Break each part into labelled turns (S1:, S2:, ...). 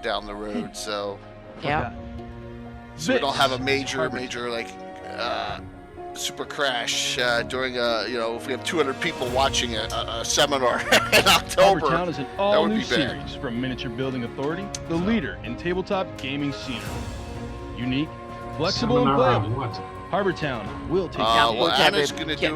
S1: down the road, so
S2: Yeah.
S1: we don't have a major like super crash during if we have 200 people watching a seminar in October.
S3: Harbortown is an all-new series from Miniature Building Authority, the leader in tabletop gaming scenery. Unique, flexible, and playable. Harbortown will take
S1: well, Anna's going to do.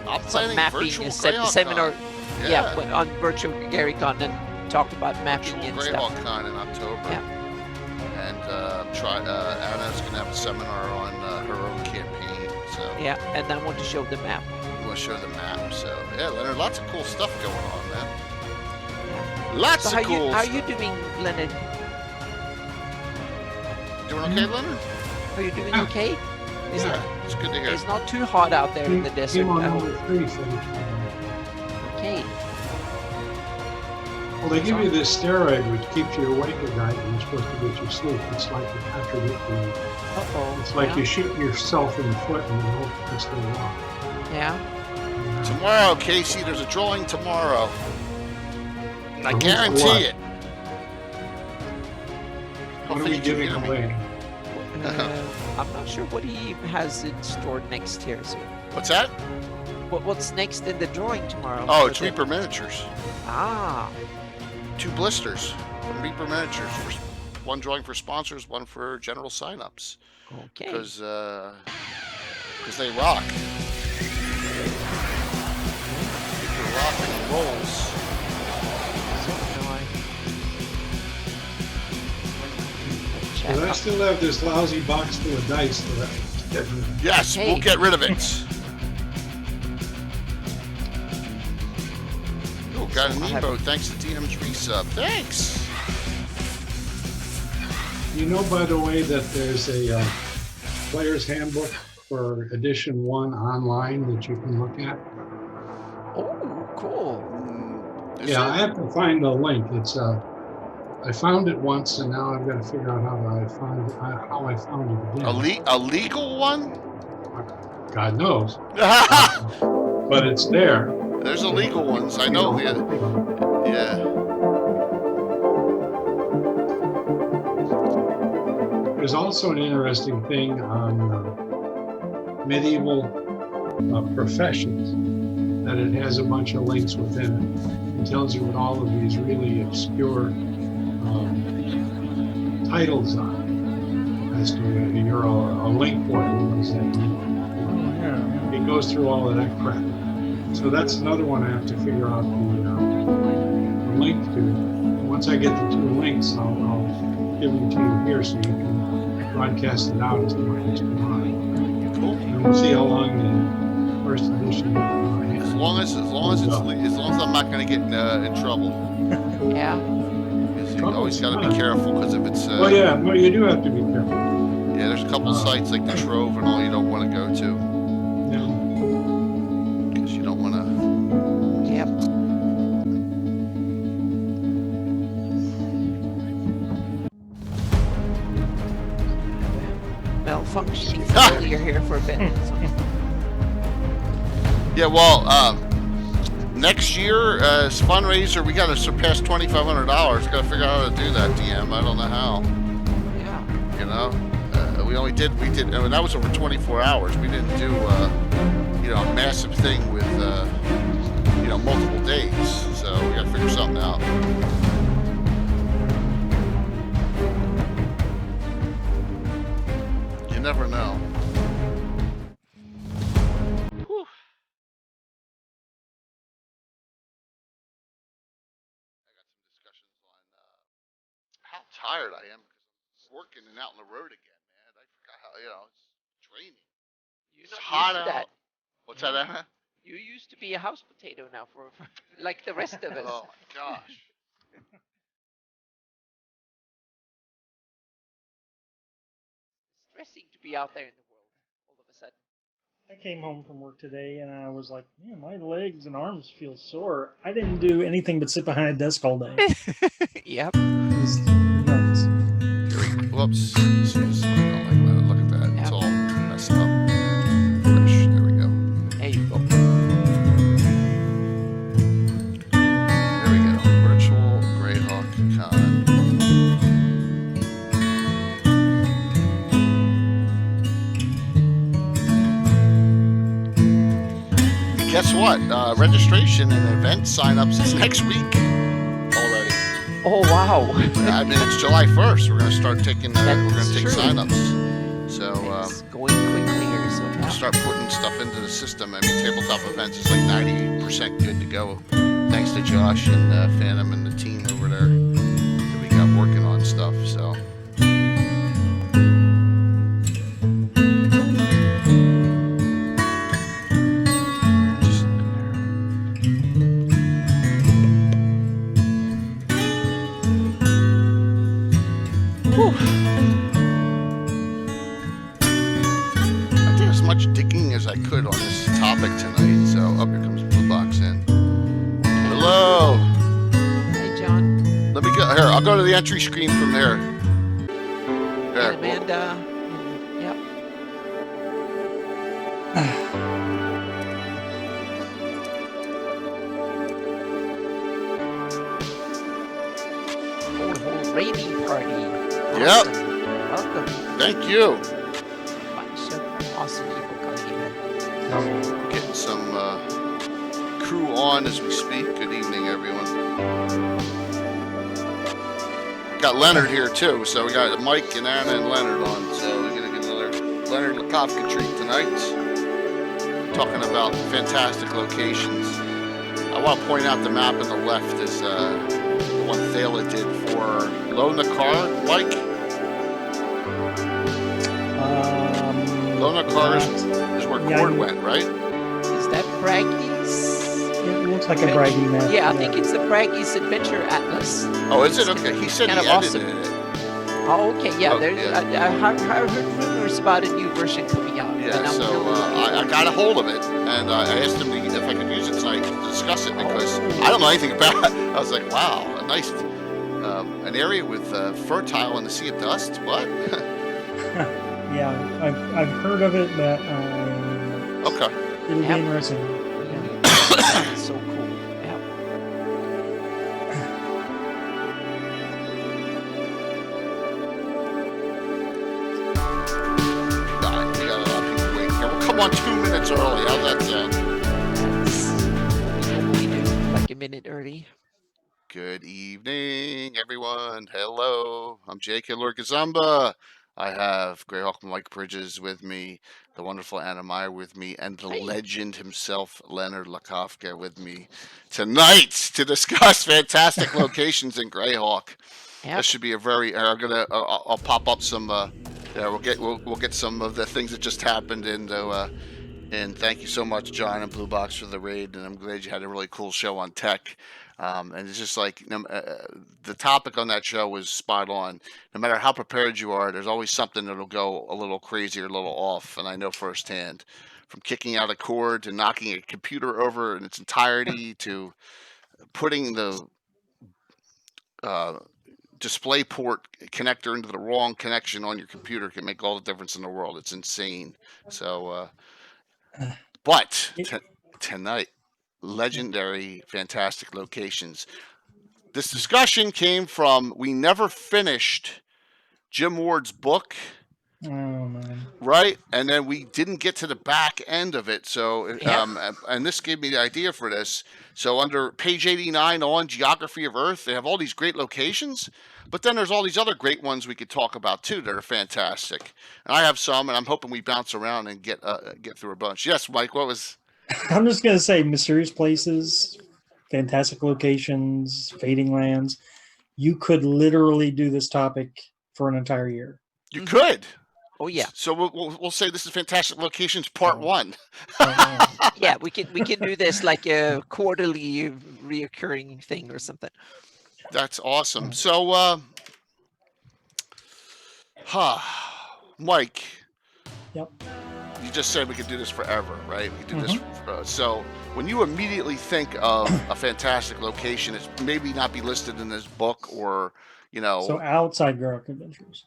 S1: I'm planning
S2: mapping
S1: virtual
S2: a seminar.
S1: Con.
S2: Yeah, but on virtual GaryCon and talk about mapping
S1: virtual
S2: and
S1: Greyhawk
S2: stuff.
S1: Con in October.
S2: Yeah.
S1: And Anna's going to have a seminar on her own campaign. So
S2: Yeah, and I want to show the map.
S1: we want to show the map. So yeah, Leonard, lots of cool stuff going on, man.
S2: Yeah.
S1: Lots
S2: So
S1: of cool.
S2: how you doing, Leonard?
S1: Doing okay, Leonard?
S2: Are you doing okay?
S1: It's good to hear.
S2: It's not too hot out there in the desert. I hope. Okay.
S4: Well, they give you this steroid which keeps you awake at night and you're supposed to get you sleep. It's like a contradictory. It's like you shoot yourself in the foot and you hope you can stay alive.
S2: Yeah.
S1: Tomorrow, Casey, there's a drawing tomorrow. I
S4: What?
S1: guarantee it.
S4: What are
S1: Hopefully
S4: we
S1: you can
S4: giving
S1: hear me.
S4: away?
S2: I'm not sure what he has in store next here. So,
S1: What's that?
S2: what's next in the drawing tomorrow?
S1: Oh,
S2: For
S1: it's
S2: the-
S1: Reaper Miniatures.
S2: Ah.
S1: 2 blisters from Reaper Miniatures. One drawing for sponsors, one for general signups.
S2: Okay.
S1: Because they rock. Reaper rock and rolls.
S4: But I still have this lousy box full of dice that I get rid of.
S1: Yes,
S2: Hey.
S1: we'll get rid of it. Oh, got an
S2: I have-
S1: emote. Thanks to DM's resub. Thanks.
S4: You know, by the way, that there's a player's handbook for edition 1 online that you can look at.
S2: Oh, cool.
S1: Is
S4: Yeah,
S1: it?
S4: I have to find the link. It's I found it once, and now I've got to figure out how I found it again.
S1: A legal one?
S4: God knows, but it's there.
S1: There's illegal ones. I know. Yeah.
S4: There's also an interesting thing on medieval professions that it has a bunch of links within it. It tells you what all of these really obscure titles are. As to you're a link boy, what does that mean? It goes through all of that crap. So that's another one I have to figure out the link to. Once I get the 2 links, I'll give them to you here so you can broadcast it out as to what is going on.
S1: Cool.
S4: And we'll see how long the first edition has.
S1: As long as I'm not going to get in trouble.
S2: Yeah.
S1: You always got to be careful because if it's.
S4: Well, yeah, no, you do have to be careful.
S1: Yeah, there's a couple sites like the Trove and all you don't want to go to
S4: Yeah.
S1: because you don't want to.
S2: Yep. Malfunctioning. So you're here for a bit.
S1: Yeah, well, next year as fundraiser, we got to surpass $2,500. Got to figure out how to do that, DM. I don't know how.
S2: Yeah.
S1: You know, we did. I mean, that was over 24 hours. We didn't do a massive thing with multiple days. So we got to figure something out. You never know. Whew. I got some discussions on how tired I am because I'm working and out on the road again, man. I forgot how it's draining.
S2: You're
S1: It's
S2: not
S1: hot
S2: used to that.
S1: out. What's that, Anna?
S2: You used to be a house potato now for like the rest of us.
S1: Oh my gosh.
S2: Stressing to be out there in the world all of a sudden.
S5: I came home from work today and I was like, man, my legs and arms feel sore. I didn't do anything but sit behind a desk all day.
S2: Yep.
S5: It was nuts.
S1: Whoops. Look at that. It's all messed up. Fresh. There we go.
S2: There you go.
S1: There we go. Virtual Greyhawk Con. guess what? Registration and event sign-ups is next week already.
S2: Oh wow!
S1: I mean, it's July 1st. We're going to start taking. We're going
S2: That's
S1: to take
S2: true.
S1: sign-ups. So
S2: It's going quickly here, so
S1: we'll start putting stuff into the system. I mean, tabletop events is like 90% good to go. Thanks to Josh and Phantom and the team over there that we got working on stuff. So. I did as much digging as I could on this topic tonight. So, oh, here comes Blue Box in. Hello.
S2: Hey, John.
S1: Let me go here. I'll go to the entry screen from there. There.
S2: And Amanda. Yep. Whole raiding party.
S1: Yep.
S2: Awesome. Welcome.
S1: Thank you.
S2: Bunch of awesome people coming in.
S1: Getting some crew on as we speak. Good evening, everyone. Got Leonard here too, so we got Mike and Anna and Leonard on. So we're gonna get another Leonard Lakofka treat tonight. Talking about fantastic locations. I want to point out the map on the left is the one Thala did for Lona Car, Mike. Lona Car is where Cord went, right?
S2: Is that Braggy's?
S5: It looks like a Braggy map.
S2: Yeah, I think it's the Braggy's Adventure Atlas.
S1: Oh, is it? Okay. He said he
S2: Kind of
S1: edited
S2: awesome.
S1: it.
S2: Oh, okay, yeah.
S1: Oh,
S2: There's,
S1: yeah.
S2: I heard rumors about a new version coming out.
S1: Yeah,
S2: and I'm
S1: so
S2: really
S1: I got a hold of it, and I asked him if I could use it tonight to discuss it, because I don't know anything about it. I was like, wow, a nice, an area with fertile in the Sea of Dust? What?
S5: Yeah, I've heard of it, but
S1: Okay.
S5: it'll be
S2: Yep.
S5: interesting.
S2: That's so cool. Yeah.
S1: Alright, we got a lot of people waiting here. We'll come on 2 minutes early. How's that sound?
S2: That's what we do, like a minute early.
S1: Good evening, everyone. Hello. I'm Jake Gazumba. I have Greyhawk Mike Bridges with me, the wonderful Anna Meyer with me, and the
S2: Hey.
S1: legend himself, Leonard Lakofka, with me tonight to discuss fantastic locations in Greyhawk.
S2: Yep.
S1: This should be a very. I'll pop up some. We'll get some of the things that just happened into. And thank you so much, John and Blue Box, for the raid. And I'm glad you had a really cool show on tech. And it's just like the topic on that show was spot on. No matter how prepared you are, there's always something that'll go a little crazy or a little off. And I know firsthand, from kicking out a cord to knocking a computer over in its entirety to putting the display port connector into the wrong connection on your computer can make all the difference in the world. It's insane. So, but tonight, legendary, fantastic locations. This discussion came from, we never finished Jim Ward's book,
S5: Oh man.
S1: right? And then we didn't get to the back end of it. So, and this gave me the idea for this. So under page 89 on Geography of Earth, they have all these great locations, but then there's all these other great ones we could talk about too that are fantastic. And I have some, and I'm hoping we bounce around and get through a bunch. Yes, Mike, what was...
S5: I'm just gonna say mysterious places, fantastic locations, fading lands. You could literally do this topic for an entire year.
S1: You could.
S2: Oh yeah.
S1: So we'll say this is Fantastic Locations Part 1.
S2: Yeah, we can do this like a quarterly reoccurring thing or something.
S1: That's awesome. So, Mike.
S5: Yep.
S1: You just said we could do this forever, right? We could do this. So when you immediately think of a fantastic location, it's maybe not be listed in this book, or
S5: So outside Greyhawk Adventures.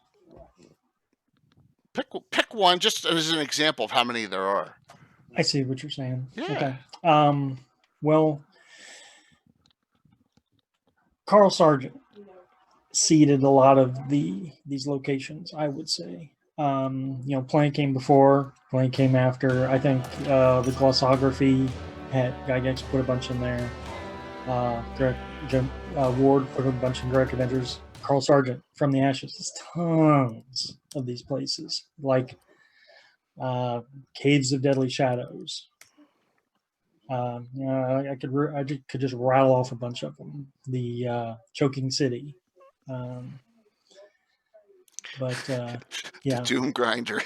S1: Pick one just as an example of how many there are.
S5: I see what you're saying.
S1: Yeah.
S5: Okay. Well, Carl Sargent seeded a lot of these locations, I would say. Plane came before, plane came after. I think the glossography had Gygax put a bunch in there. Jim Ward put a bunch in Direct Adventures. Carl Sargent from the Ashes. There's tons of these places, like Caves of Deadly Shadows. I could just rattle off a bunch of them. The Choking City,
S1: The
S5: yeah,
S1: Doom Grinder.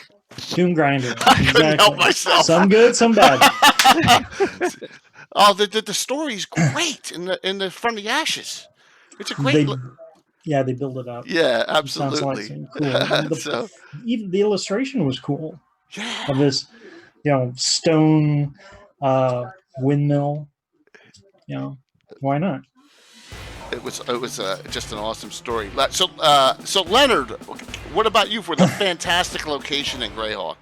S5: Doom Grinder.
S1: I couldn't help
S5: Exactly.
S1: myself.
S5: Some good, some bad.
S1: Oh, the story's great in the From the Ashes. It's a great.
S5: They build it up.
S1: Yeah,
S5: It sounds like
S1: absolutely.
S5: something cool. And
S1: So
S5: even the illustration was cool
S1: yeah,
S5: of this, stone windmill. Why not?
S1: it was just an awesome story. So Leonard, what about you for the fantastic location in Greyhawk?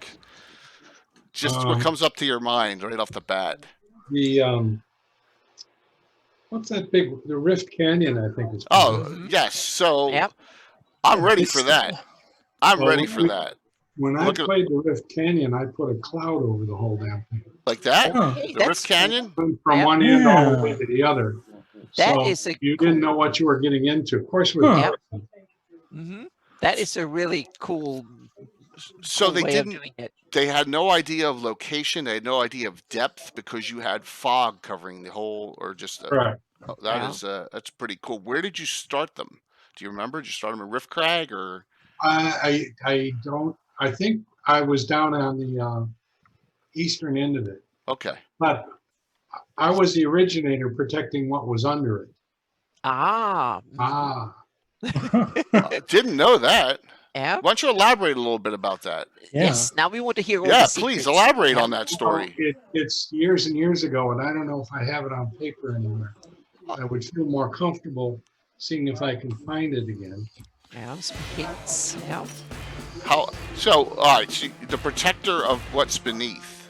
S1: Just what comes up to your mind right off the bat?
S4: The what's that big? The Rift Canyon, I think it's called.
S1: Oh yes. So
S2: Yep.
S1: I'm ready for that. I'm
S4: Well,
S1: ready for that.
S4: When I played the Rift Canyon, I put a cloud over the whole damn thing.
S1: Like that?
S2: Hey,
S1: The Rift Canyon?
S4: From one end all the way to the other.
S2: That
S4: So
S2: is a
S4: you
S2: cool-
S4: didn't know what you were getting into. Of course, we
S2: Yep. That is a really cool.
S1: So
S2: cool
S1: they
S2: way of
S1: didn't.
S2: doing it.
S1: They had no idea of location. They had no idea of depth because you had fog covering the whole, or just.
S4: Correct.
S1: That's pretty cool. Where did you start them? Do you remember? Did you start them at Rift Crag or?
S4: I don't. I think I was down on the eastern end of it,
S1: Okay.
S4: but I was the originator protecting what was under it.
S2: Ah.
S1: Didn't know that.
S2: Yeah.
S1: Why don't you elaborate a little bit about that?
S5: Yeah.
S2: Yes. Now we want to hear all
S1: Yeah,
S2: the
S1: please
S2: secrets.
S1: elaborate
S2: Yeah.
S1: on that story.
S4: It's years and years ago, and I don't know if I have it on paper anywhere. I would feel more comfortable seeing if I can find it again.
S2: Yeah. Some hints. Yeah.
S1: How? So, all right. So the protector of what's beneath.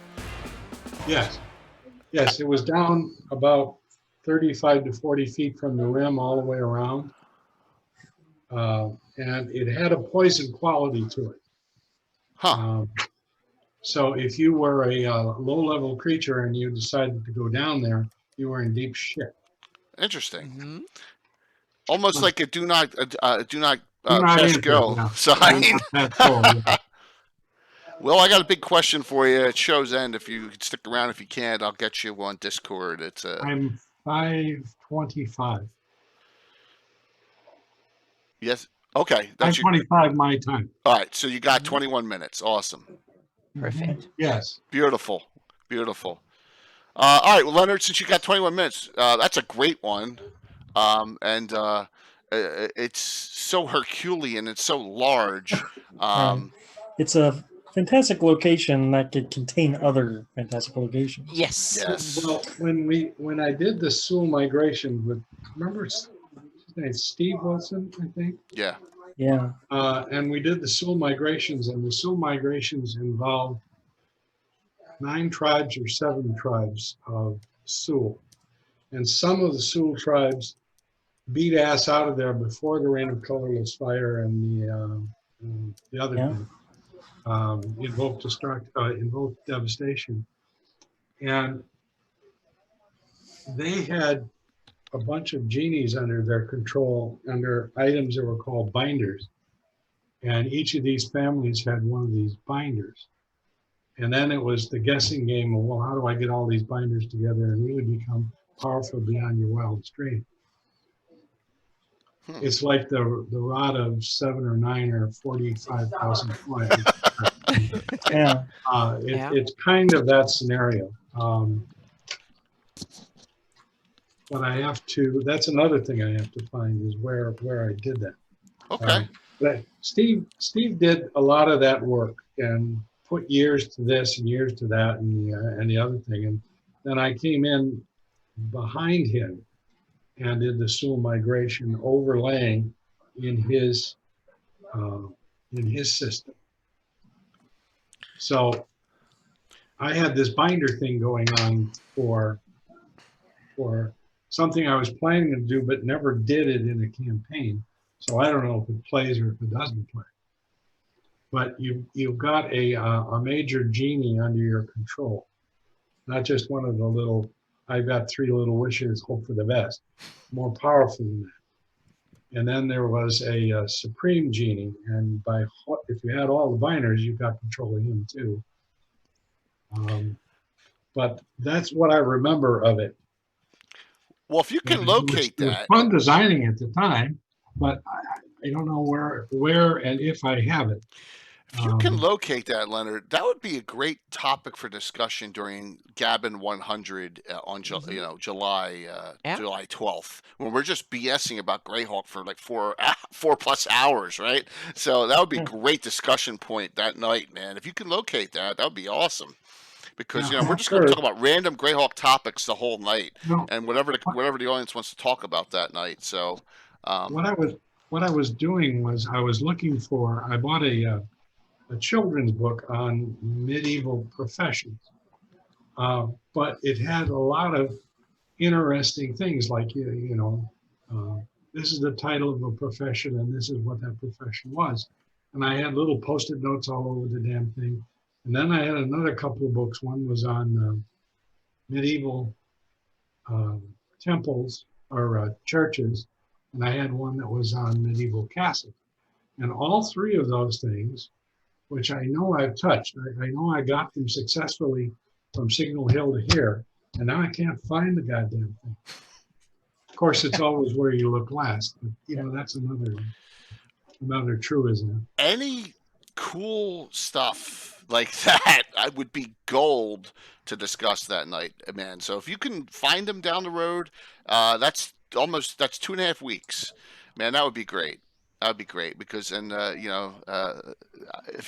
S4: Yes. Yes, it was down about 35 to 40 feet from the rim all the way around. And it had a poison quality to it.
S1: Huh.
S4: So if you were a low-level creature and you decided to go down there, you were in deep shit.
S1: Interesting.
S2: Mhm.
S1: Almost like a do not
S4: Not
S1: pass
S4: enter,
S1: go
S4: yeah.
S1: sign.
S4: That's all, yeah.
S1: Well, I got a big question for you at show's end. If you could stick around, if you can't, I'll get you on Discord. It's
S4: I'm 5:25.
S1: yes. Okay, that's your,
S4: 5:25 my time.
S1: all right. So you got 21 minutes. Awesome.
S2: Perfect.
S4: Yes.
S1: Beautiful. Beautiful. All right, well, Leonard, since you got 21 minutes, that's a great one. It's so Herculean. It's so large.
S5: It's a fantastic location that could contain other fantastic locations.
S2: Yes.
S1: Yes.
S4: Well, when I did the Sewell migration with, remember his name, Steve Wilson, I think?
S1: Yeah.
S5: Yeah.
S4: And we did the Sewell migrations, and the Sewell migrations involved 9 tribes or 7 tribes of Sewell. And some of the Sewell tribes beat ass out of there before the Reign of Colorless Fire and the other thing. Invoked devastation. And they had a bunch of genies under their control, under items that were called binders. And each of these families had one of these binders. And then it was the guessing game of, well, how do I get all these binders together and really become powerful beyond your wildest dream? It's like the rod of 7 or 9 or 45,000 coins.
S5: Yeah.
S4: It's kind of that scenario. But I have to, that's another thing I have to find is where I did that.
S1: Okay.
S4: But Steve did a lot of that work and put years to this and years to that and the other thing. And then I came in behind him and did the Sewell migration overlaying in his system. So I had this binder thing going on for something I was planning to do, but never did it in a campaign. So I don't know if it plays or if it doesn't play. But you've got a major genie under your control, not just one of the little I've got 3 little wishes, hope for the best. More powerful than that. And then there was a supreme genie, and if you had all the binders, you got control of him too. But that's what I remember of it.
S1: Well, if you can
S4: And
S1: locate
S4: it was
S1: that,
S4: fun designing at the time, but I don't know where and if I have it.
S1: if you can locate that, Leonard, that would be a great topic for discussion during Gabin 100 on July July 12th, when we're just BSing about Greyhawk for like 4+ hours, right? So that would be a great discussion point that night, man. If you can locate that, that would be awesome. Because we're just going to talk about random Greyhawk topics the whole night, and whatever the audience wants to talk about that night. So,
S4: what I was doing was I bought a children's book on medieval professions, but it had a lot of interesting things like this is the title of a profession and this is what that profession was, and I had little post-it notes all over the damn thing. And then I had another couple of books. One was on medieval temples or churches, and I had one that was on medieval castles. And all 3 of those things, which I know I've touched, I know I got them successfully from Signal Hill to here, and now I can't find the goddamn thing. Of course, it's always where you look last, but that's another truism.
S1: Any cool stuff like that, I would be gold to discuss that night, man. So if you can find them down the road, that's 2.5 weeks, man. That would be great. That would be great because if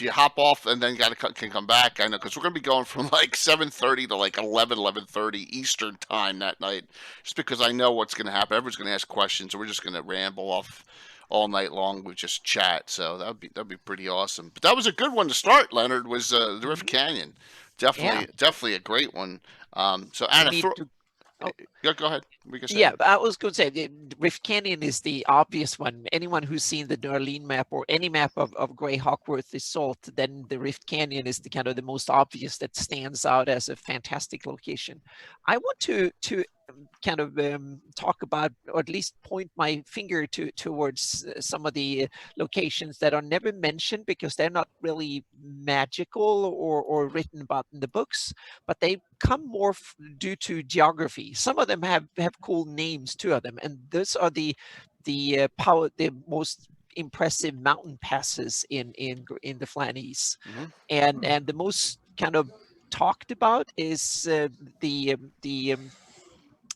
S1: you hop off and then can come back, I know, because we're gonna be going from like 7:30 to like 11:30 Eastern time that night, just because I know what's gonna happen. Everyone's gonna ask questions, and we're just gonna ramble off all night long with just chat. So that'd be pretty awesome. But that was a good one to start, Leonard, was the Rift Canyon. Definitely a great one. So Anna, go ahead.
S2: I was going to say the Rift Canyon is the obvious one. Anyone who's seen the Darlene map or any map of Greyhawk worth the salt, then the Rift Canyon is the kind of the most obvious that stands out as a fantastic location. I want to kind of talk about, or at least point my finger towards some of the locations that are never mentioned because they're not really magical or written about in the books, but they come more due to geography. Some of them have cool names, 2 of them, and those are the most impressive mountain passes in the Flanaess. And the most kind of talked about is the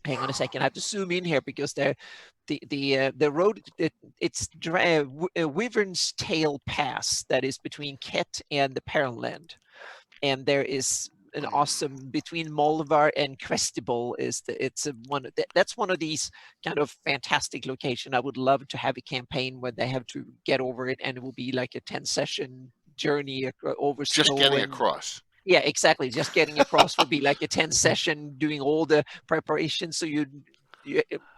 S2: hang on a second, I have to zoom in here because the road, it's Wyvern's Tail Pass that is between Ket and the Perlenland, and there is an awesome between Molvar and Crestibol that's one of these kind of fantastic location. I would love to have a campaign where they have to get over it, and it will be like a 10-session journey over
S1: just
S2: snow
S1: getting across.
S2: Yeah, exactly. Just getting across would be like a 10-session, doing all the preparations. So you,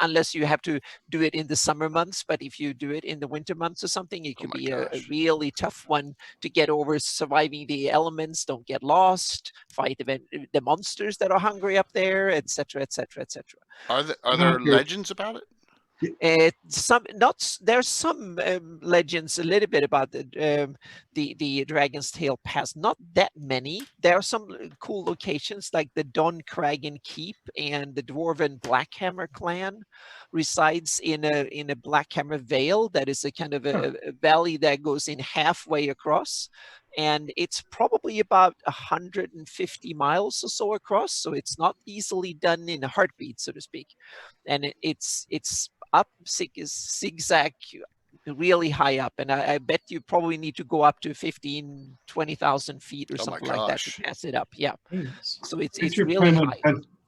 S2: unless you have to do it in the summer months, but if you do it in the winter months or something, it could be a really tough one to get over, surviving the elements, don't get lost, fight the monsters that are hungry up there, etc., etc., etc.
S1: Are there legends about it?
S2: There's some legends a little bit about the Dragon's Tail Pass. Not that many. There are some cool locations like the Don Kragan Keep, and the Dwarven Blackhammer clan resides in a Blackhammer Vale that is a kind of a valley that goes in halfway across. And it's probably about 150 miles or so across, so it's not easily done in a heartbeat, so to speak. And it's up zigzag really high up, and I bet you probably need to go up to 20,000 feet or something like that to pass it up. Yeah, so it's really high.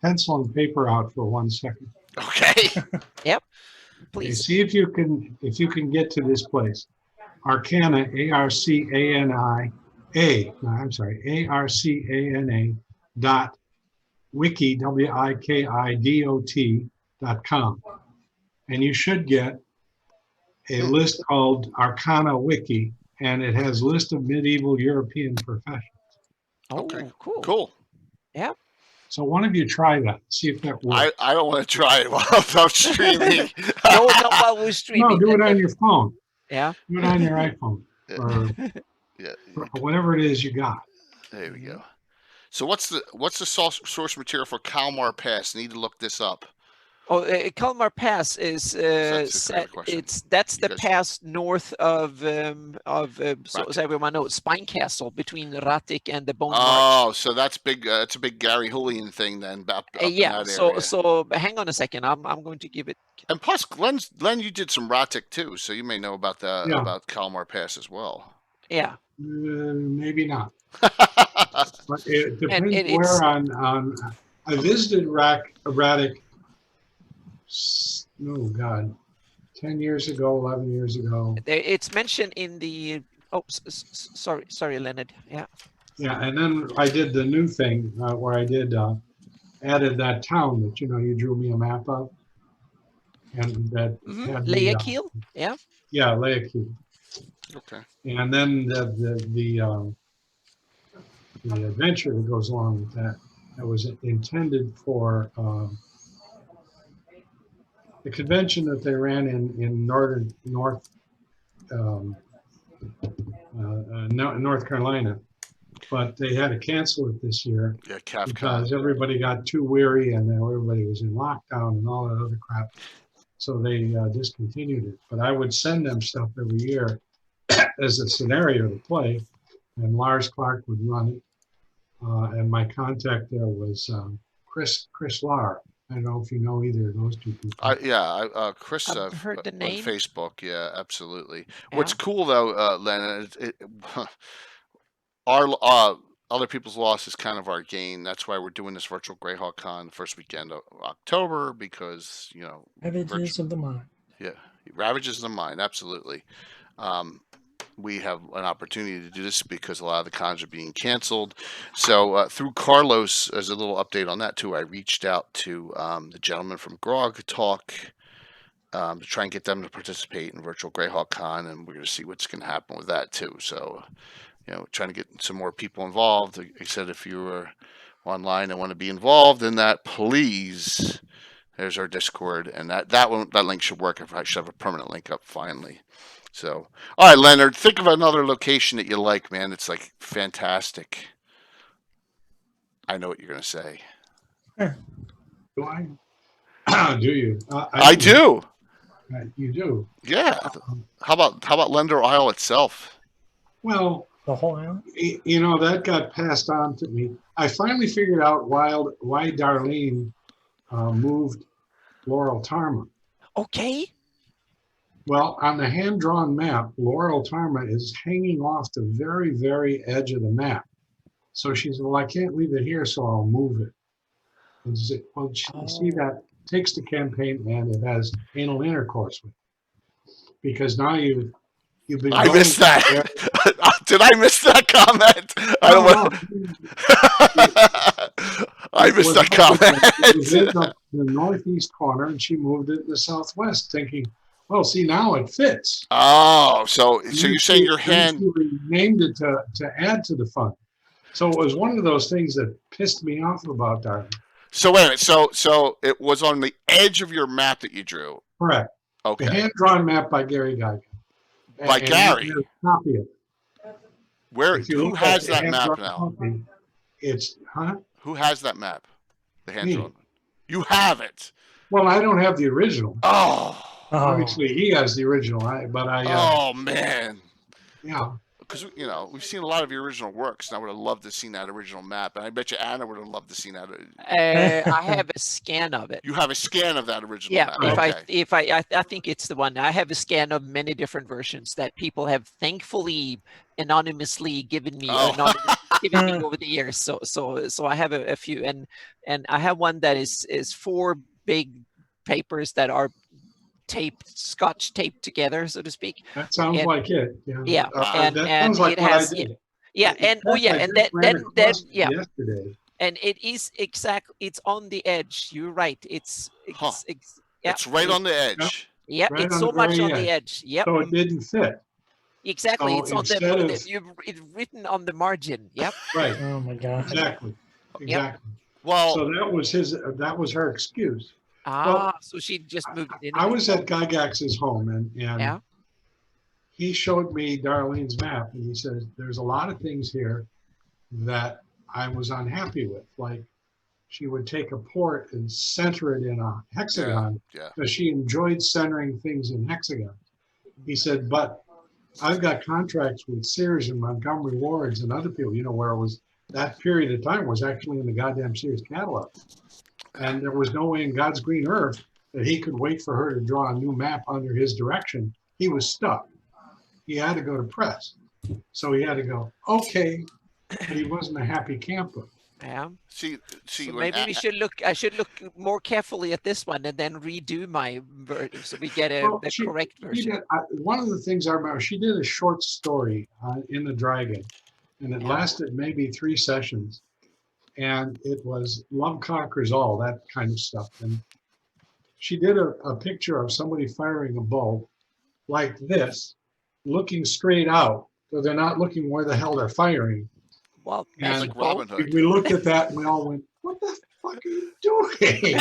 S4: Pencil and paper out for 1 second.
S1: Okay.
S2: Yep. Please.
S4: Okay, see if you can get to this place. Arcana, ARCANA dot wiki, WIKIDOT.com. And you should get a list called Arcana Wiki, and it has a list of medieval European professions.
S2: Oh,
S1: okay.
S2: cool.
S1: Cool.
S2: Yeah.
S4: So one of you try that. See if that works.
S1: I don't want to try it while I'm streaming.
S2: No, not while we're streaming.
S4: No, do it on your phone.
S2: Yeah.
S4: Do it on your iPhone or
S1: Yeah.
S4: whatever it is you got.
S1: There we go. So what's the source material for Kalmar Pass? Need to look this up.
S2: Oh, Kalmar Pass is
S1: That's a great question.
S2: that's the
S1: Because-
S2: pass north of so as everyone knows, Spine Castle between Ratik and the Bone March.
S1: Oh, so that's big. That's a big Gary Hoolian thing then. Up
S2: Yeah.
S1: in that
S2: So
S1: area.
S2: hang on a second. I'm going to give it.
S1: And plus, Glenn, you did some Ratik too, so you may know about
S4: Yeah.
S1: about Kalmar Pass as well.
S2: Yeah.
S4: Maybe not.
S1: Oh,
S4: But it depends
S2: it's-
S4: where on. I visited Ratik. Oh God, 10 years ago, 11 years ago.
S2: It's mentioned in the. Oh, sorry, Leonard. Yeah.
S4: Yeah, and then I did the new thing where I did added that town that you drew me a map of, and that had the,
S2: Leakil. Yeah.
S4: yeah, Leakil.
S1: okay.
S4: And then the adventure that goes along with that was intended for the convention that they ran in North Carolina, but they had to cancel it this year
S1: Yeah, CAFCON.
S4: because everybody got too weary and then everybody was in lockdown and all that other crap. So they discontinued it. But I would send them stuff every year as a scenario to play, and Lars Clark would run it. And my contact there was Chris Lahr. I don't know if you know either of those two people.
S1: Chris
S2: I've heard the name.
S1: on Facebook. Yeah, absolutely.
S2: Yeah.
S1: What's cool though, Len, our other people's loss is kind of our gain. That's why we're doing this virtual Greyhawk Con the first weekend of October, because
S5: Ravages of the mind.
S1: yeah, ravages the mind. Absolutely. We have an opportunity to do this because a lot of the cons are being canceled. So through Carlos, as a little update on that too, I reached out to the gentleman from Grog Talk to try and get them to participate in virtual Greyhawk Con, and we're going to see what's going to happen with that too. So, trying to get some more people involved. Like I said, if you are online and want to be involved in that, please. There's our Discord, and that link should work. I should have a permanent link up finally. So, all right, Leonard, think of another location that you like, man. It's like fantastic. I know what you're going to say.
S4: Do I? Do you?
S1: I do.
S4: You do.
S1: Yeah. How about Lender Isle itself?
S4: Well,
S5: The whole island?
S4: that got passed on to me. I finally figured out why Darlene moved Laurel Tarma.
S2: Okay.
S4: Well, on the hand-drawn map, Laurel Tarma is hanging off the very, very edge of the map. So she said, well, I can't leave it here, so I'll move it. And she said, well, see that takes the campaign and it has anal intercourse with it. Because now you've been
S1: I
S4: going
S1: missed that.
S4: there.
S1: Did I miss that comment? I don't want. I missed that
S4: It was in
S1: comment.
S4: the northeast corner, and she moved it in the southwest, thinking, well, see, now it fits.
S1: Oh, so you're saying your hand?
S4: We named it to add to the fun. So it was one of those things that pissed me off about Darlene.
S1: So wait a minute. So it was on the edge of your map that you drew.
S4: Correct. The
S1: Okay.
S4: hand-drawn map by Gary Gygax.
S1: By
S4: And
S1: Gary?
S4: there's a copy of it.
S1: Where?
S4: If you
S1: Who
S4: look at
S1: has
S4: the
S1: that map
S4: hand-drawn
S1: now?
S4: copy, it's,
S1: Who has that map? The hand
S4: Me.
S1: drawn. You have it.
S4: well, I don't have the original.
S1: Oh.
S5: Oh,
S4: Obviously, he has the original, but I,
S1: Oh man.
S4: yeah.
S1: Because we've seen a lot of your original works, and I would have loved to see that original map. And I bet you Anna would have loved to see that.
S2: I have a scan of it.
S1: You have a scan of that original
S2: Yeah,
S1: map.
S2: if I think it's the one. I have a scan of many different versions that people have thankfully anonymously given me, over the years. So I have a few, and I have one that is 4 big papers that are scotch taped together, so to speak.
S4: That sounds like it. Yeah.
S2: Yeah,
S4: That
S2: and
S4: sounds like
S2: it
S4: what
S2: has
S4: I did.
S2: yeah, and
S4: I
S2: and
S4: just ran
S2: then
S4: across it
S2: yeah.
S4: Yesterday.
S2: And it is it's on the edge. You're right. It's
S1: It's right on the edge.
S2: Yep,
S4: right
S2: it's
S4: on
S2: so
S4: the
S2: much
S4: very
S2: on the edge. Yep,
S4: So it didn't fit.
S2: exactly.
S4: so
S2: It's on
S4: instead of-
S2: it's written on the margin. Yep.
S4: Right.
S5: oh my God.
S4: Exactly. Exactly.
S1: Well,
S4: So that was her excuse.
S2: So she just moved it in.
S4: I was at Gygax's home and
S2: Yeah.
S4: he showed me Darlene's map and he says, there's a lot of things here that I was unhappy with. Like she would take a port and center it in a hexagon because she enjoyed centering things in hexagons. He said, but I've got contracts with Sears and Montgomery Wards and other people, where it was that period of time was actually in the goddamn Sears catalog. And there was no way in God's green earth that he could wait for her to draw a new map under his direction. He was stuck. He had to go to press. So he had to go, okay, but he wasn't a happy camper.
S2: Yeah.
S1: See.
S2: So maybe I should look more carefully at this one and then redo my version so we get the correct version.
S4: One of the things I remember, she did a short story in the Dragon, and it lasted maybe 3 sessions, and it was love conquers all, that kind of stuff. And she did a picture of somebody firing a bow like this, looking straight out, so they're not looking where the hell they're firing.
S2: Well,
S1: and like Robin Hood.
S4: We looked at that and we all went, what the fuck are you doing?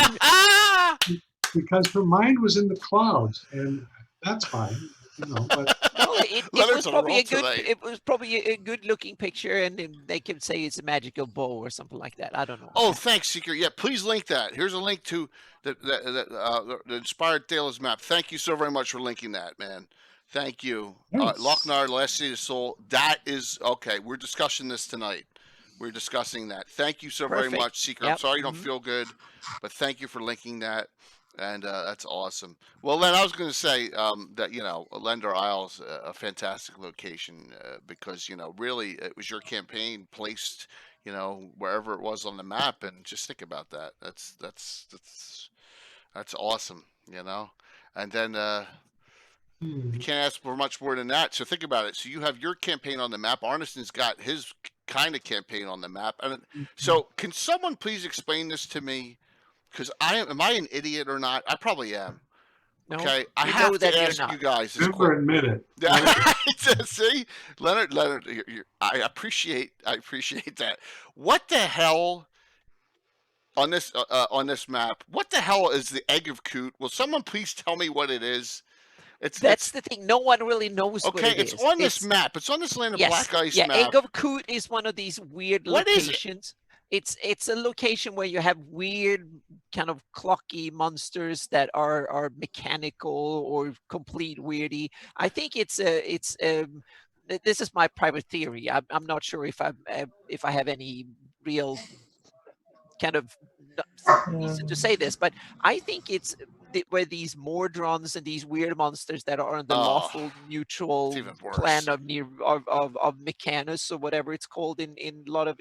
S4: Because her mind was in the clouds, and that's fine, but
S2: well, it was probably a good looking picture, and they can say it's a magical bow or something like that. I don't know.
S1: Oh, thanks, Seeker. Yeah, please link that. Here's a link to the Inspired Tales map. Thank you so very much for linking that, man. Thank you.
S5: Nice.
S1: Lochnar, Last City of Soul. That is okay. We're discussing this tonight. We're discussing that. Thank you so very much, Seeker. I'm sorry you don't feel good, but thank you for linking that. And that's awesome. Well, Len, I was going to say that, Lender Isle's a fantastic location because, really it was your campaign placed, wherever it was on the map. And just think about that. That's awesome, And then you can't ask for much more than that. So think about it. So you have your campaign on the map. Arneson's got his kind of campaign on the map. And so can someone please explain this to me? Because am I an idiot or not? I probably am.
S2: No,
S1: okay, I have to ask you guys.
S4: Never admit it.
S1: See, Leonard, I appreciate that. What the hell on this map? What the hell is the Egg of Coot? Will someone please tell me what it is?
S2: That's the thing. No one really knows what it is.
S1: It's on this map. It's on this Land of Black Ice map.
S2: Egg of Coot is one of these weird locations. It's a location where you have weird kind of clocky monsters that are mechanical or complete weirdy. I think this is my private theory. I'm not sure if I have any real kind of reason to say this, but I think it's where these Mordrons and these weird monsters that are on the lawful neutral plan of Mechanus or whatever it's called in a lot of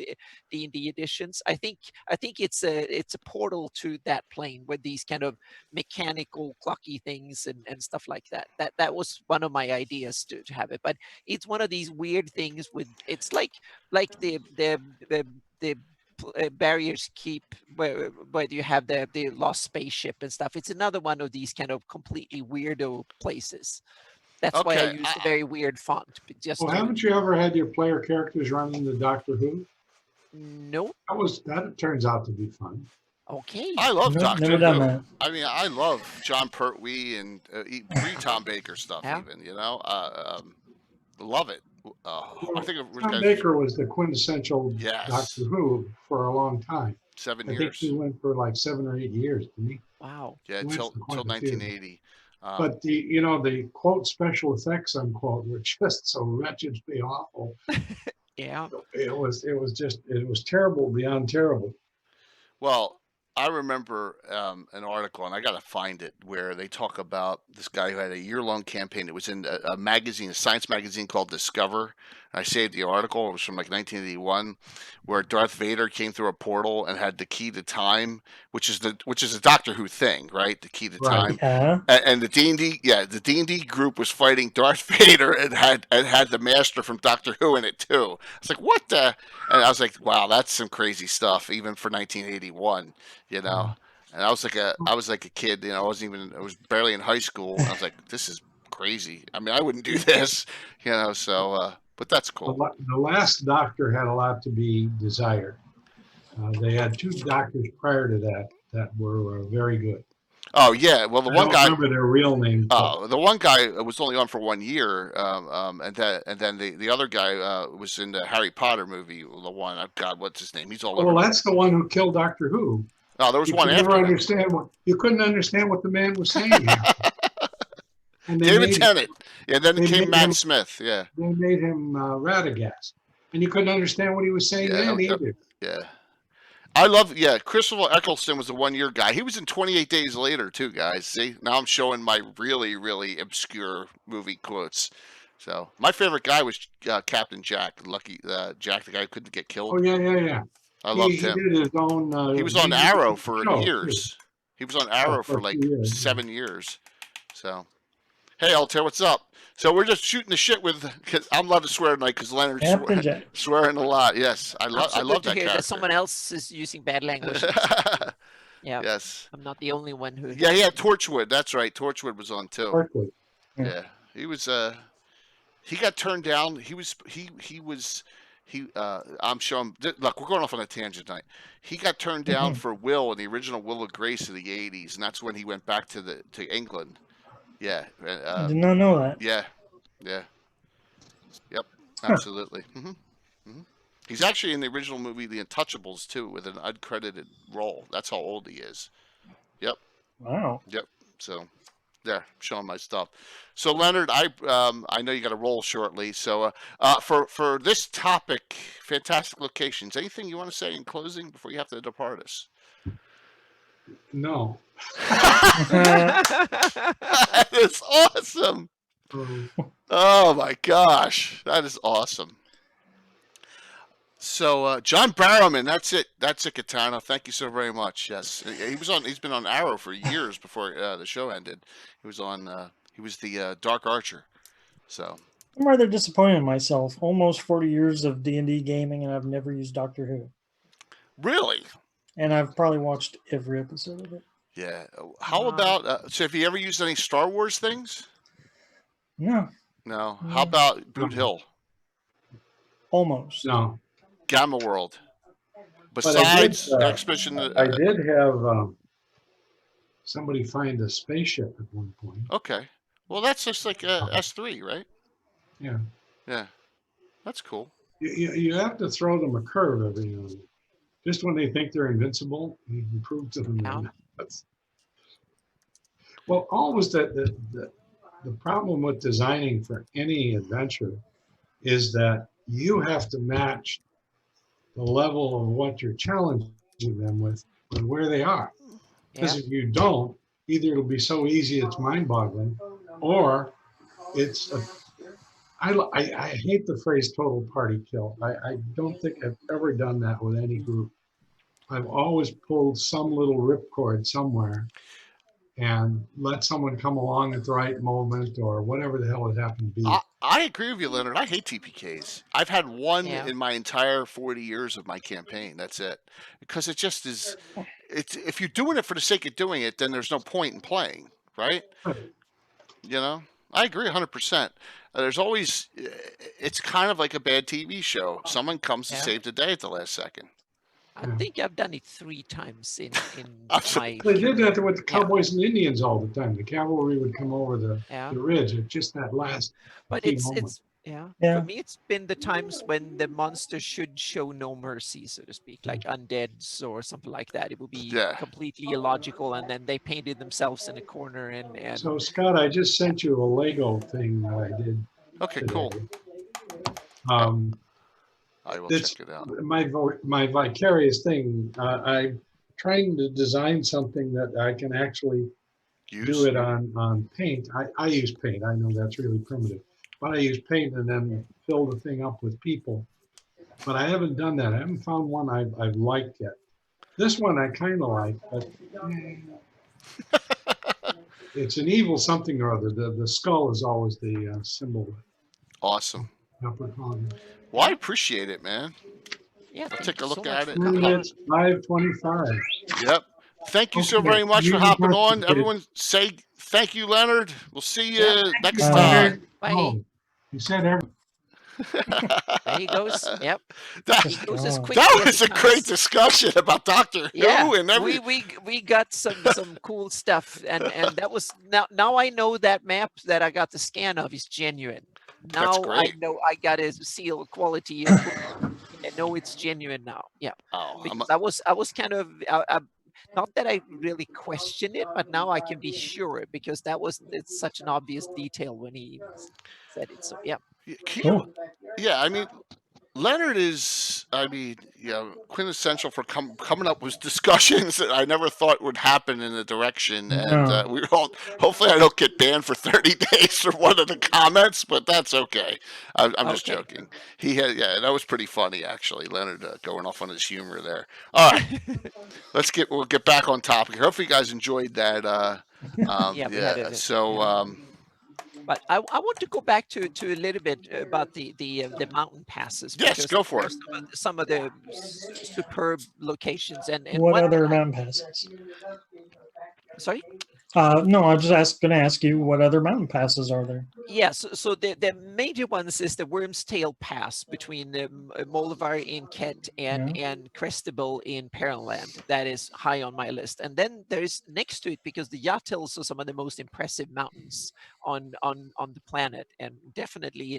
S2: D&D editions. I think it's a portal to that plane where these kind of mechanical clocky things and stuff like that. That was one of my ideas to have it, but it's one of these weird things with it's like the Barriers Keep where you have the lost spaceship and stuff. It's another one of these kind of completely weirdo places. That's why I use a very weird font.
S4: Haven't you ever had your player characters run into Doctor Who?
S2: No.
S4: That turns out to be fun.
S2: Okay.
S1: I love Doctor Who.
S5: That.
S1: I mean, I love John Pertwee and pre-Tom Baker stuff. Even love it. I think
S4: Tom Baker was the quintessential Doctor Who for a long time.
S1: 7 years.
S4: I think he went for like 7 or 8 years, didn't he?
S2: Wow.
S1: Yeah, until 1980.
S4: But the quote special effects unquote were just so wretchedly awful.
S2: Yeah.
S4: It was terrible beyond terrible.
S1: Well, I remember an article, and I got to find it, where they talk about this guy who had a year-long campaign. It was in a magazine, a science magazine called Discover. I saved the article. It was from like 1981, where Darth Vader came through a portal and had the key to time, which is a Doctor Who thing, right? The key to time.
S5: Yeah.
S1: And the D&D group was fighting Darth Vader and had the Master from Doctor Who in it too. It's like, what the? And I was like, wow, that's some crazy stuff, even for 1981. And I was like a kid, I was barely in high school. And I was like, this is crazy. I mean, I wouldn't do this, but that's cool.
S4: The last Doctor had a lot to be desired. They had 2 doctors prior to that were very good.
S1: Oh yeah, well the
S4: I
S1: one
S4: don't
S1: guy.
S4: remember their real names.
S1: Oh, the one guy was only on for 1 year, and then the other guy was in the Harry Potter movie. The one, oh God, what's his name? He's all over.
S4: Well, that's the one who killed Doctor Who.
S1: Oh, there was
S4: You
S1: one
S4: could never
S1: after him.
S4: understand you couldn't understand what the man was saying. And they
S1: David
S4: made
S1: Tennant. Yeah, then
S4: they
S1: came
S4: made
S1: Matt
S4: him-
S1: Smith. Yeah,
S4: they made him Radagast, and you couldn't understand what he was saying
S1: Yeah,
S4: then
S1: yep.
S4: either.
S1: yeah. I love. Yeah, Christopher Eccleston was a 1 year guy. He was in 28 Days Later too, guys. See, now I'm showing my really, really obscure movie quotes. So my favorite guy was Captain Jack. Lucky Jack, the guy who couldn't get killed.
S4: Oh yeah.
S1: I loved
S4: He
S1: him.
S4: did his own.
S1: He was on Arrow for
S4: show,
S1: years. He was on Arrow
S4: for
S1: for
S4: a
S1: like
S4: few years,
S1: 7 years. So, hey, Altair, what's up? So we're just shooting the shit with. Cause I'm allowed to swear tonight because Leonard's
S5: Captain Jack.
S1: swearing a lot. Yes, I
S2: I'm
S1: love.
S2: so
S1: I
S2: good
S1: love
S2: to
S1: that
S2: hear
S1: character.
S2: that someone else is using bad language. Yeah,
S1: Yes.
S2: I'm not the only one who.
S1: Yeah, yeah. Torchwood. That's right. Torchwood was on too.
S4: Berkeley.
S1: Yeah, he was. He got turned down. He was. I'm showing. Look, we're going off on a tangent tonight. He got turned down for Will in the original Will of Grace of the '80s, and that's when he went back to England. Yeah.
S5: I did not know that.
S1: Yeah. Yep. Absolutely. He's actually in the original movie The Untouchables too, with an uncredited role. That's how old he is. Yep.
S5: Wow.
S1: Yep. So, there, showing my stuff. So Leonard, I know you got to roll shortly. So for this topic, fantastic locations. Anything you want to say in closing before you have to depart us?
S4: No.
S1: That is awesome. Oh my gosh, that is awesome. So John Barrowman, that's it, Katana. Thank you so very much. Yes, he's been on Arrow for years before the show ended. He was on. He was the Dark Archer. So
S5: I'm rather disappointed in myself. Almost 40 years of D&D gaming, and I've never used Doctor Who.
S1: really,
S5: And I've probably watched every episode of it.
S1: yeah. How about so? Have you ever used any Star Wars things?
S5: No,
S1: No. How about Boot Hill,
S5: almost.
S4: No.
S1: Gamma World?
S4: But I did,
S1: Besides Expedition.
S4: I did have somebody find a spaceship at one point.
S1: Okay. Well, that's just like S3, right?
S4: Yeah.
S1: Yeah. That's cool.
S4: You have to throw them a curve every now and then. Just when they think they're invincible, you can prove to them they're
S2: Yeah.
S4: not. Well, always the problem with designing for any adventure is that you have to match the level of what you're challenging them with where they are. Because if you don't, either it'll be so easy it's mind-boggling, or it's I hate the phrase total party kill. I don't think I've ever done that with any group. I've always pulled some little ripcord somewhere and let someone come along at the right moment or whatever the hell it happened to be.
S1: I agree with you, Leonard. I hate TPKs. I've had one
S2: Yeah.
S1: in my entire 40 years of my campaign. That's it. Because it just is. It's if you're doing it for the sake of doing it, then there's no point in playing, right? You know, I agree 100%. There's always. It's kind of like a bad TV show. Someone comes to
S2: Yeah.
S1: save the day at the last second.
S2: I think I've done it 3 times in
S1: Absolutely.
S2: my.
S4: They did that with the Cowboys and Indians all the time. The cavalry would come over the ridge at just that last
S2: But
S4: key
S2: it's
S4: moment.
S2: yeah.
S5: Yeah.
S2: For me, it's been the times when the monster should show no mercy, so to speak, like undeads or something like that. It would be completely illogical, and then they painted themselves in a corner and.
S4: So Scott, I just sent you a Lego thing that I did.
S1: Okay,
S4: today.
S1: cool. I will
S4: It's
S1: check it out.
S4: my vicarious thing. I'm trying to design something that I can actually do it on paint. I use paint. I know that's really primitive, but I use paint and then fill the thing up with people. But I haven't done that. I haven't found one I've liked yet. This one I kind of like, but it's an evil something or other. The skull is always the symbol.
S1: Awesome.
S4: Leprechaun.
S1: Well, I appreciate it, man.
S2: Yeah,
S1: I'll
S2: thank
S1: take a
S2: you
S1: look
S2: so
S1: at
S2: much
S1: it.
S2: for coming on.
S4: It's 5:25.
S1: Yep. Thank you so
S4: Okay.
S1: very much for
S4: You
S1: hopping on.
S4: participated.
S1: Everyone say thank you, Leonard. We'll see you
S2: Yeah,
S1: next
S5: you,
S1: time.
S5: Leonard.
S2: Bye.
S4: Oh, you said everything.
S2: There he goes. Yep.
S1: That,
S2: He goes as
S5: gone.
S2: quickly
S1: that
S2: as
S1: was
S2: he
S1: a great
S2: comes.
S1: discussion about Doctor
S2: Yeah,
S1: Who and everything.
S2: we got some cool stuff, and that was now I know that map that I got the scan of is genuine.
S1: That's
S2: Now I
S1: great.
S2: know I got a seal quality approval. I know it's genuine now. Yeah,
S1: Oh,
S2: because I was kind of not that I really questioned it, but now I can be sure because it's such an obvious detail when he said it. So yeah.
S5: Cool.
S1: Yeah, I mean, Leonard is, quintessential for coming up with discussions that I never thought would happen in the direction. And
S5: No.
S1: we all, hopefully, I don't get banned for 30 days for one of the comments, but that's okay. I'm just
S2: Okay.
S1: joking. Yeah, that was pretty funny, actually. Leonard going off on his humor there. All right, we'll get back on topic here. Hopefully, you guys enjoyed that.
S2: Yeah, we had
S1: Yeah,
S2: it.
S1: so,
S2: Yeah. But I want to go back to a little bit about the mountain passes
S1: yes,
S2: because
S1: go for
S2: there are
S1: it.
S2: some of the superb locations and
S5: What
S2: one
S5: other mountain passes?
S2: sorry.
S5: No, I was just going to ask you what other mountain passes are there?
S2: Yeah, so the major ones is the Worm's Tail Pass between Molvar in Kent and Crestable in Perenland. That is high on my list. And then there's next to it, because the Yahtils are some of the most impressive mountains on the planet, and definitely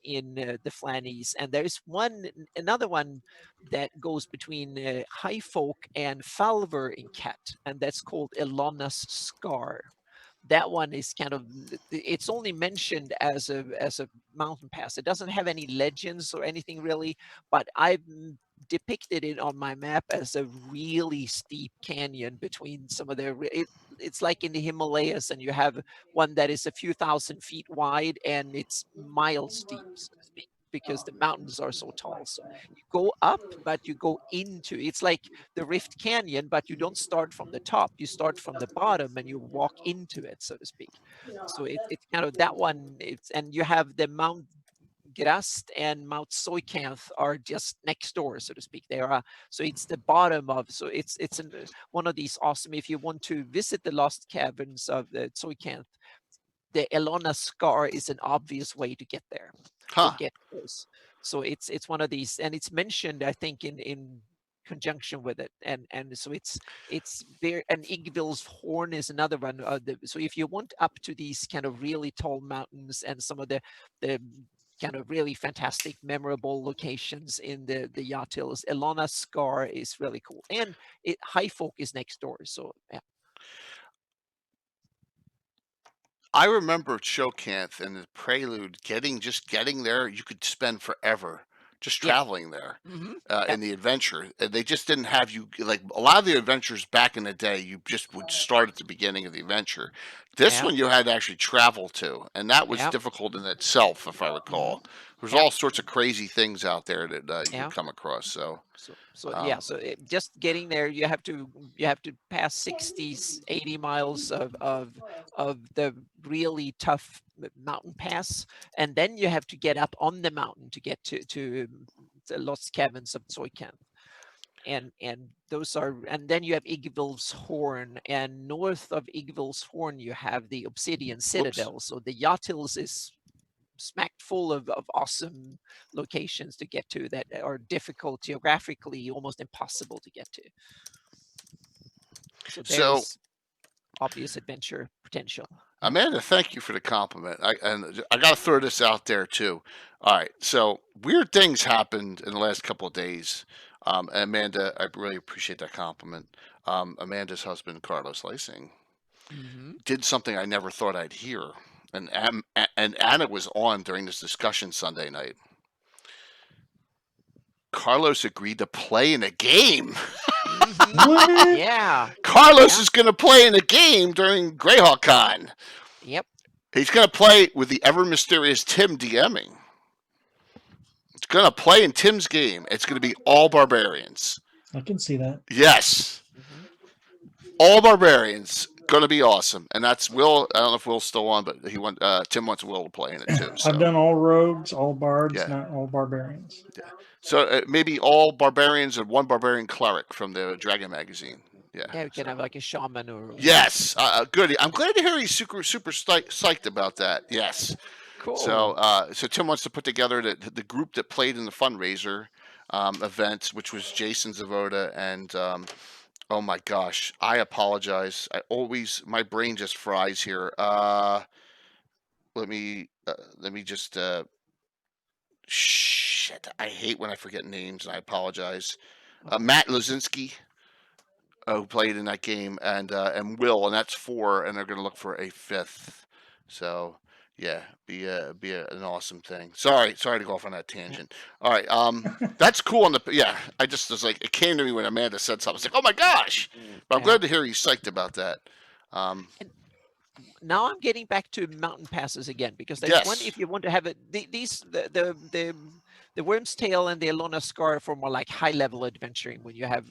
S2: in the Flannies. And there's another one that goes between High Folk and Falver in Ket, and that's called Ilonna's Scar. That one is kind of, it's only mentioned as a mountain pass. It doesn't have any legends or anything really, but I've depicted it on my map as a really steep canyon between some of it's like in the Himalayas, and you have one that is a few thousand feet wide and it's miles deep, so to speak, because the mountains are so tall. So you go up, but you go into, it's like the Rift Canyon, but you don't start from the top. You start from the bottom and you walk into it, so to speak. So it's kind of that one. And you have the Mount Grast and Mount Soikanth are just next door, so to speak. They are so it's the bottom of, so it's one of these awesome. If you want to visit the lost caverns of the Soikanth, the Ilonna Scar is an obvious way to get there. Or get close. So it's one of these, and it's mentioned, I think, in conjunction with it, and so it's very, and Igvil's Horn is another one. So if you want up to these kind of really tall mountains and some of the kind of really fantastic, memorable locations in the Yahtils, Ilonna Scar is really cool, and High Folk is next door. So yeah.
S1: I remember Chokanth and the Prelude getting there. You could spend forever just traveling there in the adventure. They just didn't have you, like a lot of the adventures back in the day. You just would start at the beginning of the adventure. This one you had to actually travel to, and that was difficult in itself, if I recall. There's all sorts of crazy things out there that you could come across. So
S2: just getting there, you have to pass 60, 80 miles of the really tough mountain pass, and then you have to get up on the mountain to get to the lost caverns of Soikanth. And those are, and then you have Igvil's Horn, and north of Igvil's Horn you have the Obsidian Citadel. So the Yahtils is smacked full of awesome locations to get to that are difficult geographically, almost impossible to get to. So there's obvious adventure potential.
S1: Amanda, thank you for the compliment. I got to throw this out there too. All right, so weird things happened in the last couple of days. And Amanda, I really appreciate that compliment. Amanda's husband, Carlos Lysing, did something I never thought I'd hear. And Anna was on during this discussion Sunday night. Carlos agreed to play in a game.
S5: What?
S2: Yeah.
S1: Carlos is going to play in a game during Greyhawk Con.
S2: Yep.
S1: He's going to play with the ever mysterious Tim DMing. It's going to play in Tim's game. It's going to be all barbarians.
S5: I can see that.
S1: Yes. All barbarians. Going to be awesome. And that's Will. I don't know if Will's still on, but Tim wants Will to play in it too. So.
S5: I've done all rogues, all bards, not all barbarians.
S1: Yeah. So maybe all barbarians and one barbarian cleric from the Dragon magazine. Yeah,
S2: we can have like a shaman or.
S1: Yes, good. I'm glad to hear he's super psyched about that. Yes.
S2: Cool.
S1: So Tim wants to put together the group that played in the fundraiser event, which was Jason Zavoda and oh my gosh, I apologize. My brain just fries here. Let me just shit. I hate when I forget names, and I apologize. Matt Lozinski, who played in that game, and Will, and that's 4, and they're going to look for a 5th. So yeah, be an awesome thing. Sorry to go off on that tangent. All right, that's cool. I just was like, it came to me when Amanda said something. I was like, oh my gosh! But I'm glad to hear you psyched about that.
S2: Now I'm getting back to mountain passes again, because there's one, if you want to have it, the Worm's Tale and the Elona Scar for more like high level adventuring, when you have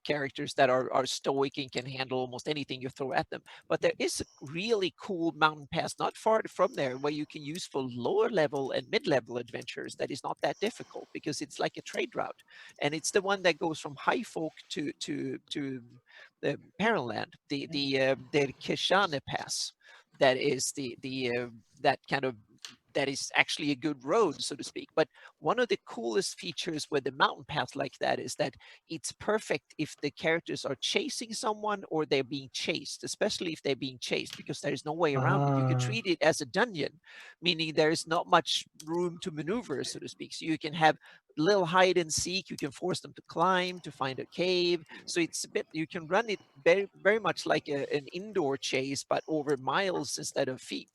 S2: characters that are stoic and can handle almost anything you throw at them. But there is a really cool mountain pass not far from there where you can use for lower level and mid-level adventures that is not that difficult, because it's like a trade route, and it's the one that goes from High Folk to the Perilland, the Kishane Pass. That is that is actually a good road, so to speak. But one of the coolest features with the mountain path like that is that it's perfect if the characters are chasing someone or they're being chased, especially if they're being chased, because there's no way around it. You can treat it as a dungeon, meaning there's not much room to maneuver, so to speak. So you can have little hide and seek, you can force them to climb to find a cave. So it's a bit, you can run it very, very much like an indoor chase, but over miles instead of feet.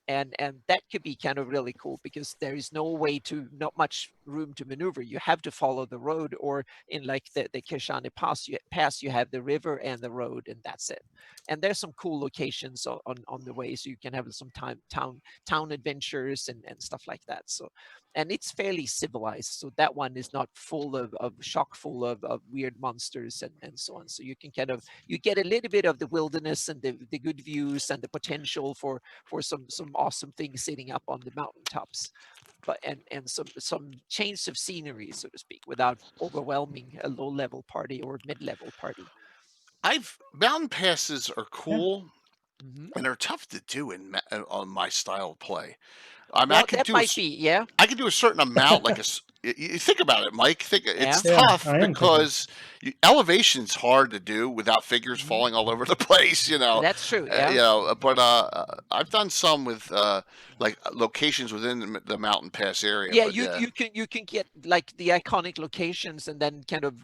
S2: And that could be kind of really cool, because there is not much room to maneuver. You have to follow the road, or in like the Kishane Pass, you have the river and the road, and that's it. And there's some cool locations on the way, so you can have some town adventures and stuff like that. So, and it's fairly civilized, so that one is not full of chock full of weird monsters and so on. So you can you get a little bit of the wilderness and the good views and the potential for some awesome things sitting up on the mountaintops, but and some change of scenery, so to speak, without overwhelming a low-level party or mid-level party.
S1: Mountain passes are cool, and they're tough to do on my style of play. I mean, I could do a certain amount, like you think about it, Mike. It's tough because elevation's hard to do without figures falling all over the place.
S2: That's true. Yeah.
S1: But I've done some with like locations within the mountain pass area.
S2: Yeah, you can get like the iconic locations and then kind of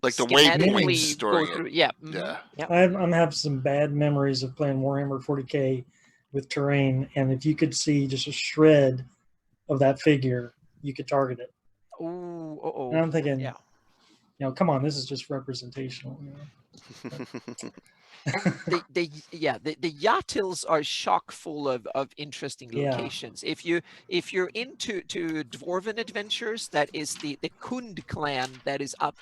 S1: like the waypoints story.
S2: Yeah.
S5: I'm having some bad memories of playing Warhammer 40K with terrain, and if you could see just a shred of that figure, you could target it.
S2: Oh.
S5: And I'm thinking, come on, this is just representational.
S2: The Yatils are chock full of interesting locations. If you're into dwarven adventures, that is the Kund clan that is up.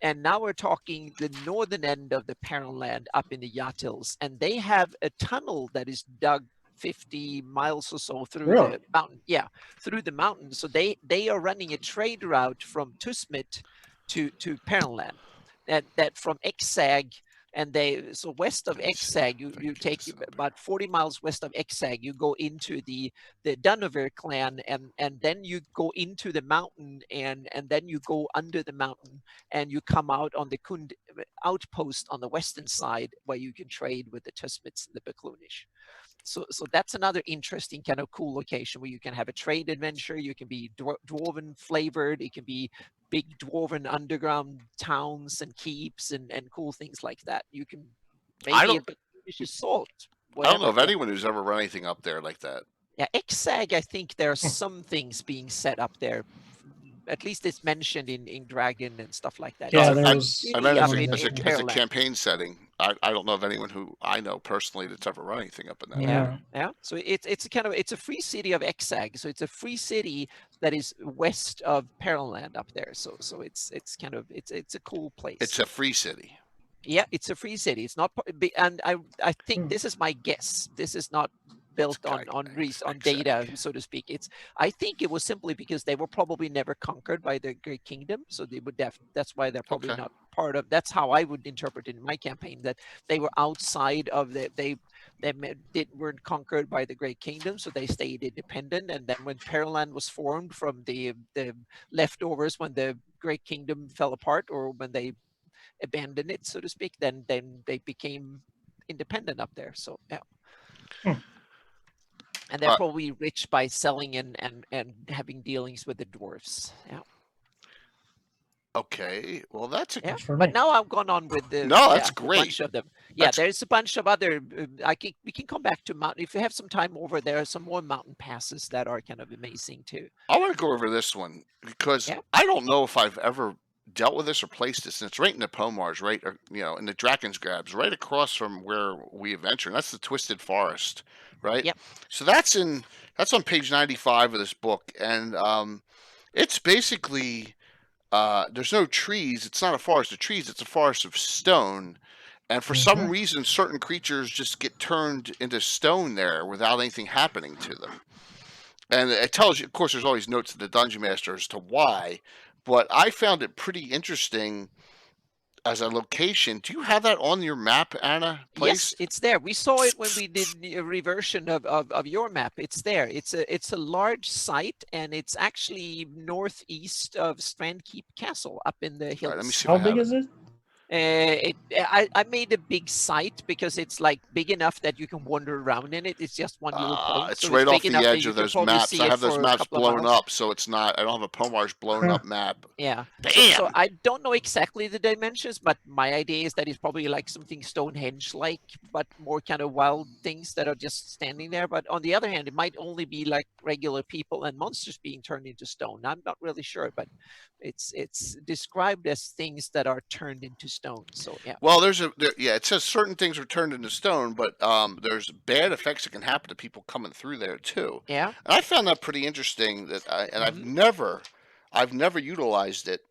S2: And now we're talking the northern end of the Perilland up in the Yatils, and they have a tunnel that is dug 50 miles or so through the mountain. Yeah, through the mountain. So they are running a trade route from Tusmit to Perilland, that from Exag. And so west of Exag, you take about 40 miles west of Exag, you go into the Dunover clan, and then you go into the mountain, and then you go under the mountain, and you come out on the Kund outpost on the western side, where you can trade with the Tusmits and the Baklunish. So that's another interesting kind of cool location where you can have a trade adventure. You can be dwarven flavored. It can be big dwarven underground towns and keeps and cool things like that. You can maybe a delicious salt.
S1: I don't know of anyone who's ever run anything up there like that.
S2: Yeah, Exag, I think there are some things being set up there. At least it's mentioned in Dragon and stuff like that.
S5: Yeah,
S1: I meant as a campaign setting. I don't know of anyone who I know personally that's ever run anything up in that.
S2: Yeah. So it's a free city of Exag. So it's a free city that is west of Perilland up there. So it's a cool place.
S1: It's a free city.
S2: Yeah, it's a free city. It's not, and I think this is my guess. This is not built on data, so to speak. I think it was simply because they were probably never conquered by the Great Kingdom, so they would that's why they're probably not part of. That's how I would interpret it in my campaign. That they were outside of weren't conquered by the Great Kingdom, so they stayed independent. And then when Pearland was formed from the leftovers when the Great Kingdom fell apart, or when they abandoned it, so to speak, then they became independent up there. So yeah. And they're probably rich by selling and having dealings with the dwarves. Yeah.
S1: Okay, well that's a
S2: But now I've gone on with the
S1: that's great.
S2: A bunch of them. Yeah, there's a bunch of other. We can come back to mountain if you have some time over. There are some more mountain passes that are kind of amazing too.
S1: I want to go over this one because I don't know if I've ever dealt with this or placed this, and it's right in the Pomars, right, or, in the Draken's Grabs, right across from where we adventure. And that's the Twisted Forest, right?
S2: Yep.
S1: So that's on page 95 of this book, and it's basically. There's no trees. It's not a forest of trees. It's a forest of stone. And for some reason, certain creatures just get turned into stone there without anything happening to them. And it tells you, of course, there's always notes to the Dungeon Master as to why. But I found it pretty interesting as a location. Do you have that on your map, Anna?
S2: Yes, it's there. We saw it when we did a reversion of your map. It's there. It's a large site, and it's actually northeast of Strandkeep Castle, up in the hills.
S1: Right, let me see
S5: How big is it?
S2: I made a big site because it's like big enough that you can wander around in it. It's just one little point.
S1: It's
S2: so
S1: right
S2: it's
S1: off
S2: big
S1: the
S2: enough
S1: edge
S2: that
S1: of
S2: you
S1: those
S2: can probably
S1: maps.
S2: see
S1: I
S2: it
S1: have those
S2: for a
S1: maps
S2: couple of
S1: blown
S2: miles.
S1: up, so it's not. I don't have a Pomars blown up map.
S2: Yeah.
S1: Damn.
S2: So I don't know exactly the dimensions, but my idea is that it's probably like something Stonehenge-like, but more kind of wild things that are just standing there. But on the other hand, it might only be like regular people and monsters being turned into stone. I'm not really sure, but it's described as things that are turned into stone. So yeah.
S1: Well, it says certain things are turned into stone, but there's bad effects that can happen to people coming through there too.
S2: Yeah.
S1: And I found that pretty interesting. I've never utilized it.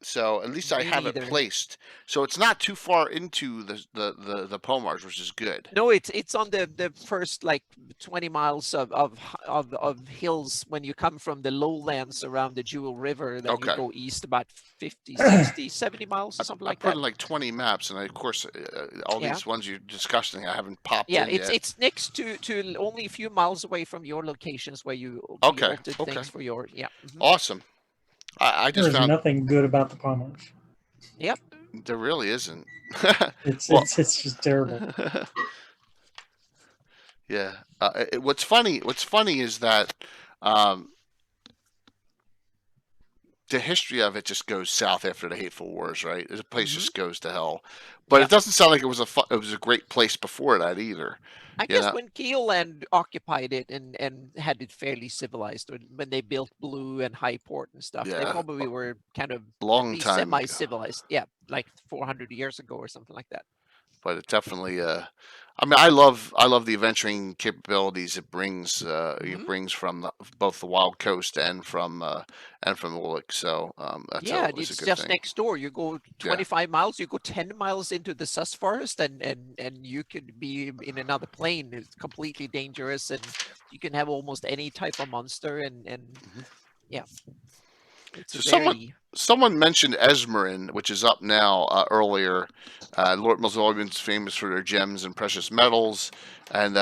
S1: So at least I have it placed. So it's not too far into the Pomars, which is good.
S2: No, it's on the first like 20 miles of hills when you come from the lowlands around the Jewel River. Then you go east about 50, 60, 70 miles or something like that.
S1: I put in like 20 maps, and of course all these ones you're discussing I haven't popped in yet.
S2: Yeah, it's next to only a few miles away from your locations where you altered things for your
S1: Awesome. I just
S5: There's nothing good about the Pomars.
S2: Yep.
S1: There really isn't.
S5: It's just terrible.
S1: Yeah. What's funny is that the history of it just goes south after the Hateful Wars, right? The place just goes to hell. But it doesn't sound like it was a great place before that either.
S2: I guess when Keelland occupied it and had it fairly civilized, or when they built Blue and Highport and stuff, they probably were kind of semi-civilized. Yeah, like 400 years ago or something like that.
S1: But it definitely, I love the adventuring capabilities it brings. It brings from both the Wild Coast and from Ulick. So that's
S2: it's just next door. You go 25 miles, you go 10 miles into the Sus Forest, and you could be in another plane. It's completely dangerous, and you can have almost any type of monster, and yeah.
S1: Someone mentioned Esmerin, which is up now earlier. Lord Mazalbian's famous for their gems and precious metals. And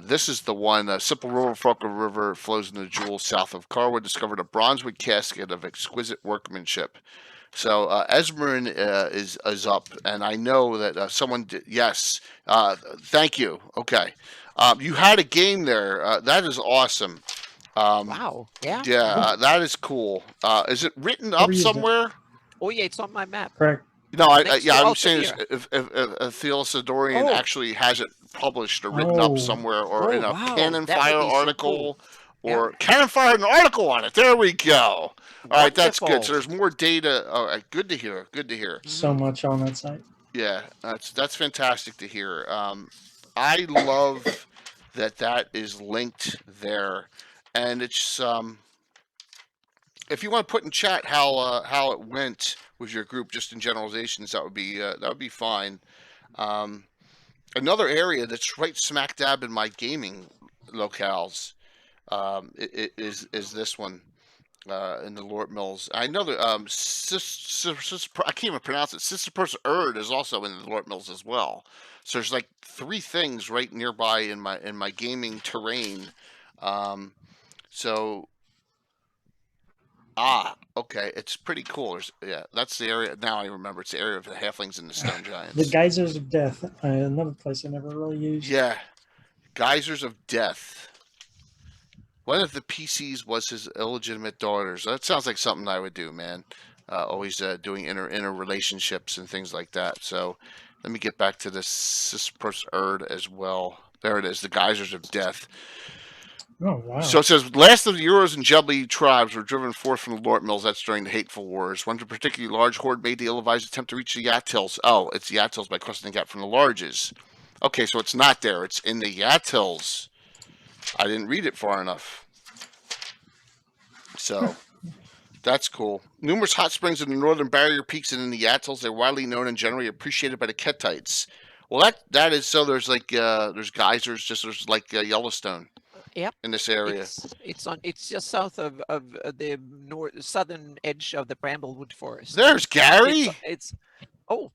S1: this is the one. Simple River, Falkland River flows into the jewels south of Carwood. Discovered a bronzewood casket of exquisite workmanship. So Esmerin is up. And I know that someone did. Yes. Thank you. Okay. You had a game there. That is awesome.
S2: Wow. Yeah.
S1: Yeah, that is cool. Is it written up somewhere?
S2: Oh yeah, it's on my map.
S5: Correct.
S1: No, I'm saying if Theosidorian actually has it published or written up somewhere, or in a Cannon Fire article, or Cannon Fire an article on it. There we go. All right, that's good. So there's more data. All right, good to hear. Good to hear.
S5: So much on that site.
S1: Yeah, that's fantastic to hear. I love that is linked there. And it's if you want to put in chat how it went with your group, just in generalizations, that would be fine. Another area that's right smack dab in my gaming locales is this one. in the Lort Mills. I know that I can't even pronounce it. Sisyphus Erd is also in the Lort Mills as well. So there's like 3 things right nearby in my gaming terrain. So okay, it's pretty cool. Yeah, that's the area. Now I remember. It's the area of the halflings and the stone giants.
S5: The Geysers of Death, another place I never really used.
S1: Yeah, Geysers of Death. One of the PCs was his illegitimate daughters. That sounds like something I would do, man. Always doing inner relationships and things like that. So let me get back to this Sisyphus Erd as well. There it is, the Geysers of Death.
S5: Oh, wow.
S1: So it says, last of the Euros and Jubli tribes were driven forth from the Lort Mills. That's during the Hateful Wars. One particularly large horde made the ill-advised attempt to reach the Yattils. Oh, it's the Yattils by crossing the gap from the Larges. Okay, so it's not there. It's in the Yattils. I didn't read it far enough. So that's cool. Numerous hot springs in the northern barrier peaks and in the Yattils. They're widely known and generally appreciated by the Kettites. Well, that is so. There's like there's geysers, there's like Yellowstone.
S2: Yep.
S1: In this area,
S2: it's just south of the southern edge of the Bramblewood Forest.
S1: There's Gary.
S2: It's oh,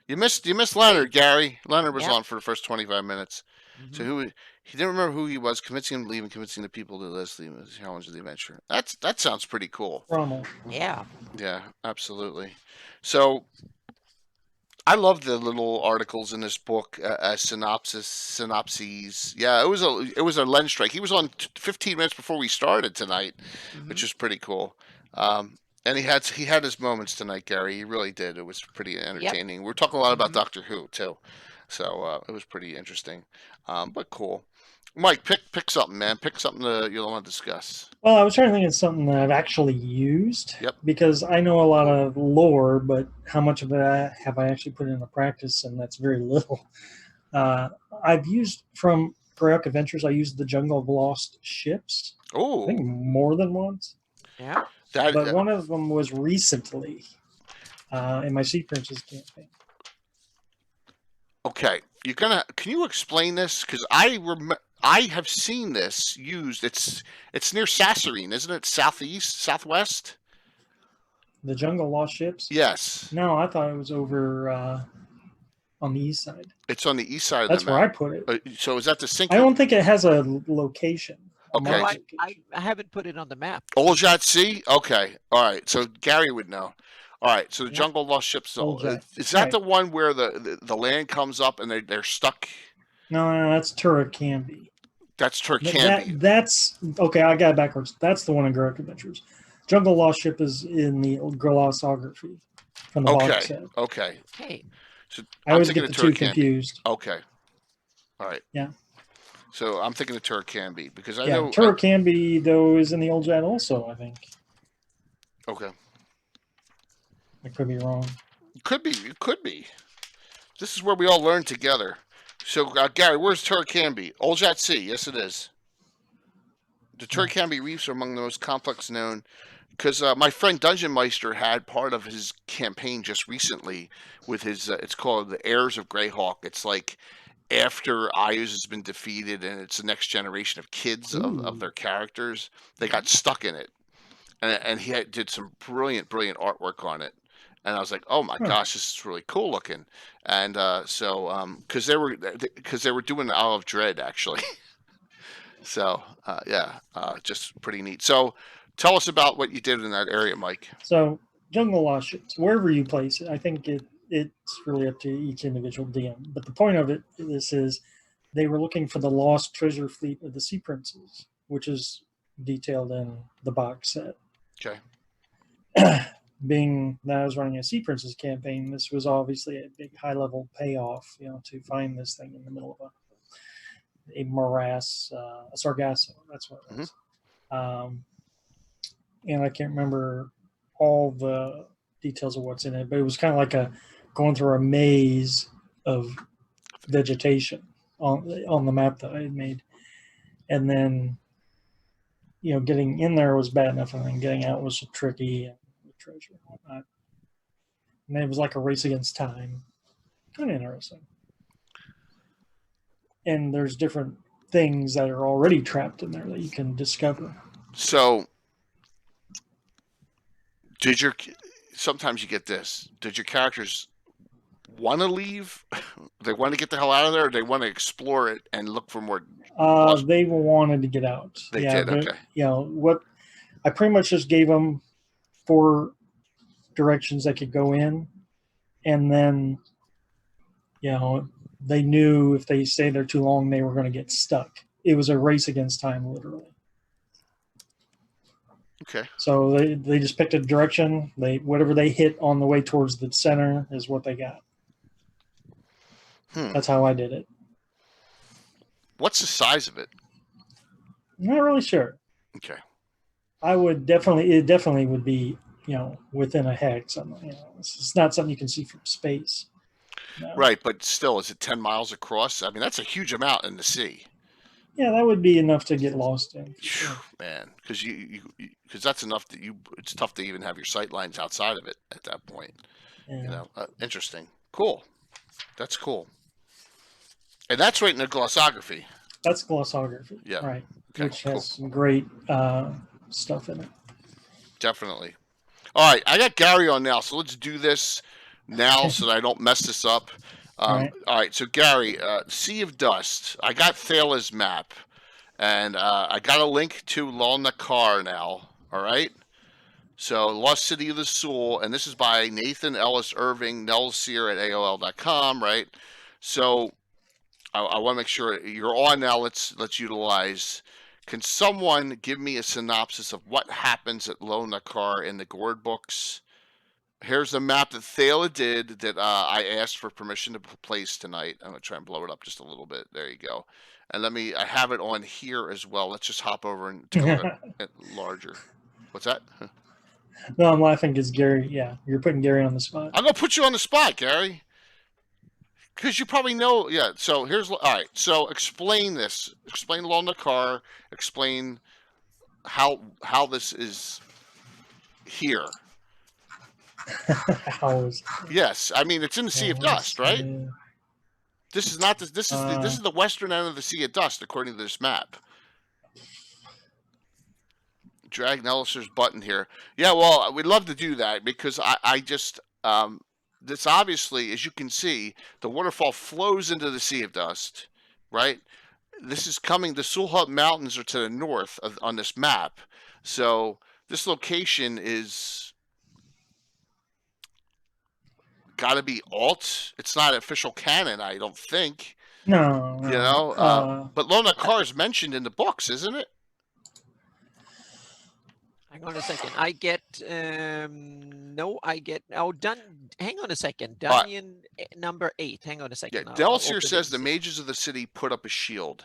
S1: you missed Leonard. Gary Leonard was on for the first 25 minutes. Mm-hmm. So he didn't remember who he was. Convincing him to leave and convincing the people to leave was the challenge of the adventure. That sounds pretty cool.
S2: Yeah.
S1: Yeah, absolutely. So I love the little articles in this book as synopses. Yeah, it was a lens strike. He was on 15 minutes before we started tonight, which was pretty cool. And he had his moments tonight, Gary. He really did. It was pretty entertaining. We're talking a lot about Doctor Who too, so it was pretty interesting. But cool. Mike, pick something, man. Pick something you'll want to discuss.
S5: Well, I was trying to think of something that I've actually used.
S1: Yep.
S5: Because I know a lot of lore, but how much of it have I actually put into practice? And that's very little. I've used from Greyhawk Adventures. I used the Jungle of Lost ships.
S1: Oh.
S5: I think more than once.
S2: Yeah.
S5: But one of them was recently in my Sea Princess campaign.
S1: Okay, can you explain this? Because I have seen this used. It's near Sasserine, isn't it? Southwest.
S5: The Jungle Lost ships.
S1: Yes.
S5: No, I thought it was over on the east side.
S1: It's on the east side.
S5: That's
S1: of the
S5: where I
S1: map.
S5: put it.
S1: So is that the sink?
S5: I don't think it has a location.
S1: Okay.
S2: Well, I haven't put it on the map.
S1: Oljat Sea. Okay. All right. So Gary would know. All right, so the Jungle Lost Ships. Is that the one where the land comes up and they're stuck?
S5: No, that's Turricanby.
S1: That's Turricanby.
S5: That's okay. I got it backwards. That's the one in Greyhawk Adventures. Jungle Lost Ship is in the glossography from the box set.
S1: Okay.
S2: Hey.
S1: So
S5: I always get the two confused.
S1: Okay. All right.
S5: Yeah.
S1: So I'm thinking of Turricanby because I
S5: know Turricanby though is in the Old Jet also. I think.
S1: Okay.
S5: I could be wrong.
S1: It could be. This is where we all learn together. So, Gary, where's Turricanby? Oljat Sea. Yes, it is. The Turricanby reefs are among the most complex known. Because my friend Dungeon Meister had part of his campaign just recently with his. It's called the Heirs of Greyhawk. It's like after Ayuz has been defeated and it's the next generation of kids of their characters. They got stuck in it, and he did some brilliant artwork on it. And I was like, "Oh my gosh, this is really cool looking." And because they were doing the Isle of Dread actually, so just pretty neat. So, tell us about what you did in that area, Mike.
S5: So, Jungle Lost Ships, wherever you place it, I think it's really up to each individual DM. But the point of this is, they were looking for the lost treasure fleet of the Sea Princes, which is detailed in the box set.
S1: Okay.
S5: Being that I was running a Sea Princess campaign, this was obviously a big high-level payoff, to find this thing in the middle of a morass, a Sargasso. That's what it was. And I can't remember all the details of what's in it, but it was kind of like going through a maze of vegetation on the map that I had made. And then, getting in there was bad enough, and then getting out was tricky. And treasure and whatnot. And it was like a race against time. Kind of interesting. And there's different things that are already trapped in there that you can discover.
S1: So, Sometimes you get this. Did your characters want to leave? They want to get the hell out of there, or they want to explore it and look for more?
S5: They wanted to get out.
S1: They
S5: yeah,
S1: did.
S5: but,
S1: Okay.
S5: You know what? I pretty much just gave them 4 directions they could go in, and then, you know, they knew if they stayed there too long, they were going to get stuck. It was a race against time, literally.
S1: Okay.
S5: So they just picked a direction. Whatever they hit on the way towards the center is what they got. That's how I did it.
S1: What's the size of it?
S5: I'm not really sure.
S1: Okay.
S5: It definitely would be, you know, within a hex. You know, it's not something you can see from space. No.
S1: Right, but still, is it 10 miles across? I mean, that's a huge amount in the sea.
S5: Yeah, that would be enough to get lost in.
S1: Sure. Man, because that's enough that it's tough to even have your sight lines outside of it at that point.
S5: Yeah.
S1: You know, interesting. Cool. That's cool. And that's right in the glossography.
S5: That's glossography.
S1: Yeah.
S5: Right.
S1: Okay,
S5: Which has
S1: cool.
S5: some great stuff in it.
S1: Definitely. All right, I got Gary on now, so let's do this now so that I don't mess this up. All right, so Gary, Sea of Dust. I got Thala's map, and I got a link to Lulnacar now. All right. So Lost City of the Soul, and this is by Nathan Ellis Irving, Nelseer at AOL.com, right? So I want to make sure you're on now. Let's utilize. Can someone give me a synopsis of what happens at Lulnacar in the Gourd books? Here's the map that Thala did that I asked for permission to place tonight. I'm going to try and blow it up just a little bit. There you go. And I have it on here as well. Let's just hop over and take it larger. What's that?
S5: No, I'm laughing because Gary, yeah, you're putting Gary on the spot.
S1: I'm going to put you on the spot, Gary. Because you probably know, yeah. So all right. So explain this. Explain Lulnacar. Explain how this is here. Yes, I mean it's in the Sea of Dust, right? This is not this is the western end of the Sea of Dust, according to this map. Drag Nellis's button here. Yeah, well, we'd love to do that because I just this obviously, as you can see, the waterfall flows into the Sea of Dust, right? This is coming. The Sulhut Mountains are to the north on this map, so this location is got to be alt. It's not official canon, I don't think.
S5: No.
S1: You know, but Lulnacar is mentioned in the books, isn't it?
S2: Hang on a second. I get done. Hang on a second. Dungeon number 8. Hang on a second.
S1: Yeah, Delsier says the mages of the city put up a shield.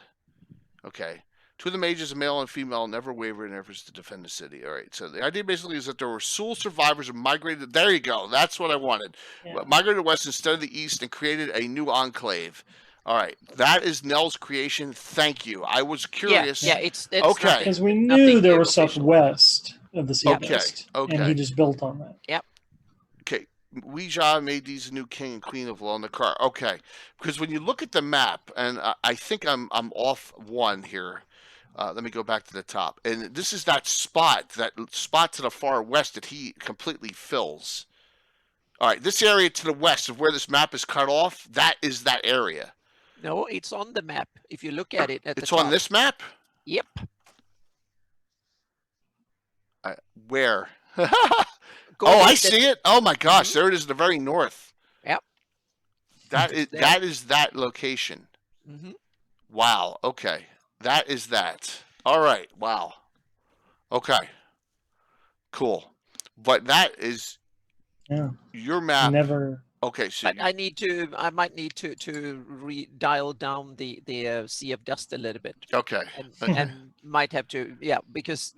S1: Okay. 2 of the mages, a male and female, never wavered in efforts to defend the city. All right. So the idea basically is that there were Sul survivors who migrated. There you go. That's what I wanted. Yeah. Migrated west instead of the east and created a new enclave. All right. That is Nell's creation. Thank you. I was curious.
S2: Yeah. It's
S1: okay.
S5: Because we knew there was stuff west of the Sea of Dust.
S1: Okay.
S5: And he just built on that.
S2: Yep.
S1: Okay. Ouija made these a new king and queen of Lulnacar. Okay. Because when you look at the map, and I think I'm off one here. Let me go back to the top. And this is that spot to the far west that he completely fills. All right, this area to the west of where this map is cut off, that is that area.
S2: No, it's on the map. If you look at it at the
S1: It's
S2: top.
S1: on this map?
S2: Yep.
S1: Where? I see it. Oh my gosh, there it is in the very north.
S2: Yep.
S1: That is that location.
S2: Mm-hmm.
S1: Wow, okay. That is that. All right. Wow. Okay. Cool. But that is your map.
S5: Never.
S1: Okay. So
S2: but I might need to dial down the Sea of Dust a little bit.
S1: Okay.
S2: And might have to, because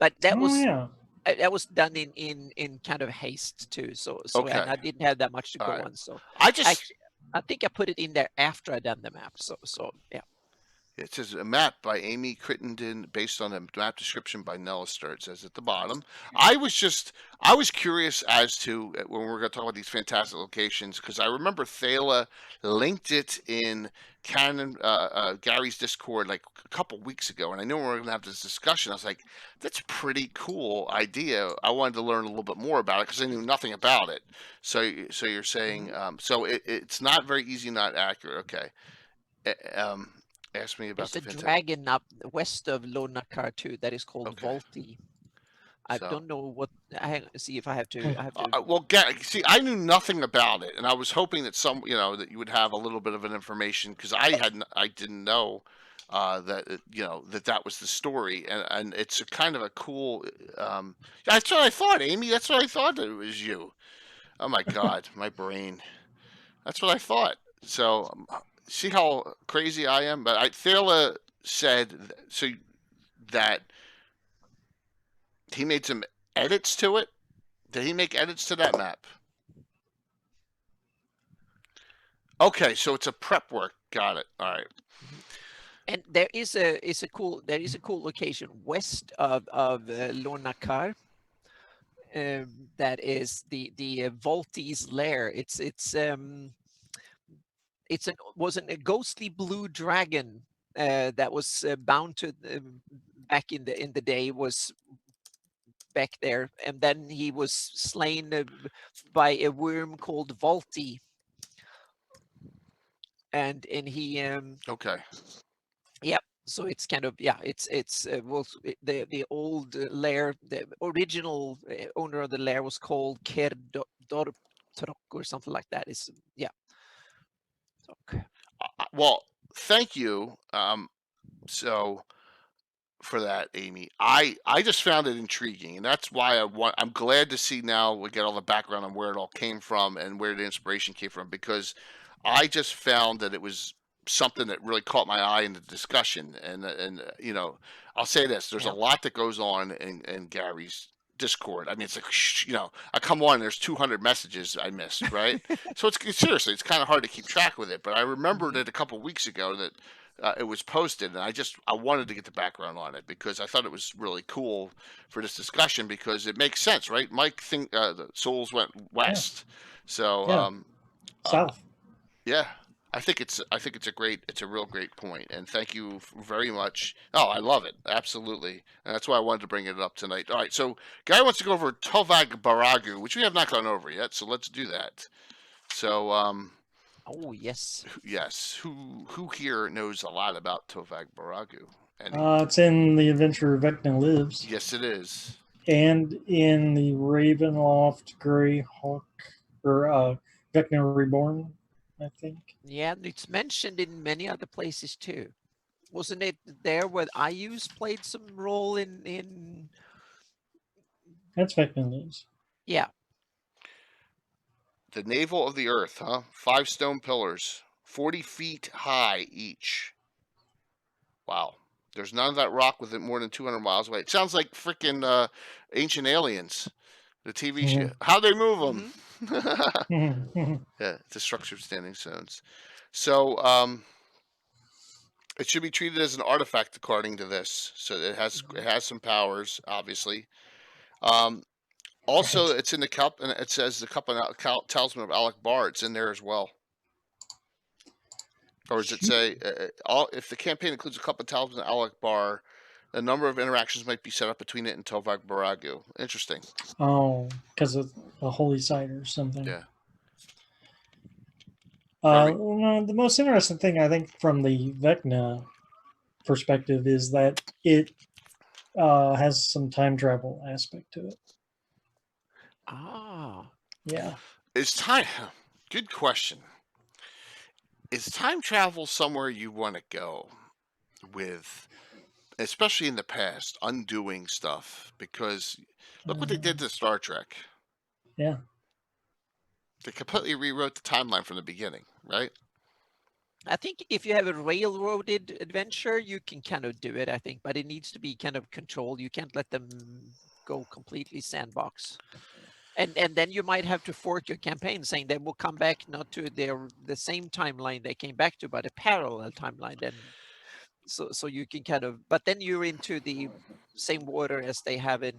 S2: that was done in kind of haste too. So
S1: okay.
S2: And I didn't have that much to go on. So
S1: I think
S2: I put it in there after I done the map. So yeah.
S1: It says a map by Amy Crittenden based on a map description by Nellister. It says at the bottom. I was curious as to when we're going to talk about these fantastic locations, because I remember Thala linked it in Gary's Discord like a couple weeks ago, and I knew we were going to have this discussion. I was like, that's a pretty cool idea. I wanted to learn a little bit more about it because I knew nothing about it. So you're saying so it's not very easy, not accurate. Okay. Ask me about
S2: There's a
S1: the
S2: dragon up west of Lonakar too that is called
S1: Okay.
S2: Volti. I
S1: So-
S2: don't know what. See if I have to. I have to.
S1: well, see, I knew nothing about it, and I was hoping that that you would have a little bit of an information, because I didn't know that that was the story, and it's a kind of a cool. That's what I thought, Amy. That's what I thought, that it was you. Oh my God, my brain. That's what I thought. So see how crazy I am. But Thala said that he made some edits to it. Did he make edits to that map? Okay, so it's a prep work. Got it. All right.
S2: And there is a cool location west of Lonakar. That is the Volti's lair. Was a ghostly blue dragon that was bound to back in the day, was back there, and then he was slain by a worm called Volti, and he
S1: Okay.
S2: Yep. So it's kind of the old lair. The original owner of the lair was called Kerdortrok or something like that. Okay.
S1: Well, thank you. So for that, Amy, I just found it intriguing, and that's why I'm glad to see now we get all the background on where it all came from and where the inspiration came from, because I just found that it was something that really caught my eye in the discussion, and I'll say this: there's a lot that goes on in Gary's Discord. I mean, it's like I come on, there's 200 messages I missed, right? So it's seriously, it's kind of hard to keep track with it. But I remembered it a couple weeks ago that it was posted, and I wanted to get the background on it because I thought it was really cool for this discussion, because it makes sense, right? Mike the souls went west, so
S5: south.
S1: Yeah, I think it's a real great point, and thank you very much. Oh, I love it, absolutely, and that's why I wanted to bring it up tonight. All right, so Guy wants to go over Tovag Baragu, which we have not gone over yet, so let's do that. So,
S2: oh yes,
S1: yes, who here knows a lot about Tovag Baragu?
S5: It's in the Adventure Vecna Lives.
S1: Yes, it is,
S5: and in the Ravenloft Greyhawk or Vecna Reborn, I think.
S2: Yeah, it's mentioned in many other places too. Wasn't it there where IU's played some role in?
S5: That's Vecna Lives.
S2: Yeah.
S1: the navel of the earth, huh? 5 stone pillars, 40 feet high each. Wow. There's none of that rock within more than 200 miles away. It sounds like freaking Ancient Aliens, the TV show. How they move them. Yeah, the structured standing stones. So it should be treated as an artifact according to this. So it has some powers, obviously. Also, it's in the cup, and it says the cup and talisman of Alec Bar. It's in there as well. Or does it say if the campaign includes a cup and talisman of Alec Bar, a number of interactions might be set up between it and Tovag Baragu. Interesting.
S5: Oh, because of a holy site or something.
S1: Yeah.
S5: The most interesting thing, I think, from the Vecna perspective is that it has some time travel aspect to it.
S2: Ah.
S5: Yeah.
S1: Good question. Is time travel somewhere you want to go with, especially in the past, undoing stuff? Because look what they did to Star Trek.
S5: Yeah.
S1: They completely rewrote the timeline from the beginning, right?
S2: I think if you have a railroaded adventure, you can kind of do it, I think, but it needs to be kind of controlled. You can't let them go completely sandbox. And then you might have to fork your campaign, saying they will come back not to the same timeline they came back to, but a parallel timeline. Then so you can kind of, but then you're into the same water as they have in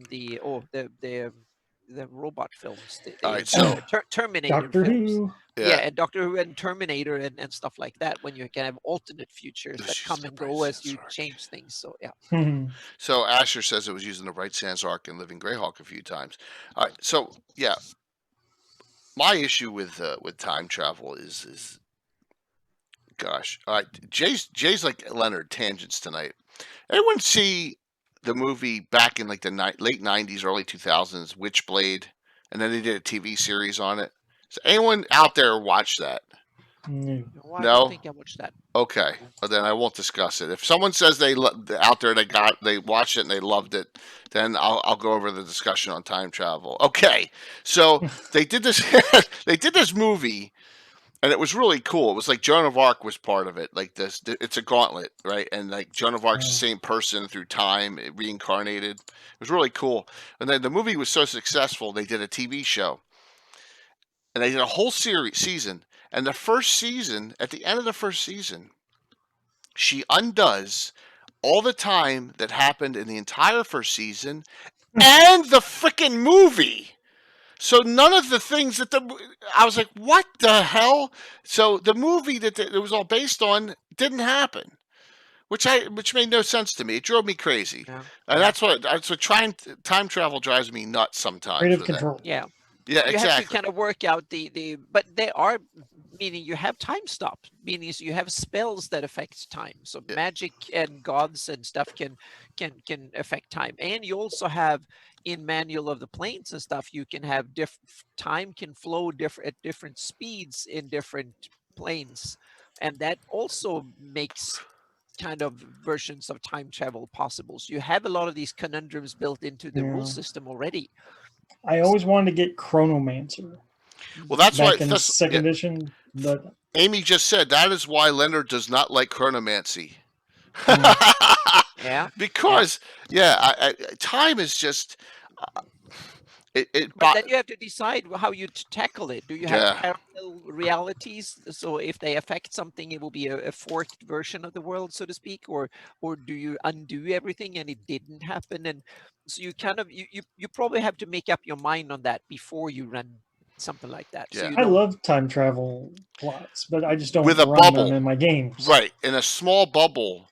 S2: the the robot films,
S1: All right, so
S2: Terminator
S5: Doctor
S2: films.
S5: Who.
S2: Yeah, and Doctor Who and Terminator and stuff like that, when you can have alternate futures
S1: Just
S2: that
S1: use
S2: come
S1: the
S2: and
S1: bright
S2: go as
S1: sans
S2: you
S1: arc.
S2: change things. So yeah.
S1: So Asher says it was using the right sans arc in Living Greyhawk a few times. All right, so yeah, my issue with time travel is gosh. All right, Jay's like Leonard tangents tonight. Anyone see the movie back in like the late '90s, early 2000s, Witchblade, and then they did a TV series on it? So anyone out there watch that?
S5: No.
S2: No, I
S1: No?
S2: don't think I watched that.
S1: Okay, well then I won't discuss it. If someone says out there they watched it and they loved it, then I'll go over the discussion on time travel. Okay, so they did this they did this movie, and it was really cool. It was like Joan of Arc was part of it. Like this, it's a gauntlet, right? And like Joan of Arc's the same person through time, reincarnated. It was really cool. And then the movie was so successful, they did a TV show, and they did a whole season. And the first season, at the end of the first season, she undoes all the time that happened in the entire first season and the freaking movie. So none of the things that I was like, what the hell? So the movie that it was all based on didn't happen, which made no sense to me. It drove me crazy, and that's what time travel drives me nuts sometimes.
S5: Creative control.
S2: Yeah.
S1: Yeah,
S2: you
S1: exactly.
S2: have to kind of work out but they are, meaning you have time stop, meaning you have spells that affect time. So magic and gods and stuff can affect time. And you also have in Manual of the Planes and stuff, you can have time can flow at different speeds in different planes, and that also makes kind of versions of time travel possible. So you have a lot of these conundrums built into the rule system already.
S5: I always wanted to get Chronomancer.
S1: Well, that's
S5: back
S1: why
S5: in second edition, but
S1: Amy just said that is why Leonard does not like chronomancy.
S2: Yeah.
S1: Because time is just
S2: but then you have to decide how you tackle it. Do you have parallel realities? So if they affect something, it will be a forked version of the world, so to speak, or do you undo everything and it didn't happen? And so you kind of you probably have to make up your mind on that before you run something like that.
S1: Yeah.
S2: So
S5: I love time travel plots, but I just don't
S1: with a
S5: run
S1: bubble
S5: them in my games.
S1: Right, in a small bubble,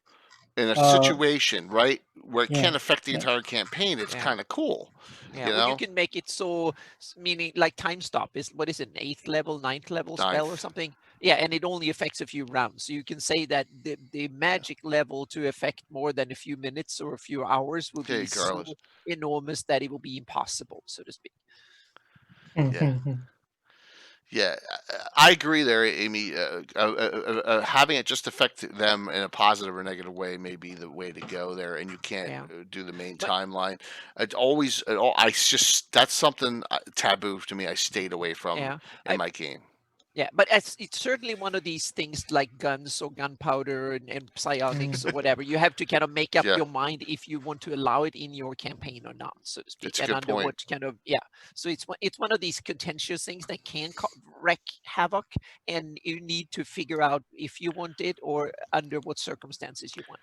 S1: in a situation, right, where it can't affect the entire campaign. It's kind of cool.
S2: Yeah,
S1: you
S2: well,
S1: know?
S2: you can make it so, meaning like time stop is, what is it, an 8th level, 9th level spell or something? Yeah, and it only affects a few rounds. So you can say that the magic level to affect more than a few minutes or a few hours will be so enormous that it will be impossible, so to speak.
S1: Yeah, I agree there, Amy. Having it just affect them in a positive or negative way may be the way to go there, and you can't do the main timeline. That's something taboo to me. I stayed away from in my game.
S2: Yeah, but it's certainly one of these things like guns or gunpowder and psionics or whatever. You have to kind of make up your mind if you want to allow it in your campaign or not, so to speak.
S1: That's a good point.
S2: What kind of So it's one of these contentious things that can wreak havoc, and you need to figure out if you want it or under what circumstances you want.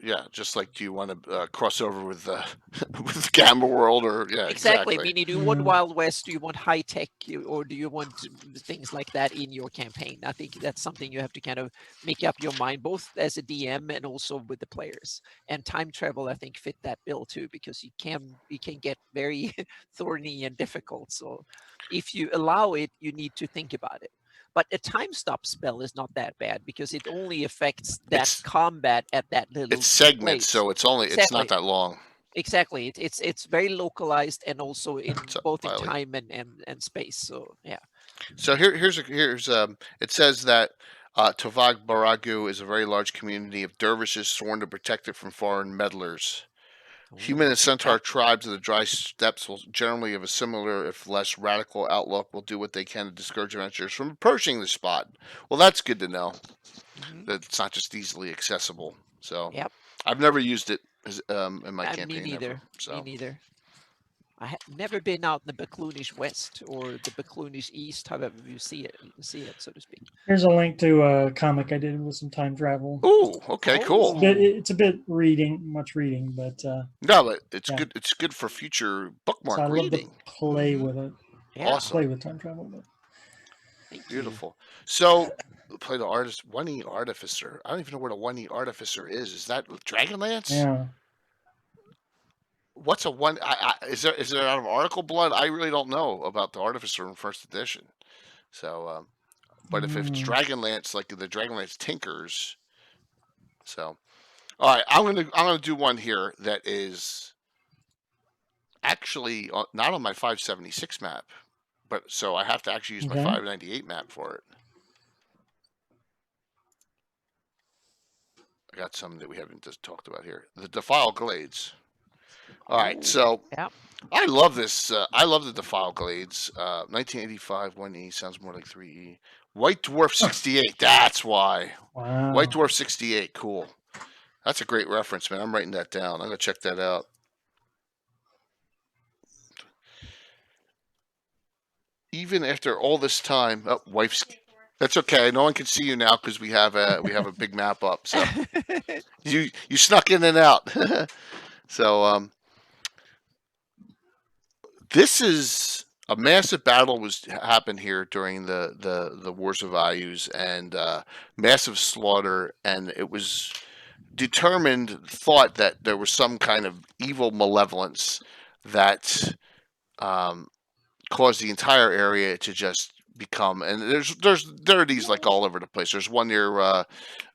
S1: Yeah, just like, do you want to cross over with with Gamma World or exactly.
S2: Meaning, do you want Wild West? Do you want high tech, or do you want things like that in your campaign? I think that's something you have to kind of make up your mind, both as a DM and also with the players. And time travel, I think, fit that bill too, because it can get very thorny and difficult. So if you allow it, you need to think about it. But a time stop spell is not that bad because it only affects that combat at that little.
S1: It's segments, so it's not that long.
S2: Exactly, it's very localized and also in both in time and space. So yeah.
S1: So here's it says that Tavag Baragu is a very large community of dervishes sworn to protect it from foreign meddlers. Human and centaur tribes of the dry steppes will generally have a similar, if less radical, outlook. Will do what they can to discourage adventurers from approaching the spot. Well, that's good to know. That it's not just easily accessible. So I've never used it in my campaign.
S2: Me neither.
S1: Me neither.
S2: I have never been out in the Bacloonish West or the Bacloonish East, however you see it, so to speak.
S5: Here's a link to a comic I did with some time travel.
S1: Ooh, okay, cool.
S5: It's a bit much reading, but
S1: No, but it's
S5: yeah.
S1: good. It's good for future bookmark
S5: so I love
S1: reading.
S5: to play with it.
S2: Yeah.
S1: Awesome.
S5: Play with time travel. But
S2: Thank
S1: Beautiful. So, play the artist, 1E Artificer. I don't even know what a 1E Artificer is. Is that Dragonlance?
S5: yeah,
S1: What's a one? Is it out of Article Blood? I really don't know about the Artificer in first edition. So, but if it's Dragonlance, like the Dragonlance Tinkers. So, all right, I'm gonna do one here that is actually not on my 576 map, but so I have to actually use my 598 map for it. I got some that we haven't just talked about here. The Defile Glades. All right, so
S2: yeah.
S1: I love this. I love the Defile Glades. 1985 1E sounds more like 3E. White Dwarf 68. That's why.
S5: wow.
S1: White Dwarf 68. Cool. That's a great reference, man. I'm writing that down. I'm gonna check that out. Even after all this time, wife's. That's okay. No one can see you now because we have a big map up. So you snuck in and out. So this is a massive battle happened here during the Wars of Values, and massive slaughter, and it was thought that there was some kind of evil malevolence that caused the entire area to just become, and there are these like all over the place. There's one near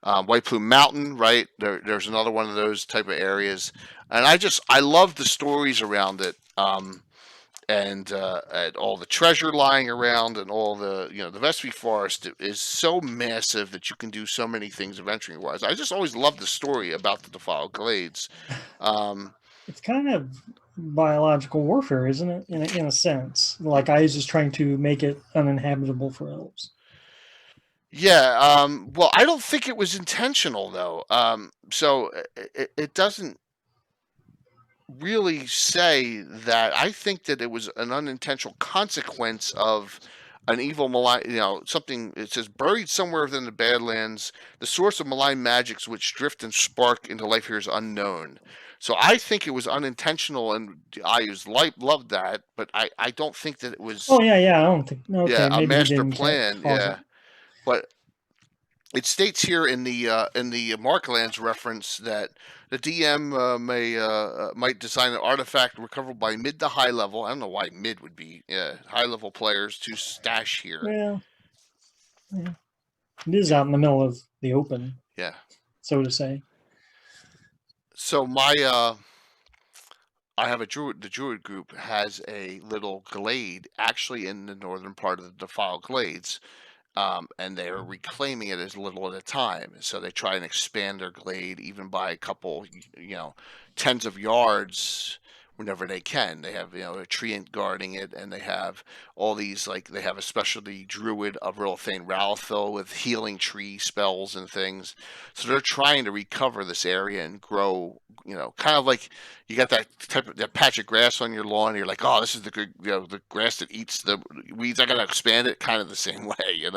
S1: White Plume Mountain, right? There's another one of those type of areas, and I love the stories around it, and all the treasure lying around, and all the the Vestry Forest is so massive that you can do so many things adventuring wise. I just always loved the story about the Defiled Glades.
S5: It's kind of biological warfare, isn't it? In a sense, like Ice is trying to make it uninhabitable for elves.
S1: Yeah. Well, I don't think it was intentional though. So it doesn't really say that. I think that it was an unintentional consequence of an evil malign, something. It says buried somewhere within the Badlands, the source of malign magics which drift and spark into life here is unknown. So I think it was unintentional, and I loved that, but I don't think that it was.
S5: Oh yeah, I don't think. Okay,
S1: yeah, a
S5: maybe
S1: master plan. Yeah,
S5: it.
S1: but it states here in the Marklands reference that the DM might design an artifact recoverable by mid to high level. I don't know why mid would be high level players to stash here.
S5: Well, yeah. It is out in the middle of the open.
S1: Yeah,
S5: so to say.
S1: So my I have a druid. The druid group has a little glade actually in the northern part of the Defiled Glades. And they are reclaiming it as little at a time. So they try and expand their glade even by a couple, tens of yards whenever they can. They have, a treant guarding it, and they have all these, they have a specialty druid of Rilthane Ralthil with healing tree spells and things. So they're trying to recover this area and grow, kind of like you got that patch of grass on your lawn, and you're like, oh, this is the good, the grass that eats the weeds. I got to expand it kind of the same way,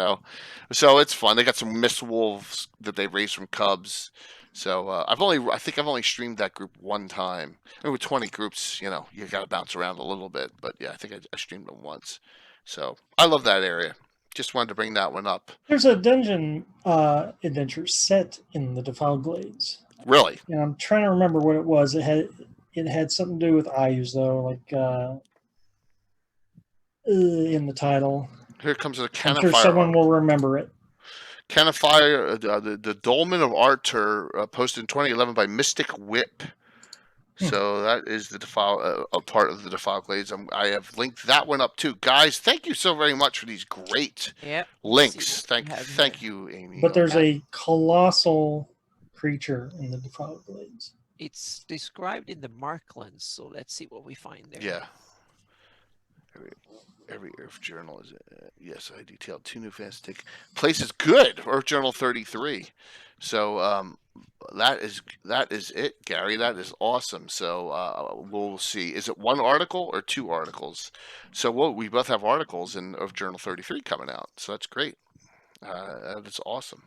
S1: So it's fun. They got some mist wolves that they raised from cubs. So I think I've only streamed that group one time. With 20 groups, you got to bounce around a little bit. But yeah, I think I streamed them once. So I love that area. Just wanted to bring that one up.
S5: There's a dungeon adventure set in the Defiled Glades.
S1: Really?
S5: And I'm trying to remember what it was. It had something to do with Ayus though, like in the title.
S1: Here comes a
S5: I'm sure someone will remember it.
S1: Can of Fire, the Dolmen of Artur, posted in 2011 by Mystic Whip. So that is the a part of the Defiled Glades. I have linked that one up too, guys. Thank you so very much for these great links. Thank you, Amy.
S5: But there's a colossal creature in the Defiled Glades.
S2: It's described in the Marklands, so let's see what we find there.
S1: Yeah. Every Earth Journal is yes. I detailed 2 new fantastic places. Good. Earth Journal 33. So that is it, Gary. That is awesome. So we'll see. Is it 1 article or 2 articles? So we both have articles in Earth Journal 33 coming out. So that's great. That is awesome.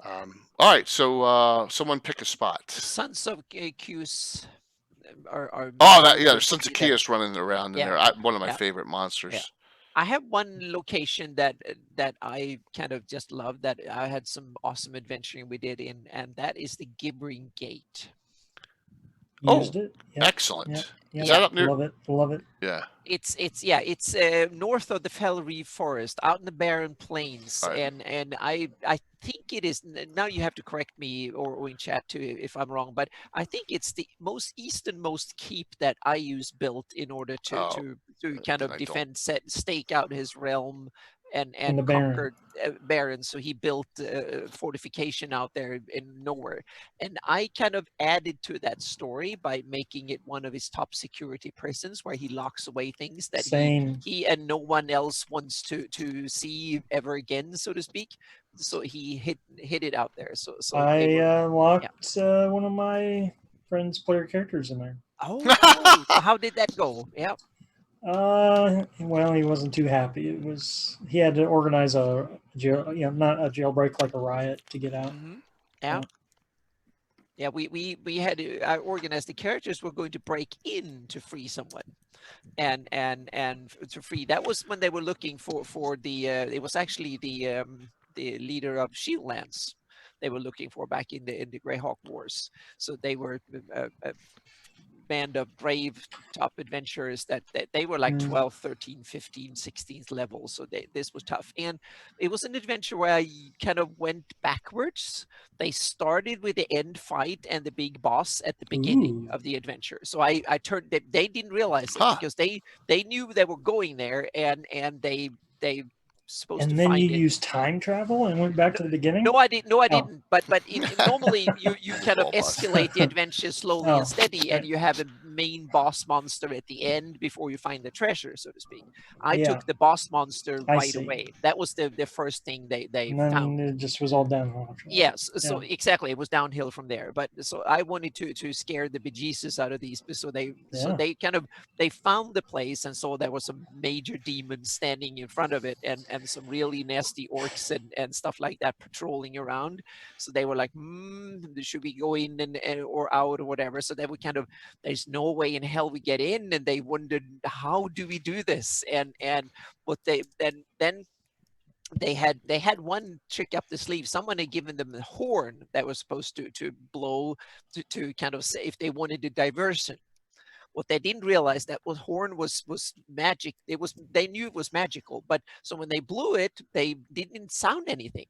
S1: All right. So someone pick a spot.
S2: Sons of Q's are
S1: There's Sons of Chaos running around in there. One of my favorite monsters.
S2: Yeah. I have one location that I kind of just love, that I had some awesome adventuring we did in, and that is the Gibbering Gate.
S5: Used it. Yep.
S1: Excellent.
S5: Yep.
S1: Is that up near?
S5: Love it.
S1: Yeah.
S2: It's north of the Fell Reef Forest, out in the barren plains,
S1: Right.
S2: and I think it is. Now you have to correct me or in chat too if I'm wrong, but I think it's the most easternmost keep that IU's built in order to kind of defend, stake out his realm and conquer barren. So he built a fortification out there in nowhere, and I kind of added to that story by making it one of his top security prisons, where he locks away things that he and no one else wants to see ever again, so to speak. So he hid it out there. So
S5: I locked one of my friend's player characters in there.
S2: Oh, how did that go? Yeah.
S5: Well, he wasn't too happy. He had to organize not a jailbreak, like a riot, to get out.
S2: Mm-hmm. Yeah. Yeah, we had to organize the characters were going to break in to free someone, and to free. That was when they were looking for the. It was actually the leader of Shieldlands. They were looking for back in the Greyhawk Wars. So they were a band of brave top adventurers that they were like 12, 13, 15, 16th level. So this was tough. And it was an adventure where I kind of went backwards. They started with the end fight and the big boss at the beginning of the adventure. So I turned, they didn't realize it because they knew they were going there, and they supposed
S5: and
S2: to
S5: then
S2: find
S5: you used time travel and went back to the beginning.
S2: No, I didn't. But normally you kind of escalate the adventure slowly and steady, and you have a main boss monster at the end before you find the treasure, so to speak. I took the boss monster right away. That was the first thing they found.
S5: It just was all downhill.
S2: Yes, so exactly, it was downhill from there. But so I wanted to scare the bejesus out of these, so they kind of found the place and saw there was some major demons standing in front of it, and some really nasty orcs and stuff like that patrolling around. So they were like, should we go in and or out or whatever? So they were kind of, there's no way in hell we get in, and they wondered, how do we do this? And what they then they had one trick up the sleeve. Someone had given them the horn that was supposed to blow to kind of say if they wanted a diversion. What they didn't realize, that horn was magic. They knew it was magical, but so when they blew it, they didn't sound anything.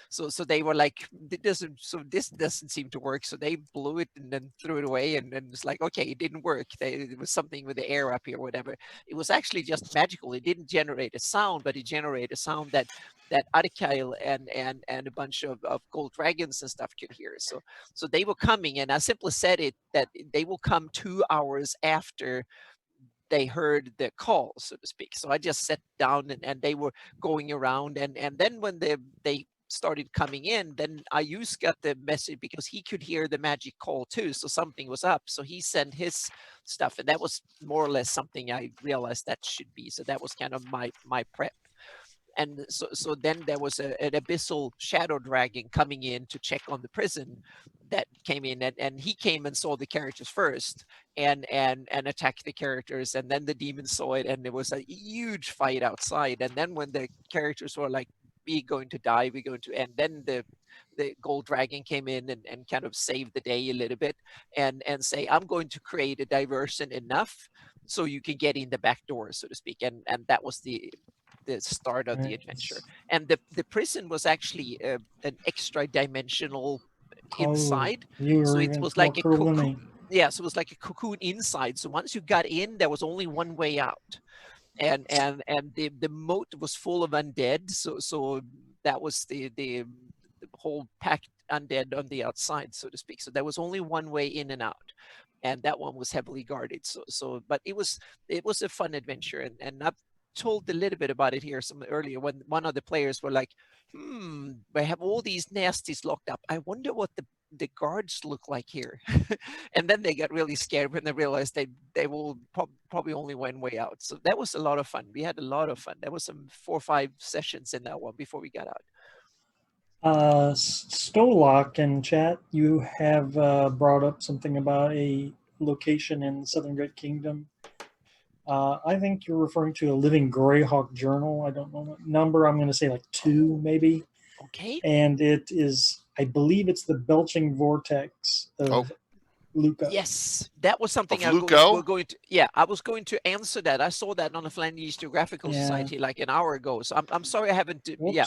S2: So they were like, this doesn't seem to work. So they blew it and then threw it away, and it's like, okay, it didn't work. It was something with the air up here, or whatever. It was actually just magical. It didn't generate a sound, but it generated a sound that Arkail and a bunch of gold dragons and stuff could hear. So they were coming, and I simply said it that they will come 2 hours after they heard the call, so to speak. So I just sat down, and they were going around, and then when they started coming in, then Ayus got the message because he could hear the magic call too, so something was up. So he sent his stuff, and that was more or less something I realized that should be. So that was kind of my prep. And so then there was an abyssal shadow dragon coming in to check on the prison that came in, and he came and saw the characters first and attacked the characters, and then the demons saw it, and there was a huge fight outside. And then when the characters were like, we're going to die, we're going to end, then the gold dragon came in and kind of saved the day a little bit, and say, I'm going to create a diversion enough so you can get in the back door, so to speak. And that was the start of the adventure. And the prison was actually an extra dimensional inside, so it was like a cocoon. Yeah, so it was like a cocoon inside. So once you got in, there was only one way out. And the moat was full of undead, so that was the whole packed undead on the outside, so to speak. So there was only one way in and out. and that one was heavily guarded. But it was a fun adventure, and I've told a little bit about it here some earlier when one of the players were like, I have all these nasties locked up. I wonder what the guards look like here. And then they got really scared when they realized they will probably only one way out. So that was a lot of fun. We had a lot of fun. There was some 4 or 5 sessions in that one before we got out.
S5: Stolock in chat, you have brought up something about a location in the Southern Great Kingdom. I think you're referring to a Living Greyhawk journal. I don't know what number. I'm going to say like 2 maybe.
S2: Okay.
S5: And it is, I believe it's the belching vortex of Luca.
S2: Yes, that was something I was going to. Yeah, I was going to answer that. I saw that on the Flanders Geographical Society like an hour ago. So I'm sorry I haven't.
S5: Whoops.
S2: Yeah,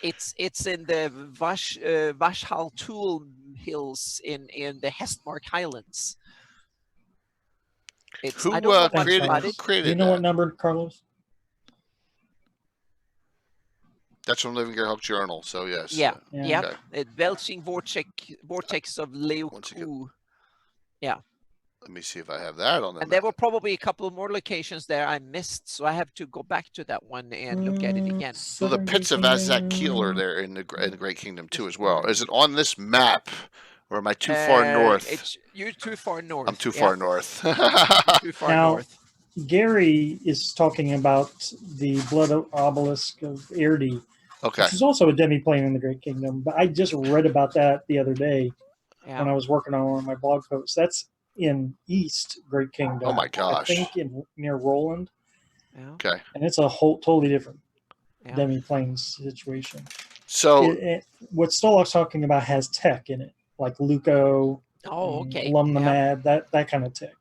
S2: it's in the Vashhaltul Hills in the Hestmark Highlands.
S1: Who
S2: I don't know much
S1: created?
S2: about
S1: Who
S2: it.
S1: created?
S5: Do you know
S1: that?
S5: what number, Carlos?
S1: That's from Living Greyhawk Journal. So yes.
S2: Yeah.
S1: Okay.
S2: Belching vortex of Leuku. Yeah.
S1: Let me see if I have that on the
S2: And
S1: map.
S2: there were probably a couple more locations there I missed, so I have to go back to that one and look at it again.
S1: So the pits of Azak Keel are there in the Great Kingdom too as well. Is it on this map, or am I too far north?
S2: You're too far north.
S1: I'm too far north.
S2: Too far north.
S5: Gary is talking about the Blood Obelisk of Erdi, which is also a demiplane in the Great Kingdom. But I just read about that the other day when I was working on one of my blog posts. That's in East Great Kingdom.
S1: Oh my gosh!
S5: I think near Roland.
S2: Yeah.
S1: Okay.
S5: And it's a totally different demiplane situation.
S1: So
S5: what Stolock's talking about has tech in it, like Luco, Lumnamad, that kind of tech.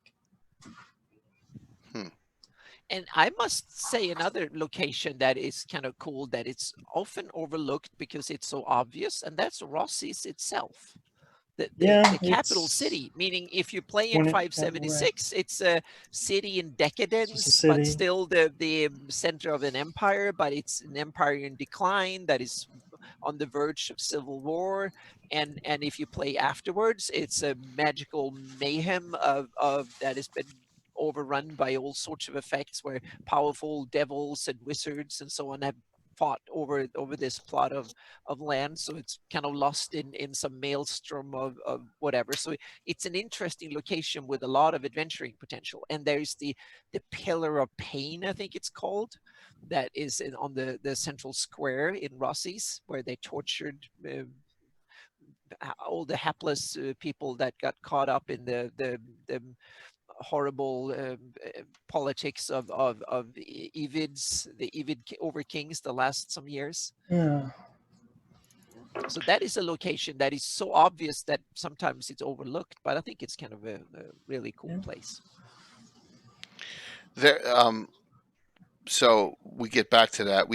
S2: And I must say another location that is kind of cool that it's often overlooked because it's so obvious, and that's Rossi's itself. The capital city, meaning if you play in 576, it's a city in decadence, but still the center of an empire, but it's an empire in decline that is on the verge of civil war. And if you play afterwards, it's a magical mayhem of that has been overrun by all sorts of effects where powerful devils and wizards and so on have fought over this plot of land, so it's kind of lost in some maelstrom of whatever. So it's an interesting location with a lot of adventuring potential. And there's the Pillar of Pain, I think it's called, that is on the central square in Rossi's, where they tortured all the hapless people that got caught up in the horrible politics of Evids, the Evid over kings the last some years.
S5: Yeah.
S1: Mm-hmm.
S2: So that is a location that is so obvious that sometimes it's overlooked, but I think it's kind of a really cool place.
S1: There, so we get back to that.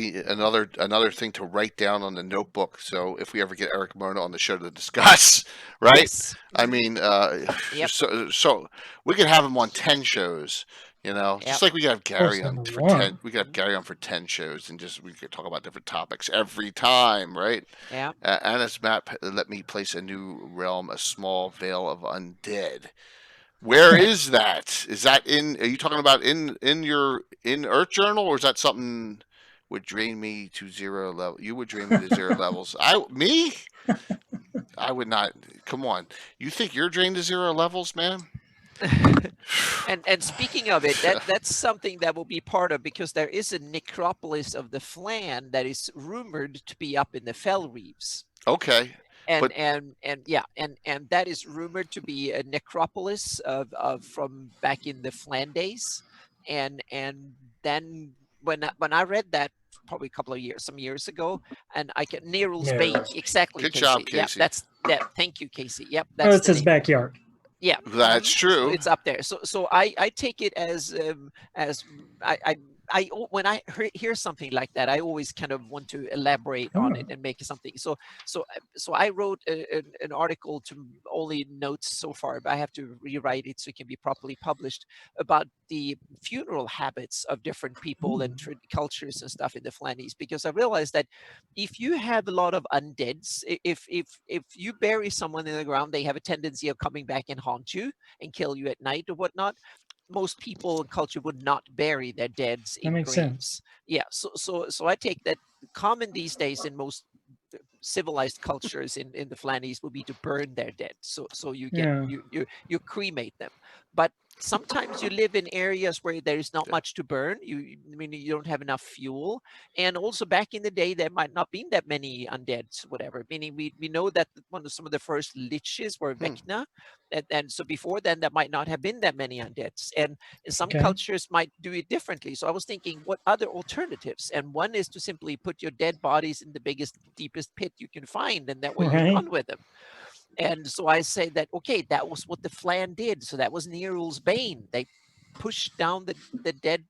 S1: Another thing to write down on the notebook. So if we ever get Eric Mona on the show to discuss, right?
S2: Yes.
S1: I mean, so we could have him on 10 shows. You know, just like we could have Gary on for 10. We could have Gary on for 10 shows, and we could talk about different topics every time, right?
S2: Yeah.
S1: Anna's map let me place a new realm, a small veil of undead. Where is that? Is that are you talking about in Earth Journal, or is that something would drain me to 0 level? You would drain me to 0 levels. Me? I would not. Come on. You think you're drained to 0 levels, man?
S2: And speaking of it, that's something that will be part of, because there is a necropolis of the Flan that is rumored to be up in the Fell Reaves.
S1: Okay.
S2: And that is rumored to be a necropolis of from back in the Flan days, and then when I read that probably some years ago, and I can Neryl's Bay, exactly.
S1: Good
S2: Casey.
S1: job, Casey.
S2: Yeah, that's that. Thank you, Casey. Yep, that's
S5: it's his backyard.
S2: Yeah,
S1: that's true.
S2: So it's up there. So I take it as when I hear something like that, I always kind of want to elaborate on it and make something. So I wrote an article to only notes so far, but I have to rewrite it so it can be properly published, about the funeral habits of different people and cultures and stuff in the Flannies, because I realized that if you have a lot of undeads, if you bury someone in the ground, they have a tendency of coming back and haunt you and kill you at night or whatnot. Most people in culture would not bury their deads in
S5: makes
S2: graves.
S5: sense.
S2: Yeah, so I take that common these days in most civilized cultures in the Flannies will be to burn their dead. So you get you cremate them. But sometimes you live in areas where there is not much to burn. I mean, you don't have enough fuel. And also back in the day, there might not been that many undeads, whatever. Meaning we know that some of the first liches were Vecna. And so before then, there might not have been that many undeads. And some cultures might do it differently. So I was thinking, what other alternatives? And one is to simply put your dead bodies in the biggest, deepest pit you can find, and that way you're done with them. And so I say that, okay, that was what the Flan did. So that was Nerul's Bane. They pushed down the dead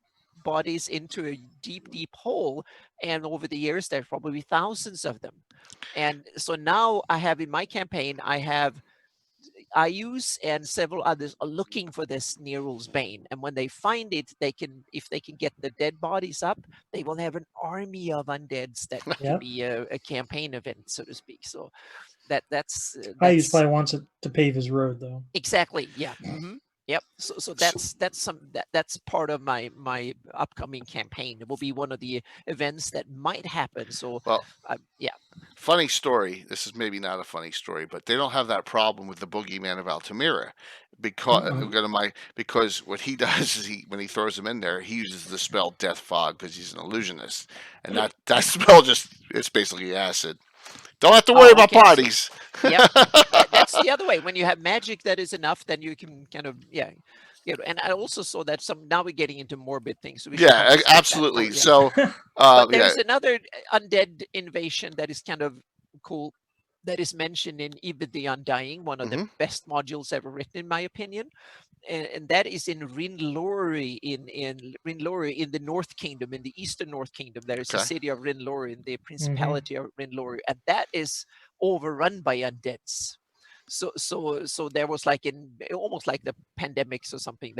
S2: bodies into a deep, deep hole. And over the years, there's probably thousands of them. And so now I have in my campaign, I use and several others are looking for this Nerul's Bane. And when they find it, if they can get the dead bodies up, they will have an army of undeads that can be a campaign event, so to speak. So that's
S5: Hayes probably wants it to pave his road, though.
S2: Exactly. Yeah. Yep. So that's part of my upcoming campaign. It will be one of the events that might happen. So yeah.
S1: Funny story. This is maybe not a funny story, but they don't have that problem with the boogeyman of Altamira because what he does is when he throws them in there, he uses the spell Death Fog because he's an illusionist, and that spell it's basically acid. Don't have to worry about bodies.
S2: So, yeah, that's the other way. When you have magic that is enough, then you can kind of and I also saw that now we're getting into morbid things. So
S1: absolutely. So
S2: but there's another undead invasion that is kind of cool, that is mentioned in Even the Undying, one of the best modules ever written, in my opinion. And that is in Rinlori in Rinlori in the North Kingdom, in the Eastern North Kingdom. There is a city of Rinlori in the Principality of Rinlori, and that is overrun by undeads. So there was almost like the pandemics or something.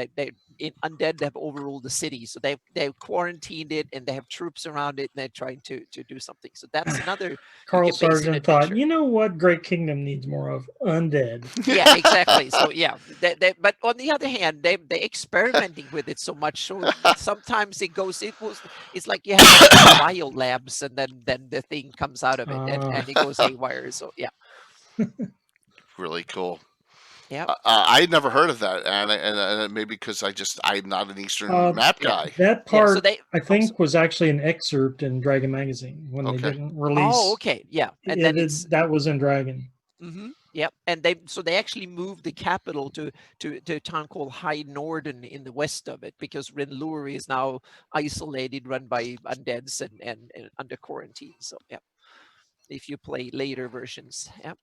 S2: Undead have overruled the city, so they've quarantined it and they have troops around it, and they're trying to do something. So that's another.
S5: Carl Sargent thought, you know what Great Kingdom needs more of? Undead.
S2: Yeah, exactly. So yeah, but on the other hand, they're experimenting with it so much. So sometimes it's like you have bio labs, and then the thing comes out of it, and it goes haywire. So yeah.
S1: Really cool.
S2: Yeah,
S1: I'd never heard of that, and maybe because I'm not an Eastern map guy.
S5: That part, I think, was actually an excerpt in Dragon Magazine when they didn't release.
S2: Oh, okay, yeah, and then
S5: that was in Dragon.
S2: Yep, and they actually moved the capital to a town called High Norden in the west of it, because Rinluri is now isolated, run by undeads and under quarantine. So yeah, if you play later versions, yeah.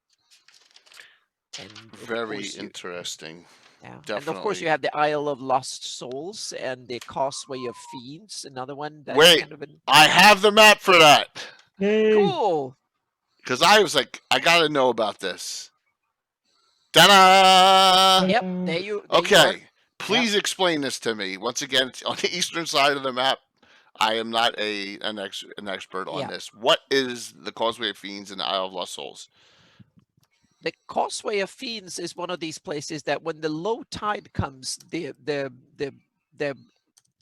S2: And
S1: very interesting.
S2: Yeah,
S1: definitely.
S2: And of course you have the Isle of Lost Souls and the Causeway of Fiends, another one.
S1: Wait, kind of I have the map for that.
S5: Yay.
S2: Cool.
S1: Because I was like, I gotta know about this. Ta-da!
S2: Yep, there you.
S1: Okay, please explain this to me. Once again, on the eastern side of the map, I am not an expert on this. What is the Causeway of Fiends and the Isle of Lost Souls?
S2: The Causeway of Fiends is one of these places that when the low tide comes, the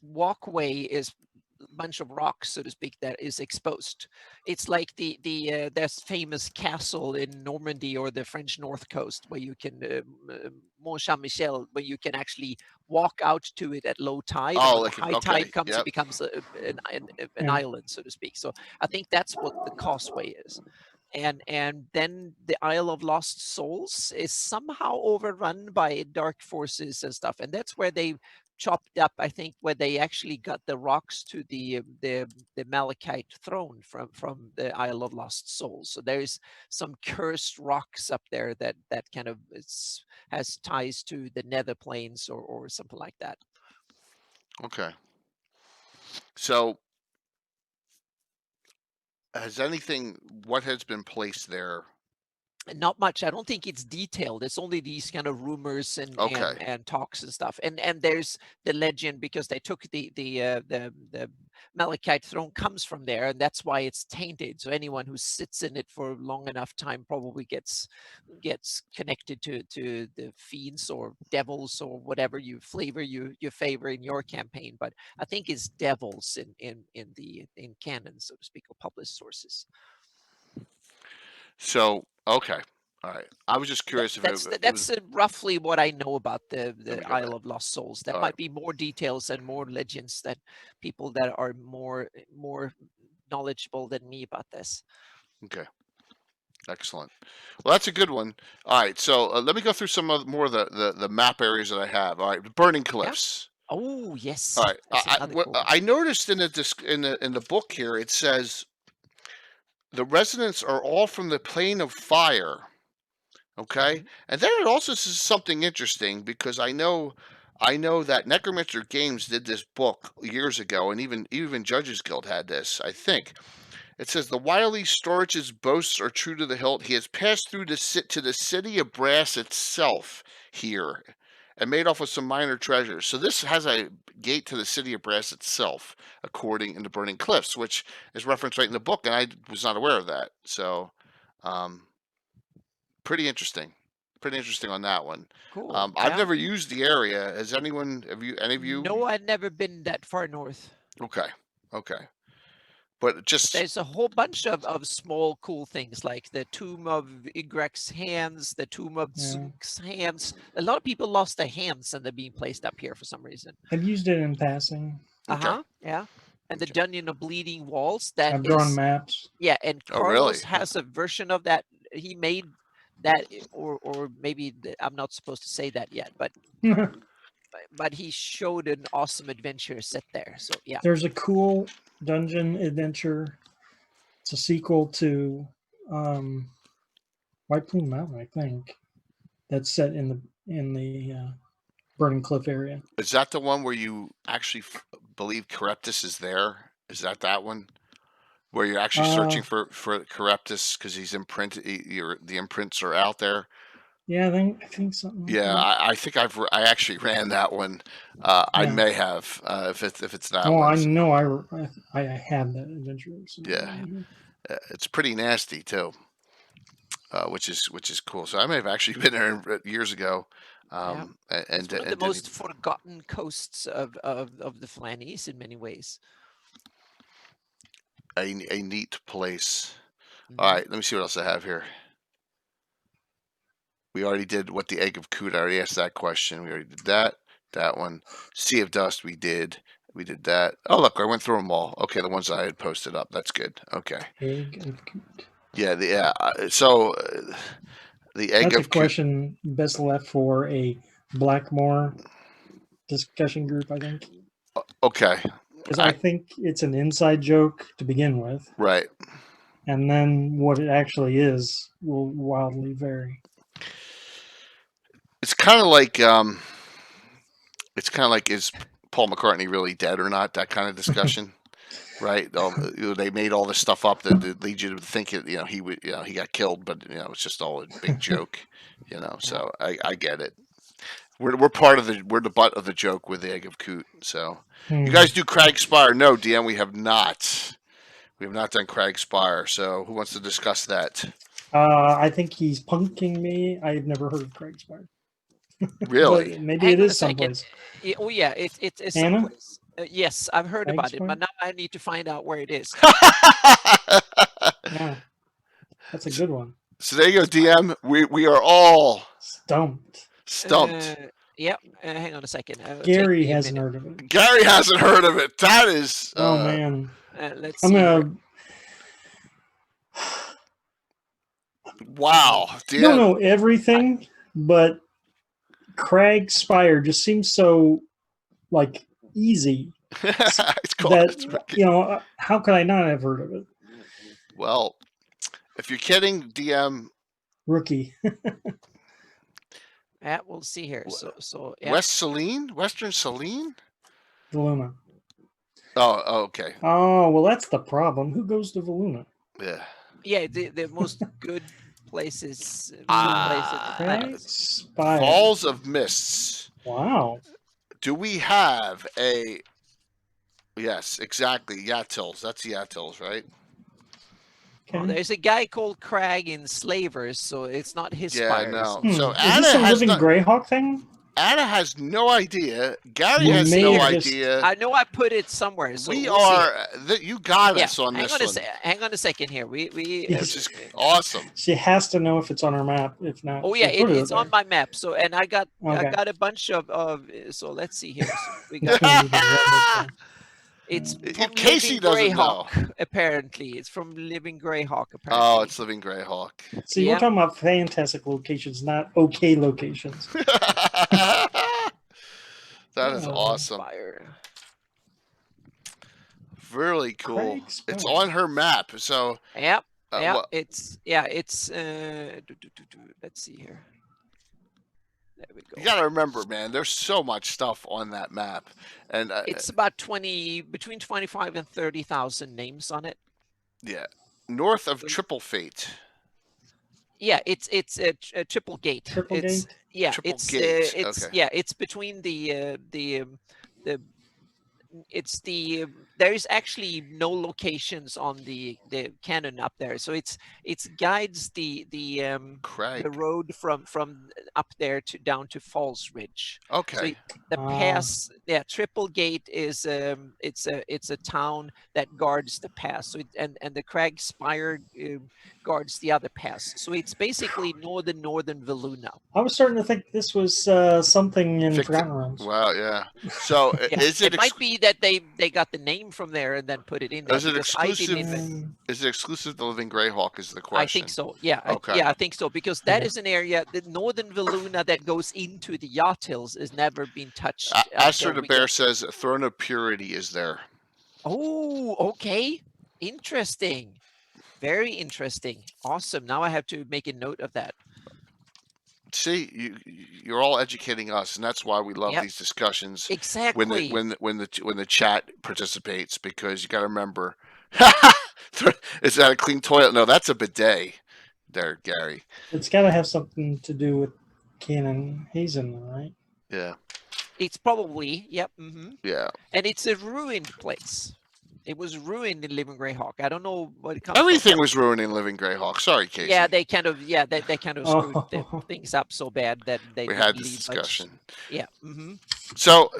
S2: walkway is a bunch of rocks, so to speak, that is exposed. It's like there's famous castle in Normandy or the French North Coast where you can Mont Saint-Michel, where you can actually walk out to it at low tide.
S1: Oh,
S2: when high tide comes, it becomes an island, so to speak. So I think that's what the Causeway is. And then the Isle of Lost Souls is somehow overrun by dark forces and stuff, and that's where they chopped up, I think, where they actually got the rocks to the Malachite throne from the Isle of Lost Souls. So there's some cursed rocks up there that kind of has ties to the Nether Plains or something like that.
S1: Okay. So, what has been placed there?
S2: Not much. I don't think it's detailed. It's only these kind of rumors
S1: Okay.
S2: and talks and stuff. And there's the legend because they took the Malachite throne comes from there, and that's why it's tainted. So anyone who sits in it for long enough time probably gets connected to the fiends or devils or whatever you favor in your campaign. But I think it's devils in canon, so to speak, or published sources.
S1: So, okay. All right. I was just curious if it
S2: That's
S1: was.
S2: roughly what I know about
S1: Let
S2: the
S1: me go
S2: Isle
S1: back.
S2: of Lost Souls. That
S1: All
S2: might
S1: right.
S2: be more details and more legends that people that are more knowledgeable than me about this.
S1: Okay. Excellent. Well, that's a good one. All right. So let me go through some more of the map areas that I have. All right. Burning Cliffs.
S2: Oh yes,
S1: All right.
S2: that's another cool one.
S1: I noticed in the book here it says the residents are all from the plane of fire. Okay.
S2: Mhm.
S1: And then it also says something interesting because I know that Necromancer Games did this book years ago, and even Judges Guild had this, I think. It says the wily Storage's boasts are true to the hilt. He has passed through to the city of brass itself here, and made off with some minor treasures. So this has a gate to the city of brass itself, according in the Burning Cliffs, which is referenced right in the book, and I was not aware of that. So, pretty interesting. Pretty interesting on that one.
S2: Cool.
S1: I've never used the area. Has anyone? Any of you?
S2: No, I've never been that far north.
S1: Okay. Okay. But just
S2: there's a whole bunch of small cool things like the tomb of Ygrek's hands, the tomb of Zug's hands. A lot of people lost their hands and they're being placed up here for some reason.
S5: I've used it in passing.
S2: Yeah. And the Dungeon of Bleeding Walls. That
S5: I've drawn maps.
S2: Yeah, and
S1: Oh,
S2: Carlos
S1: really?
S2: has a version of that. He made that, or maybe I'm not supposed to say that yet, but he showed an awesome adventure set there. So yeah,
S5: there's a cool dungeon adventure. It's a sequel to White Plume Mountain, I think. That's set in the Burning Cliff area.
S1: Is that the one where you actually believe Charybdis is there? Is that one where you're actually searching for Charybdis because he's imprinted? The imprints are out there.
S5: Yeah, I think something. Like
S1: Yeah,
S5: that.
S1: I think I actually ran that one. I may have if it's that one.
S5: I know I had that adventure.
S1: Yeah, it's pretty nasty too, which is cool. So I may have actually been there years ago.
S2: And it's one of the most forgotten coasts of the Flannies in many ways.
S1: A neat place. All right, let me see what else I have here. We already did what the Egg of Coot. I already asked that question. We already did that. That one. Sea of Dust. We did that. Oh, look, I went through them all. Okay, the ones I had posted up. That's good. Okay.
S5: Egg of Coot.
S1: Yeah. So the Egg
S5: That's
S1: of
S5: a question best left for a Blackmore discussion group, I think.
S1: Okay.
S5: Because I think it's an inside joke to begin with.
S1: Right.
S5: And then what it actually is will wildly vary.
S1: It's kind of like is Paul McCartney really dead or not? That kind of discussion, right? They made all this stuff up that leads you to think he would he got killed, but it's just all a big joke, So I get it. We're the butt of the joke with the Egg of Coot. So you guys do Cragspire? No, DM, we have not. We have not done Cragspire. So who wants to discuss that?
S5: I think he's punking me. I've never heard of Cragspire.
S1: Really?
S5: But maybe it is someplace.
S2: Oh yeah, it's someplace. Yes, I've heard about it, but now I need to find out where it is.
S5: Yeah, that's a good one.
S1: So there you go, DM. We are all
S5: stumped.
S2: Yep. Hang on a second.
S5: Gary hasn't heard of it.
S1: Gary hasn't heard of it. That is.
S5: Oh man.
S2: Let's see.
S1: Wow.
S5: I don't know everything, but Cragspire just seems so easy.
S1: It's cool.
S5: That how could I not have heard of it?
S1: Well, if you're kidding, DM.
S5: Rookie.
S2: Yeah, we'll see here. So yeah.
S1: Western Saline?
S5: Deluma.
S1: Oh, okay.
S5: Oh, well, that's the problem. Who goes to Voluna?
S1: Yeah.
S2: Yeah, the most good places.
S5: Craig Spire.
S1: Falls of Mists.
S5: Wow.
S1: Do we have a? Yes, exactly. Yatils. That's Yatils, right?
S2: Well,
S5: Okay.
S2: there's a guy called Crag in Slavers, so it's not his
S1: Yeah,
S2: spires.
S1: no. So
S5: Is
S1: Anna
S5: this a
S1: has
S5: living Greyhawk thing?
S1: Anna has no idea. Gary
S5: You
S1: has
S5: may
S1: no
S5: have just-
S1: idea.
S2: I know I put it somewhere. So
S1: we
S2: we'll see
S1: are. You got
S2: it.
S1: us on this one.
S2: Hang on a second here. We
S1: Which is awesome.
S5: She has to know if it's on her map. If not,
S2: Oh yeah,
S5: she'll put
S2: it's on
S5: there.
S2: my map. So and I got
S5: Okay.
S2: a bunch of so let's see here. So we got it's from
S1: Casey
S2: Living
S1: doesn't
S2: Greyhawk, apparently. It's from Living Greyhawk, apparently.
S1: Oh, it's Living Greyhawk.
S5: See,
S2: Yeah.
S5: we're talking about fantastic locations, not okay locations.
S1: That is awesome.
S2: Spire.
S1: Really cool.
S5: Craig
S1: It's
S5: Spire.
S1: on her map. So
S2: Yep. Yeah,
S1: what-
S2: it's let's see here. There we go.
S1: you got to remember, man. There's so much stuff on that map, and
S2: It's about between 25 and 30,000 names on it.
S1: yeah, north of Triple Fate.
S2: Yeah, it's a triple gate.
S5: Triple
S2: it's,
S5: gate?
S2: Yeah,
S1: Triple
S2: it's
S1: gate,
S2: it's
S1: okay.
S2: yeah, it's between there's actually no locations on the cannon up there, so it guides the
S1: Craig.
S2: road from up there to down to Falls Ridge.
S1: Okay.
S2: So the pass, Triple Gate is it's a town that guards the pass. So and the Crag Spire guards the other pass. So it's basically northern Voluna.
S5: I was starting to think this was something in
S1: Victim-
S5: Forgotten Realms.
S1: Wow. Yeah. So
S2: Yeah,
S1: is it?
S2: it might be that they got the name from there and then put it in there.
S1: Is it
S2: because I didn't
S1: exclusive?
S2: even-
S1: Is it exclusive to Living Greyhawk? Is the question.
S2: I think so. Yeah.
S1: Okay.
S2: I think so because that
S5: Yeah.
S2: is an area, the northern Voluna that goes into the Yacht Hills has never been touched.
S1: Aster
S2: until
S1: the
S2: we
S1: Bear
S2: get-
S1: says Throne of Purity is there.
S2: Oh, okay. Interesting. Very interesting. Awesome. Now I have to make a note of that.
S1: See, you're all educating us, and that's why we love
S2: Yep.
S1: these discussions
S2: Exactly.
S1: when the chat participates, because you got to remember, is that a clean toilet? No, that's a bidet. There, Gary.
S5: It's got to have something to do with Canon Hazen, right?
S1: Yeah,
S2: It's probably, yep. hmm
S1: yeah.
S2: And it's a ruined place. It was ruined in Living Greyhawk. I don't know what it comes
S1: Everything
S2: from.
S1: was ruined in Living Greyhawk. Sorry, Casey.
S2: Yeah, they kind of they kind of screwed
S5: Oh.
S2: things up so bad that they
S1: we
S2: didn't
S1: had this
S2: leave much.
S1: discussion.
S2: Yeah. hmm
S1: So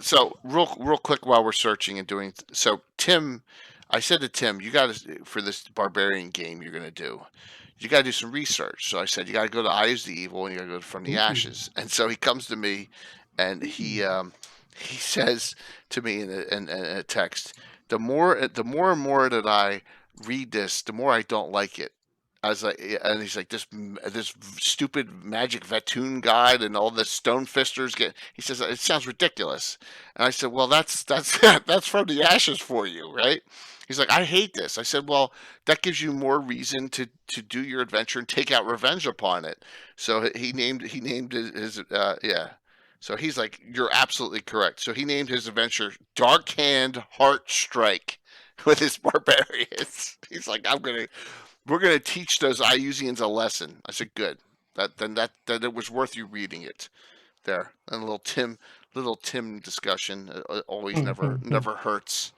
S1: real quick while we're searching and doing. So Tim, I said to Tim, you got to, for this barbarian game you're going to do, you got to do some research. So I said, you got to go to Eyes the Evil and you got to go to From the Ashes. And so he comes to me and he says to me in a text, the more and more that I read this, the more I don't like it. I was like, and he's like, this stupid Magic Vatoon guide and all the Stonefisters get. He says it sounds ridiculous, and I said, well, that's that's From the Ashes for you, right? He's like, I hate this. I said, well, that gives you more reason to do your adventure and take out revenge upon it. So he named his yeah. So he's like, you're absolutely correct. So he named his adventure Dark Hand Heart Strike with his barbarians. He's like, we're gonna teach those Iusians a lesson. I said, good. That it was worth you reading it. There. And a little Tim discussion always never hurts.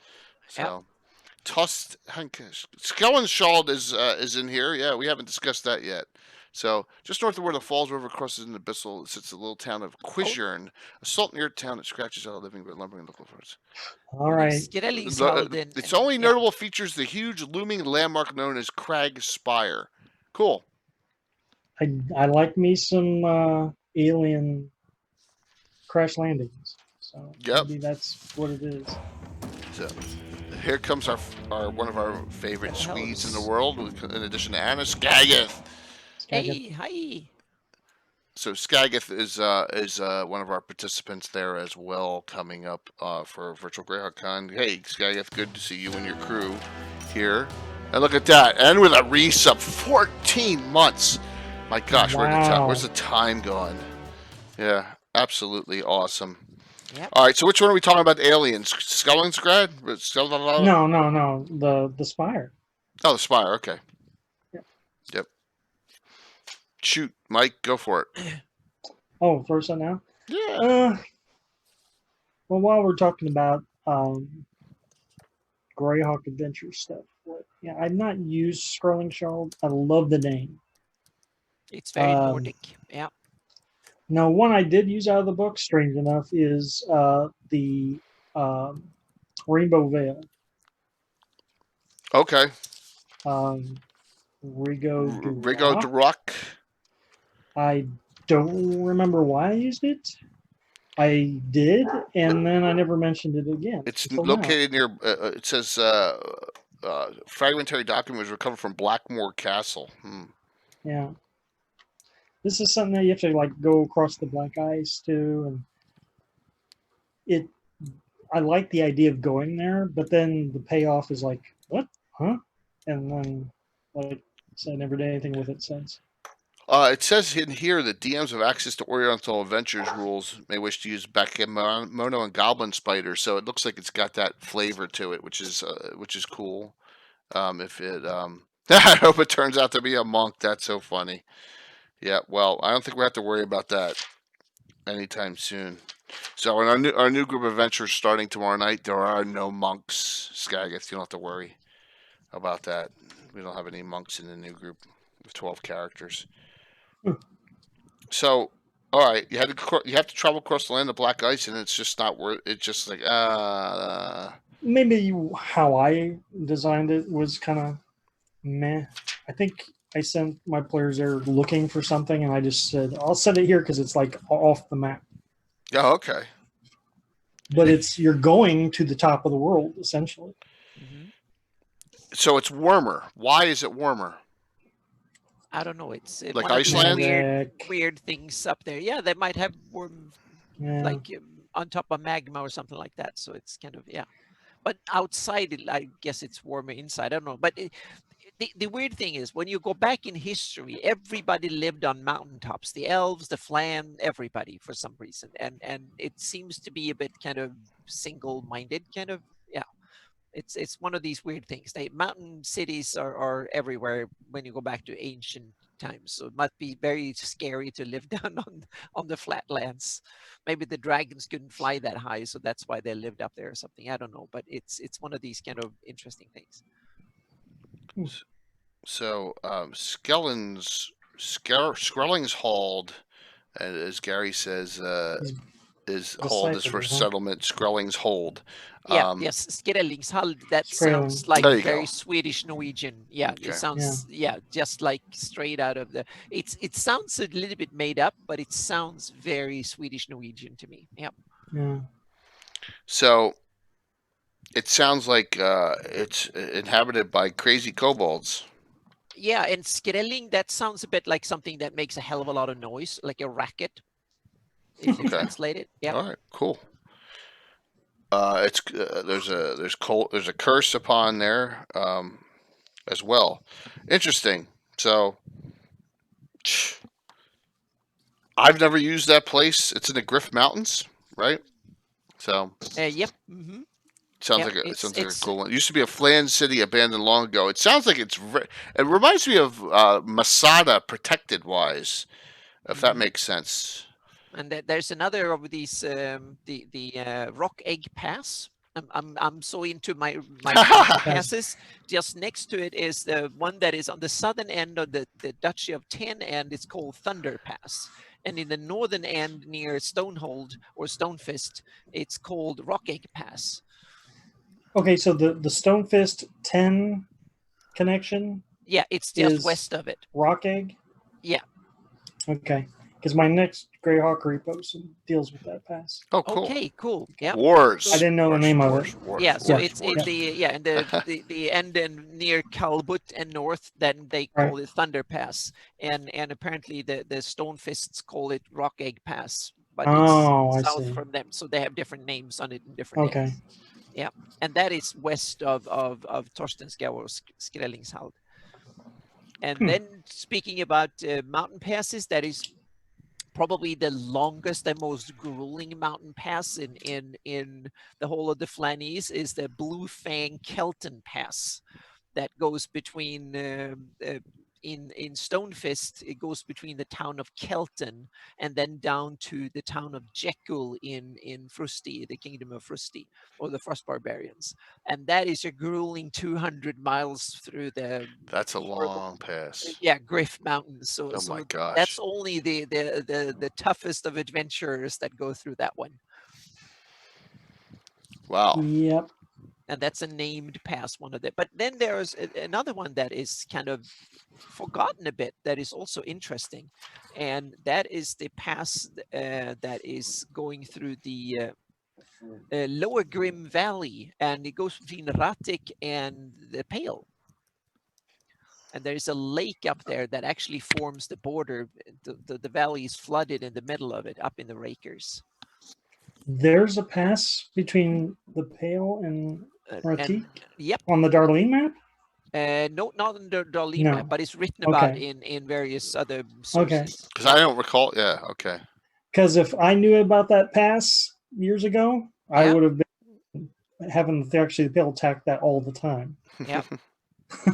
S1: So Tusk Skellenshald is in here. Yeah, we haven't discussed that yet. So, just north of where the Falls River crosses into Bissell sits the little town of Quizurn, a salt-near town that scratches out living but lumbering local forest.
S5: All right.
S1: Its only notable features the huge looming landmark known as Crag Spire. Cool.
S5: I like me some alien crash landings. So
S1: Yep.
S5: maybe that's what it is.
S1: So, here comes our one of our favorite
S2: What the hell
S1: Swedes in
S2: is-
S1: the world, in addition to Anna Skagath.
S2: Hey, hi.
S1: So Skagath is one of our participants there as well, coming up for Virtual Greyhawk Con. Hey, Skagath, good to see you and your crew here. And look at that, and with a resub, 14 months. My gosh,
S5: Wow.
S1: where's the time gone? Yeah, absolutely awesome.
S2: Yeah.
S1: All right. So which one are we talking about? The aliens? Skellingsgrad?
S5: No. The Spire.
S1: Oh, the Spire. Okay.
S5: Yep.
S1: Yep. Shoot, Mike, go for it.
S5: Oh, first one now.
S1: Yeah.
S5: Well, while we're talking about Greyhawk Adventure stuff, yeah, I've not used Scrolling Shard. I love the name.
S2: It's very Nordic. Yeah.
S5: Now, one I did use out of the book, strange enough, is the Rainbow Veil.
S1: Okay.
S5: Rigo
S1: Rigo Duroc.
S5: I don't remember why I used it. I did, and then I never mentioned it again.
S1: It's
S5: until now.
S1: located near. It says fragmentary document was recovered from Blackmore Castle.
S5: Yeah. This is something that you have to like go across the black ice to, and I like the idea of going there, but then the payoff is like, what? Huh? And then, like, so I never did anything with it since.
S1: It says in here that DMs have access to Oriental Adventures rules may wish to use Bakemono and Goblin Spider, so it looks like it's got that flavor to it, which is cool. If it, I hope it turns out to be a monk. That's so funny. Yeah, well, I don't think we have to worry about that anytime soon. So in our new group of adventures starting tomorrow night, there are no monks, Skagith. You don't have to worry about that. We don't have any monks in the new group of 12 characters. So, all right, you have to travel across the land of black ice, and it's just not worth. It's just like
S5: Maybe how I designed it was kind of meh. I think I sent my players there looking for something, and I just said, I'll set it here because it's like off the map.
S1: Oh, okay.
S5: But you're going to the top of the world, essentially.
S2: Mm-hmm.
S1: So it's warmer. Why is it warmer?
S2: I don't know. It's
S1: like
S2: one of these
S1: Iceland?
S2: weird things up there. Yeah, they might have warm, like on top of magma or something like that. So it's kind of, yeah. But outside, I guess it's warmer inside. I don't know. But the weird thing is, when you go back in history, everybody lived on mountaintops. The elves, the Flan, everybody for some reason. And it seems to be a bit kind of single-minded, kind of, yeah. It's one of these weird things. Mountain cities are everywhere when you go back to ancient times. So it must be very scary to live down on the flatlands. Maybe the dragons couldn't fly that high, so that's why they lived up there or something. I don't know, but it's one of these kind of interesting things.
S1: So Skrelling's Hold, as Gary says, is hold is for settlement. Skrelling's Hold.
S2: Yeah, yes, Skrellingshald. That sounds like very Swedish Norwegian. Yeah, okay. It sounds just like straight out of the. It sounds a little bit made up, but it sounds very Swedish Norwegian to me. Yeah.
S5: Yeah.
S1: So it sounds like it's inhabited by crazy kobolds.
S2: Yeah, and Skrelling, that sounds a bit like something that makes a hell of a lot of noise, like a racket. If you translate it, yeah.
S1: All right, cool. There's a curse upon there as well. Interesting. So I've never used that place. It's in the Griff Mountains, right? So
S2: yep. Mm-hmm.
S1: Sounds like a cool one. It used to be a Flan city abandoned long ago. It sounds like it reminds me of Masada protected wise, if that makes sense.
S2: And there's another of these the Rock Egg Pass. I'm so into my passes. Just next to it is the one that is on the southern end of the Duchy of Ten, and it's called Thunder Pass. And in the northern end near Stonehold or Stonefist, it's called Rock Egg Pass.
S5: Okay, so the Stonefist 10 connection.
S2: Yeah, it's just west of it.
S5: Rock Egg.
S2: Yeah.
S5: Okay. Because my next Greyhawk repo deals with that pass.
S1: Oh, cool.
S2: Okay, cool. Yeah.
S1: Wars.
S5: I didn't know the name of it.
S2: Yeah, so it's in the end and near Kalbut and north. Then they call it Thunder Pass, and apparently the Stonefists call it Rock Egg Pass, but it's south from them, so they have different names on it and different names. Yeah, and that is west of Torstenskär or Skrellingshald. And then speaking about mountain passes, that is probably the longest and most grueling mountain pass in the whole of the Flanies is the Blue Fang Kelton Pass that goes between in Stonefist. It goes between the town of Kelton and then down to the town of Jekyll in Frusti, the kingdom of Frusti, or the Frost Barbarians. And that is a grueling 200 miles through the
S1: That's a long pass.
S2: Griff Mountains. So,
S1: Oh my
S2: so
S1: gosh.
S2: that's only the toughest of adventurers that go through that one.
S1: Wow.
S5: Yep.
S2: And that's a named pass, one of them. But then there's another one that is kind of forgotten a bit that is also interesting. And that is the pass that is going through the Lower Grim Valley. And it goes between Ratik and the Pale. And there's a lake up there that actually forms the border. The valley is flooded in the middle of it, up in the Rakers.
S5: There's a pass between the Pale and Ratik
S2: Yep.
S5: on the Darlene map?
S2: No, not on the Darlene
S5: No.
S2: map, but it's written about
S5: Okay.
S2: in various other sources.
S1: Because I don't recall. Yeah. Okay.
S5: Because if I knew about that pass years ago, I would have been having actually the Pale attack that all the time.
S2: Yeah.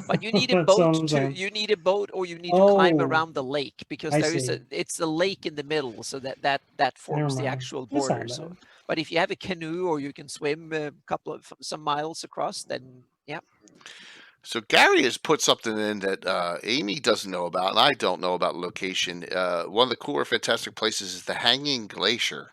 S2: But you need a
S5: That's
S2: boat
S5: what I'm
S2: to
S5: saying.
S2: you need a boat, or you need to climb
S5: Oh,
S2: around the lake, because
S5: I
S2: there is
S5: see.
S2: it's a lake in the middle, so that forms the
S5: mind.
S2: actual
S5: That's not
S2: border. So,
S5: bad.
S2: but if you have a canoe or you can swim some miles across, then yeah.
S1: So Gary has put something in that Amy doesn't know about, and I don't know about location. One of the cooler, fantastic places is the Hanging Glacier.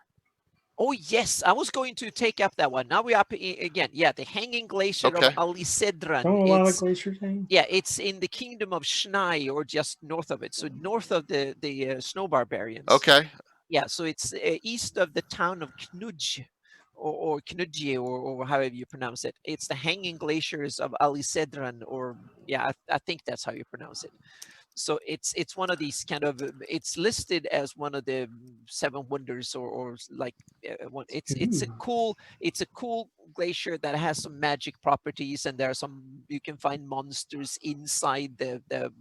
S2: Oh yes, I was going to take up that one. Now we're up again. Yeah, the Hanging Glacier
S1: Okay.
S2: of Alisedran.
S5: Don't a lot of glaciers hang?
S2: Yeah, it's in the kingdom of Schnai, or just north of it. So north of the Snow Barbarians.
S1: Okay.
S2: Yeah, so it's east of the town of Knuj, or Knudje, or however you pronounce it. It's the Hanging Glaciers of Alisedran, or yeah, I think that's how you pronounce it. So it's one of these kind of, it's listed as one of the seven wonders, or like one. It's a cool glacier that has some magic properties, and there are you can find monsters inside the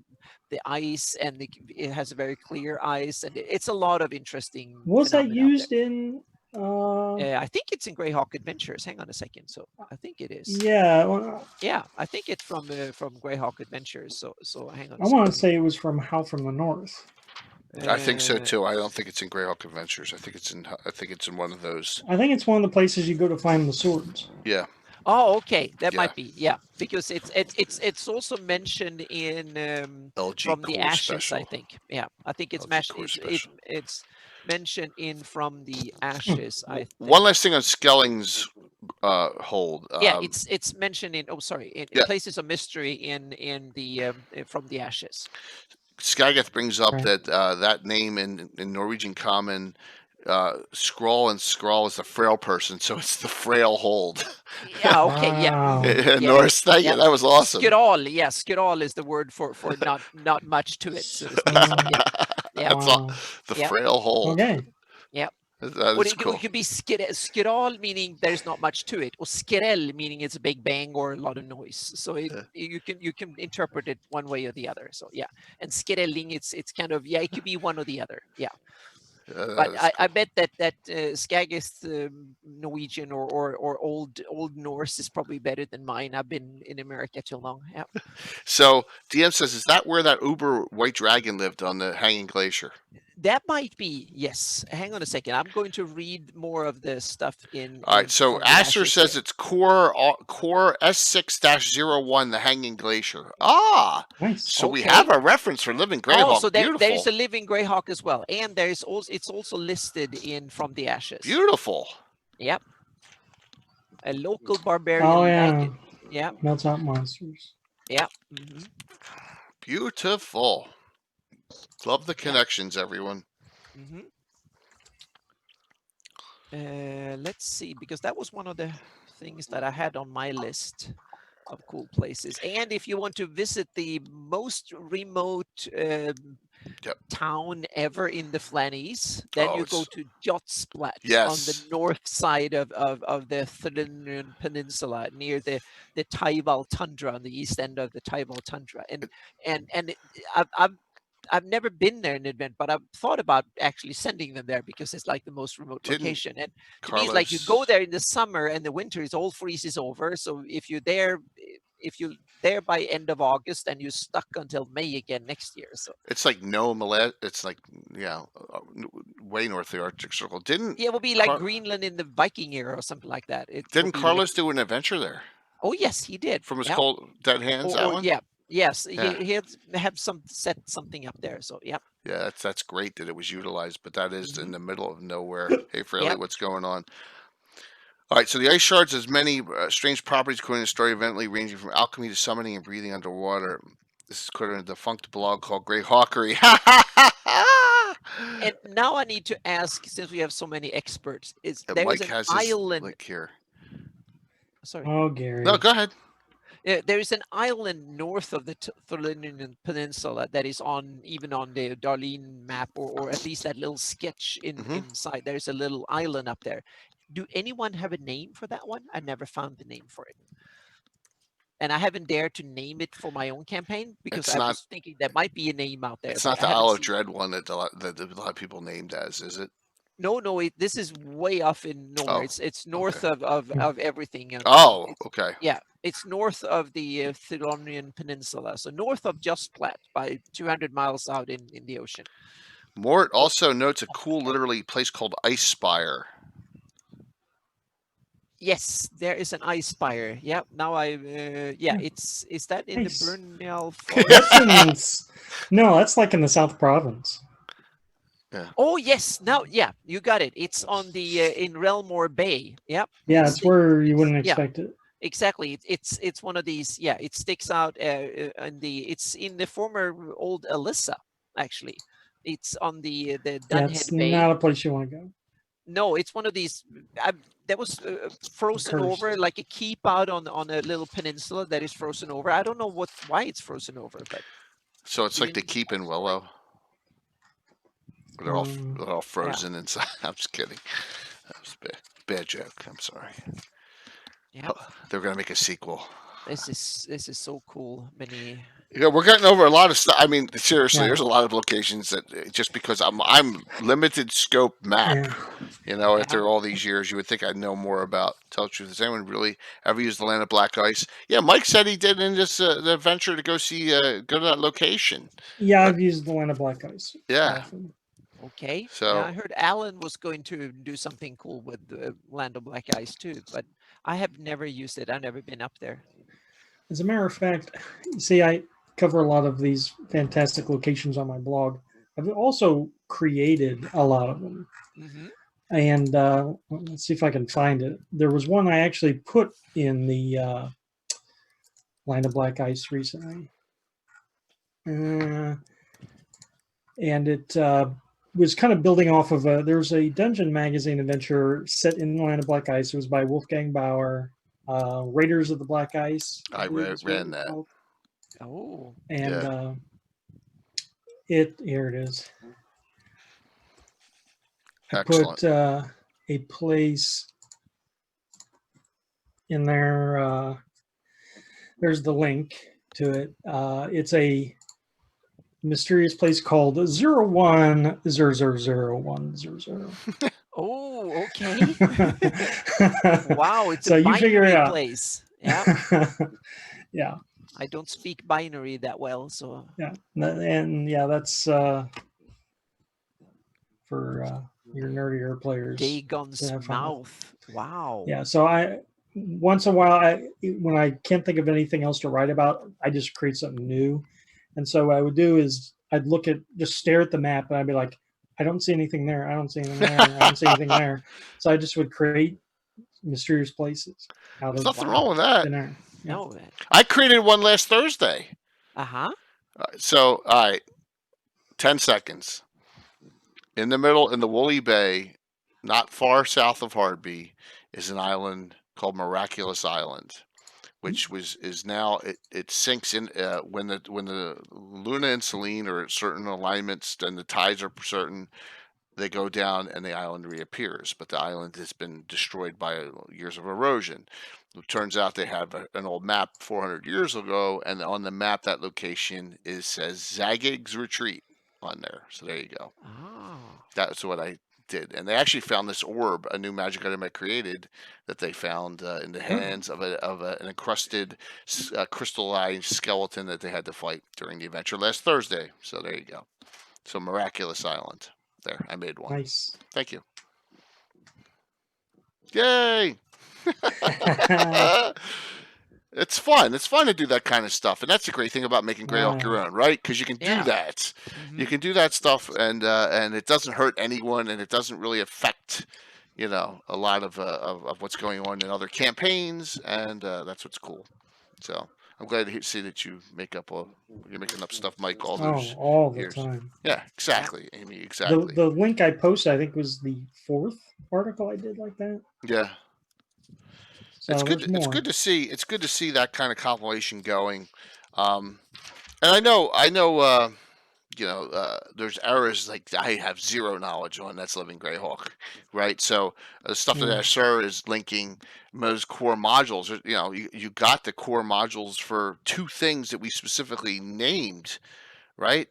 S2: ice, and it has a very clear ice, and it's a lot of interesting.
S5: Was that used in?
S2: I think it's in Greyhawk Adventures. Hang on a second. So I think it is.
S5: Yeah. Well,
S2: yeah, I think it's from Greyhawk Adventures. So hang on.
S5: I want to say it was from Howl from the North.
S1: I think so too. I don't think it's in Greyhawk Adventures. I think it's in one of those.
S5: I think it's one of the places you go to find the swords.
S1: Yeah.
S2: Oh, okay, that might be, because it's also mentioned in
S1: LG
S2: from the
S1: Core
S2: Ashes,
S1: Special.
S2: I think. Yeah, I think it's
S1: LG
S2: it's mentioned in From the Ashes. I think.
S1: One last thing on Skelling's hold.
S2: Yeah, it's mentioned in in Places of Mystery in the From the Ashes.
S1: Skageth brings up that that name in Norwegian Common. Scrawl is the frail person, so it's the frail hold.
S2: Yeah, okay,
S5: Wow.
S1: Norse, thank you. That was awesome.
S2: Skirall, yes, Skirall is the word for not much to it. So to speak. Yeah.
S1: That's all, the frail hold.
S5: Okay.
S2: Yeah.
S1: That is cool.
S2: It could be skirall, meaning there's not much to it, or skirell, meaning it's a big bang or a lot of noise. So you can interpret it one way or the other. So yeah, and skirelling, it's kind of, it could be one or the other. Yeah. But I bet that Skagith Norwegian or old Norse is probably better than mine. I've been in America too long. Yeah.
S1: So DM says, is that where that Uber White Dragon lived on the Hanging Glacier?
S2: That might be, yes. Hang on a second. I'm going to read more of the stuff in.
S1: All right. So Asher says it's core S6-01, the Hanging Glacier. Ah,
S5: nice.
S1: So we have a reference for living Greyhawk.
S2: Oh, so there's a living Greyhawk as well, and it's also listed in From the Ashes.
S1: Beautiful.
S2: Yep. A local barbarian.
S5: Oh yeah.
S2: Yeah.
S5: Melts out monsters.
S2: Yeah.
S1: Beautiful. Love the connections, everyone.
S2: Let's see, because that was one of the things that I had on my list of cool places. And if you want to visit the most remote town ever in the Flanies, then you go to Jotsplat on the north side of the Thrin Peninsula, near the Taival Tundra, on the east end of the Taival Tundra. And I've never been there in an event, but I've thought about actually sending them there because it's like the most remote
S1: Didn't
S2: location. And to me, it's like you go there in the summer and the winter is all freezes over. So if you're there by end of August, and you're stuck until May again next year. So
S1: it's like it's like way north of the Arctic Circle. Didn't
S2: it will be like Greenland in the Viking era or something like that.
S1: Didn't Carlos do an adventure there?
S2: Oh yes, he did.
S1: From his Cold Dead Hands, that one?
S2: Yeah. Yes, he had set something up there. So yeah.
S1: Yeah, that's great that it was utilized, but that is in the middle of nowhere. Hey, Fraley, what's going on? All right, so the ice shards has many strange properties according to the story, eventually ranging from alchemy to summoning and breathing underwater. This is according to a defunct blog called Greyhawkery.
S2: And now I need to ask, since we have so many experts, there
S1: Mike
S2: is an
S1: has
S2: island
S1: link here.
S2: Sorry.
S5: Oh, Gary.
S1: No, go ahead.
S2: There is an island north of the Tholinian Peninsula that is even on the Darlene map, or at least that little sketch inside. There's a little island up there. Do anyone have a name for that one? I never found the name for it. And I haven't dared to name it for my own campaign because I was thinking there might be a name out there.
S1: It's not the Isle of Dread one that a lot of people named as, is it?
S2: No, this is way off in nowhere. It's north of everything.
S1: Okay.
S2: Yeah, it's north of the Tholinian Peninsula, so north of Justplatte, by 200 miles out in the ocean.
S1: Mort also notes a cool, literally place called Ice Spire.
S2: Yes, there is an ice spire. Yeah, now is that in the Burnell Forest?
S5: No, that's like in the South Province.
S1: Yeah.
S2: Oh yes, now you got it. It's on the in Relmore Bay. Yep.
S5: Yeah, it's where you wouldn't expect it.
S2: Exactly. It's one of these. Yeah, it sticks out it's in the former old Alyssa, actually. It's on the Dunhead
S5: it's
S2: Bay.
S5: Not a place you want to go.
S2: No, it's one of these. That was frozen over, like a keep out on a little peninsula that is frozen over. I don't know why it's frozen over, but
S1: so it's like the keep in Willow. They're all frozen inside. I'm just kidding. That was a bad joke. I'm sorry.
S2: Yeah,
S1: they're gonna make a sequel.
S2: This is so cool.
S1: We're getting over a lot of stuff. I mean, seriously, there's a lot of locations that just because I'm limited scope map, after all these years, you would think I'd know more about. Tell the truth, has anyone really ever used the Land of Black Ice? Yeah, Mike said he did in this the adventure to go to that location.
S5: Yeah, I've used the Land of Black Ice.
S1: Yeah.
S5: Often.
S2: Okay.
S1: So
S2: I heard Alan was going to do something cool with the Land of Black Ice too, but I have never used it. I've never been up there.
S5: As a matter of fact, see, I cover a lot of these fantastic locations on my blog. I've also created a lot of them. And let's see if I can find it. There was one I actually put in the Land of Black Ice recently. And it was kind of building off of there's a Dungeon Magazine adventure set in the Land of Black Ice. It was by Wolfgang Bauer, Raiders of the Black Ice.
S1: I ran that.
S2: Oh.
S5: And here it is.
S1: Excellent.
S5: Put a place in there. There's the link to it. It's a mysterious place called 01000100.
S2: Oh, okay. Wow, it's
S5: so
S2: a
S5: you figure it
S2: binary
S5: out.
S2: place. Yeah.
S5: Yeah.
S2: I don't speak binary that well, so
S5: yeah, and that's for your nerdier players.
S2: Dagon's Mouth. Wow.
S5: Yeah, so I once in a while, when I can't think of anything else to write about, I just create something new. And so what I would do is I'd just stare at the map, and I'd be like, I don't see anything there. I don't see anything there. I don't see anything there. So I just would create mysterious places.
S1: There's nothing wrong with that.
S5: Yeah.
S2: No.
S1: I created one last Thursday. So, all right, 10 seconds. In the middle, in the Woolly Bay, not far south of Hardby, is an island called Miraculous Island, which is now it sinks in when the Luna and Selene are at certain alignments, and the tides are certain. They go down and the island reappears, but the island has been destroyed by years of erosion. It turns out they have an old map 400 years ago, and on the map that location says Zagig's Retreat. on there. So there you go.
S2: Oh.
S1: That's what I did. And they actually found this orb, a new magic item I created, that they found in the hands of an encrusted crystalline skeleton that they had to fight during the adventure last Thursday. So there you go. So Miraculous Island. There, I made one.
S5: Nice.
S1: Thank you. Yay! It's fun. It's fun to do that kind of stuff, and that's the great thing about making Greyhawk your own, right? Because you can do that. You can do that stuff, and it doesn't hurt anyone, and it doesn't really affect, a lot of what's going on in other campaigns, and that's what's cool. So I'm glad to see that you're making up stuff, Mike. All
S5: the
S1: years.
S5: Time.
S1: Yeah, exactly, Amy. Exactly.
S5: The link I posted, I think, was the 4th article I did like that.
S1: Yeah.
S5: So
S1: it's good. It's good to see. It's good to see that kind of compilation going. And I know. There's eras like I have zero knowledge on. That's Living Greyhawk, right? So the stuff that Sir is linking those core modules. You got the core modules for 2 things that we specifically named, right?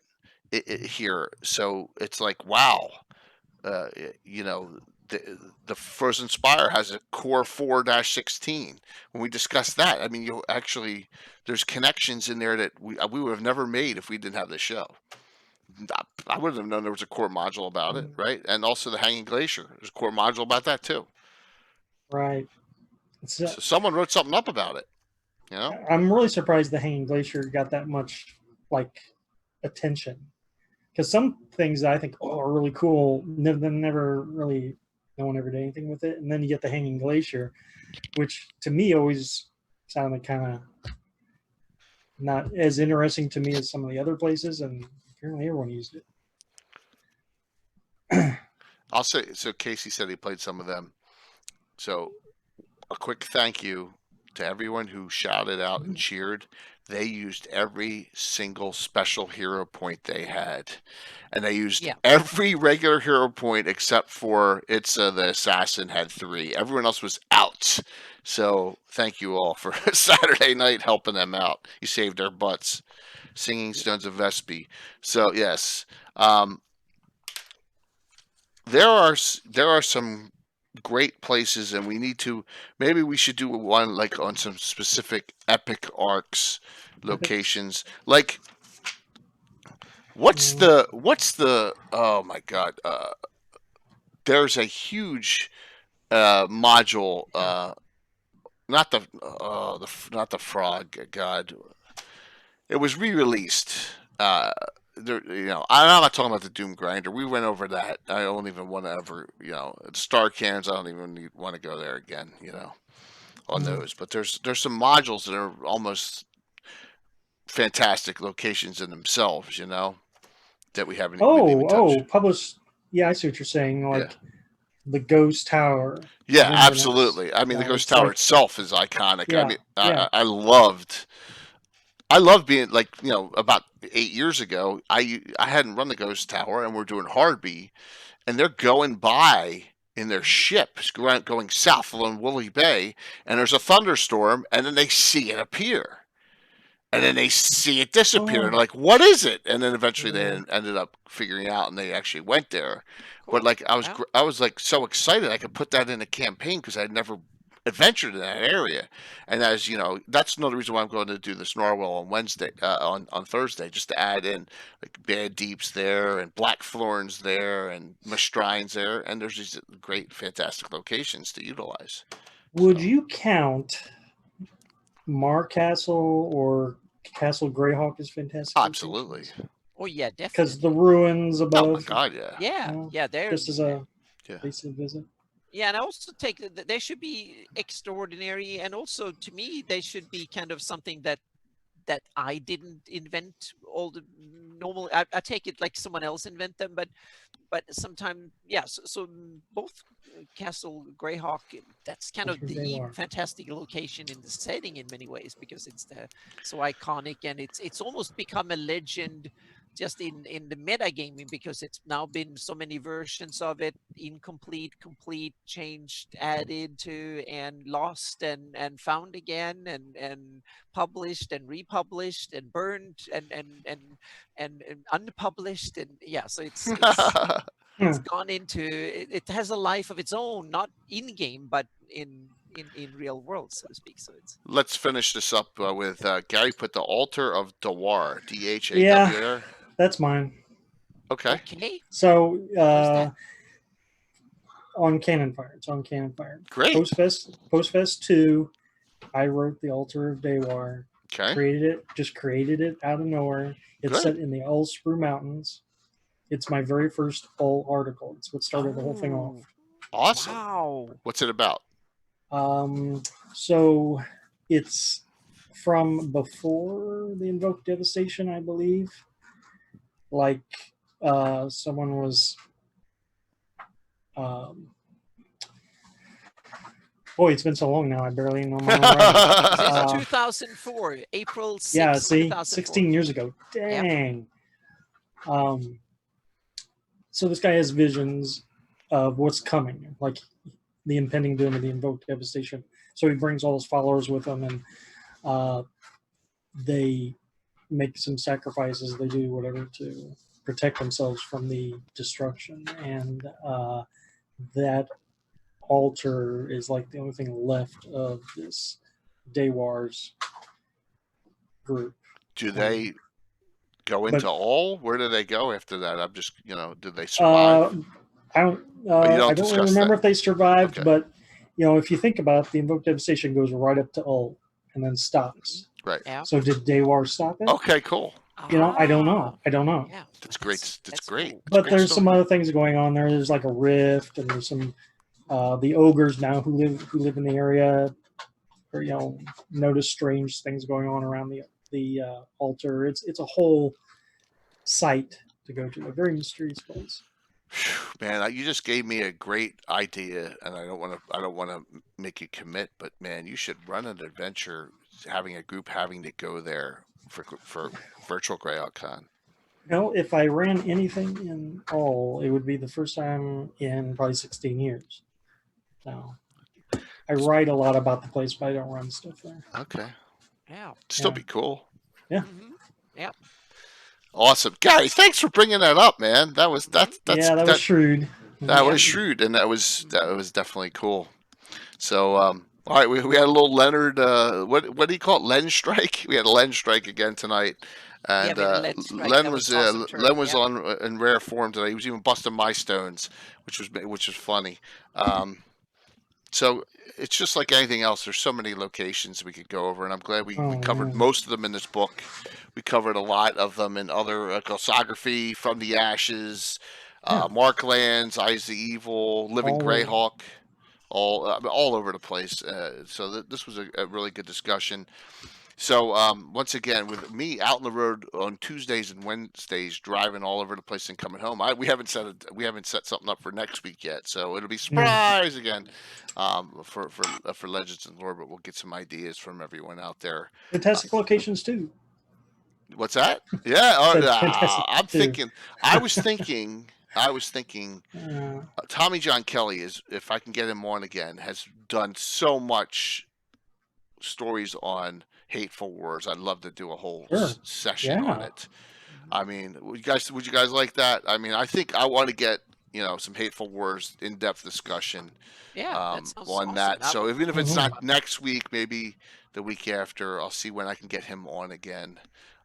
S1: Here, so it's like wow. The Frozen Spire has a core 4-16. When we discussed that, I mean, there's connections in there that we would have never made if we didn't have this show. I wouldn't have known there was a core module about it, right? And also the Hanging Glacier. There's a core module about that too.
S5: Right.
S1: So someone wrote something up about it.
S5: I'm really surprised the Hanging Glacier got that much attention. Because some things I think are really cool, no one ever did anything with it. And then you get the Hanging Glacier, which to me always sounded kind of not as interesting to me as some of the other places, and apparently everyone used it.
S1: I'll say, so Casey said he played some of them. So a quick thank you to everyone who shouted out and cheered. They used every single special hero point they had. And they used every regular hero point except for the assassin had 3. Everyone else was out. So thank you all for Saturday night helping them out. You saved their butts. Singing Stones of Vespi. So yes, there are some great places, and maybe we should do one like on some specific epic arcs locations. Like what's the oh my god, there's a huge module, not the frog god. It was re-released. I'm not talking about the Doom Grinder. We went over that. I don't even want to ever, Star Cairns. I don't even want to go there again, on those. But there's some modules that are almost fantastic locations in themselves, that we haven't even touched.
S5: Published. Yeah, I see what you're saying. The Ghost Tower.
S1: Yeah, absolutely. I mean, the Ghost Tower itself is iconic.
S5: Yeah,
S1: I mean, I loved being about 8 years ago. I hadn't run the Ghost Tower, and we're doing Hardby, and they're going by in their ship going south along Woolly Bay, and there's a thunderstorm, and then they see it appear, and then they see it disappear, and they're like, what is it? And then eventually they ended up figuring out, and they actually went there. But I was so excited I could put that in a campaign because I'd never adventured in that area, and as that's another reason why I'm going to do this Norwell on Wednesday, on Thursday, just to add in Bad Deep's there, and Black Thorns there, and Mastrine's there, and there's these great, fantastic locations to utilize.
S5: Would you count Mar Castle or Castle Greyhawk as fantastic?
S1: Absolutely.
S2: Oh yeah, definitely.
S5: Because the ruins above.
S1: Oh my God,
S2: yeah. There's
S5: just as a place to visit.
S2: Yeah, and I also take that they should be extraordinary, and also to me they should be kind of something that I didn't invent. All the normal, I take it like someone else invent them, but sometimes So both Castle Greyhawk, that's kind of the fantastic location in the setting in many ways, because it's so iconic, and it's almost become a legend just in the metagaming, because it's now been so many versions of it, incomplete, complete, changed, added to, and lost, and found again, and published and republished and burned and unpublished, and yeah, so it's gone into it has a life of its own, not in game but in real world, so to speak. So it's
S1: Let's finish this up with Gary put the Altar of Dawar, Dhawr.
S5: Yeah, that's mine.
S1: Okay.
S2: okay.
S5: So
S2: that?
S5: on Cannon Fire, it's on Cannon Fire.
S1: Great.
S5: Postfest 2, I wrote the Altar of Dawar.
S1: Okay.
S5: Created it out of nowhere. It's
S1: Good.
S5: set in the Ulspru Mountains. It's my very first full article. It's what started the whole thing off.
S1: Awesome.
S2: Wow.
S1: What's it about?
S5: So it's from before the Invoked Devastation, I believe. Like someone was boy, it's been so long now, I barely know my own writing.
S2: 2004, April 6th,
S5: yeah, see,
S2: 2004.
S5: 16 years ago. Dang. Yep. So this guy has visions of what's coming, like the impending doom of the Invoked Devastation. So he brings all his followers with him, and they make some sacrifices. They do whatever to protect themselves from the destruction. And that altar is like the only thing left of this Dawar's group.
S1: Do they go into all? Where do they go after that? I'm just, did they survive?
S5: I don't really remember if they survived,
S1: okay.
S5: But if you think about it, the Invoked Devastation goes right up to Ul and then stops.
S1: Right.
S2: Yeah.
S5: So did Dawar stop it?
S1: Okay, cool.
S5: I don't know.
S2: Yeah.
S1: That's great. That's great.
S2: Cool.
S5: But there's some other things going on there. There's like a rift, and there's some the ogres now who live in the area, or notice strange things going on around the altar. It's a whole site to go to, a very mysterious place.
S1: Man, you just gave me a great idea, and I don't want to make you commit, but man, you should run an adventure, having a group having to go there for virtual Greyhawk Con.
S5: If I ran anything in all, it would be the first time in probably 16 years. So I write a lot about the place, but I don't run stuff there.
S1: Okay.
S2: Yeah.
S1: Still be cool.
S5: Yeah.
S2: Mm-hmm. Yeah.
S1: Awesome, guys. Thanks for bringing that up, man. That was
S5: was shrewd.
S1: That was shrewd, and that was definitely cool. So, all right, we had a little Leonard. What do you call it? Lens strike. We had a lens strike again tonight, and Len was on in rare form today. He was even busting my stones, which was funny. So it's just like anything else. There's so many locations we could go over, and I'm glad we covered most of them in this book. We covered a lot of them in other glossography, From the Ashes, Marklands, Eyes of the Evil, Living Greyhawk, all over the place. So this was a really good discussion. So once again, with me out on the road on Tuesdays and Wednesdays, driving all over the place and coming home, we haven't set something up for next week yet. So it'll be surprise again for Legends and Lore, but we'll get some ideas from everyone out there.
S5: Fantastic locations too.
S1: What's that? Yeah, I was thinking. Tommy John Kelly is, if I can get him on again, has done so much stories on Hateful Wars. I'd love to do a whole session on it. I mean, would you guys like that? I mean, I think I want to get some Hateful Wars in-depth discussion on
S2: awesome.
S1: that. So even if it's not next week, maybe the week after, I'll see when I can get him on again.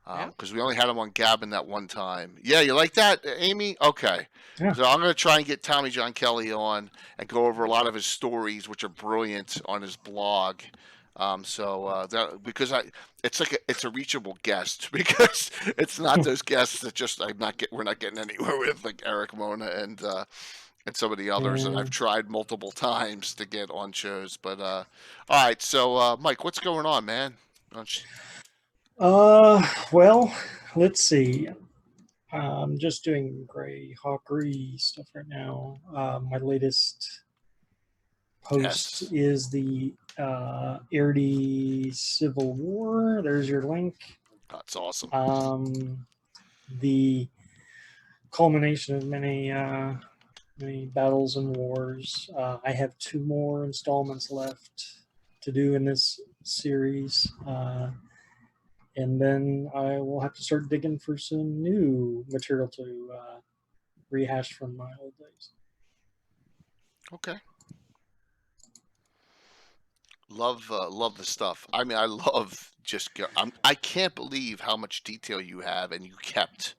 S1: Because we only had him on Gabbin that one time. Yeah, you like that, Amy? Okay. Yeah. So I'm going to try and get Tommy John Kelly on and go over a lot of his stories, which are brilliant, on his blog. It's a reachable guest, because it's not those guests that we're not getting anywhere with, like Eric Mona and some of the others that I've tried multiple times to get on shows. But all right, so Mike, what's going on, man?
S5: Well, let's see. I'm just doing Greyhawkery stuff right now. My latest post is the Erde Civil War. There's your link.
S1: That's awesome.
S5: the culmination of many battles and wars. I have 2 more installments left to do in this series. And then I will have to start digging for some new material to rehash from my old days.
S1: Okay. Love the stuff. I mean, I love I can't believe how much detail you have and you kept.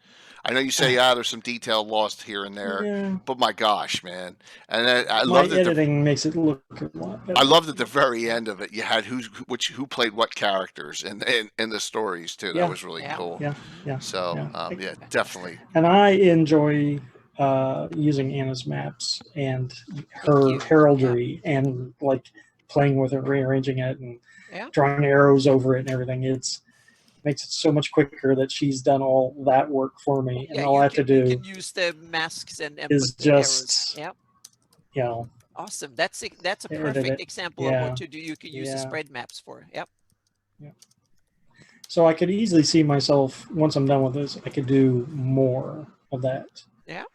S1: I know you say there's some detail lost here and there,
S5: Yeah,
S1: but my gosh, man! And then I
S5: my
S1: loved it.
S5: editing makes it look a lot better.
S1: I loved at the very end of it. You had who played what characters in the stories too.
S5: Yeah.
S1: That was really cool.
S5: Yeah.
S1: So
S5: Yeah.
S1: definitely.
S5: And I enjoy using Anna's maps and her heraldry and like playing with it, rearranging it, and drawing arrows over it and everything. It makes it so much quicker that she's done all that work for me, and all I have to do
S2: you can use the masks and
S5: is
S2: put the arrows.
S5: just
S2: Yeah.
S5: you know.
S2: Awesome. That's a
S5: Edit
S2: perfect
S5: it.
S2: example of
S5: Yeah.
S2: what to do. You can use the spread maps for. Yep.
S5: Yeah. So I could easily see myself, once I'm done with this, I could do more of that.
S2: Yeah.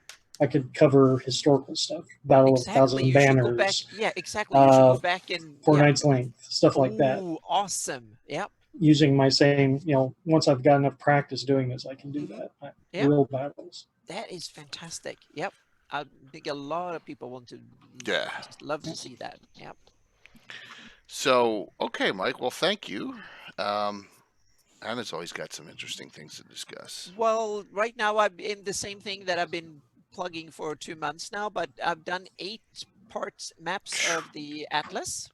S5: I could cover historical stuff, Battle of Thousand Banners.
S2: Exactly. You should go back and
S5: Four Nights Length, stuff like that.
S2: Ooh, awesome. Yep.
S5: Using my same, once I've got enough practice doing this, I can do that. Real battles.
S2: That is fantastic. Yep. I think a lot of people want to.
S1: Yeah.
S2: Just love to see that. Yep.
S1: So okay, Mike. Well, thank you. Anna's always got some interesting things to discuss.
S2: Well, right now I'm in the same thing that I've been plugging for 2 months now, but I've done 8 parts maps of the Atlas.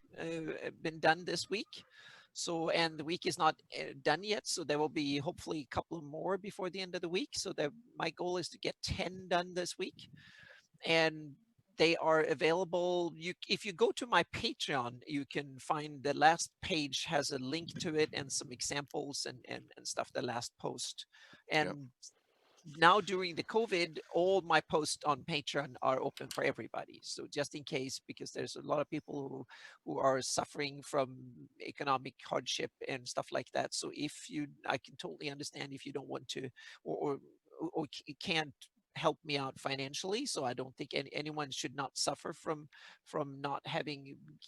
S2: Been done this week. So, and the week is not done yet. So there will be hopefully a couple more before the end of the week. So my goal is to get 10 done this week. And they are available. If you go to my Patreon, you can find the last page has a link to it and some examples and stuff, the last post. And now during the COVID, all my posts on Patreon are open for everybody. So just in case, because there's a lot of people who are suffering from economic hardship and stuff like that. So I can totally understand if you don't want to or can't help me out financially. So I don't think anyone should not suffer from not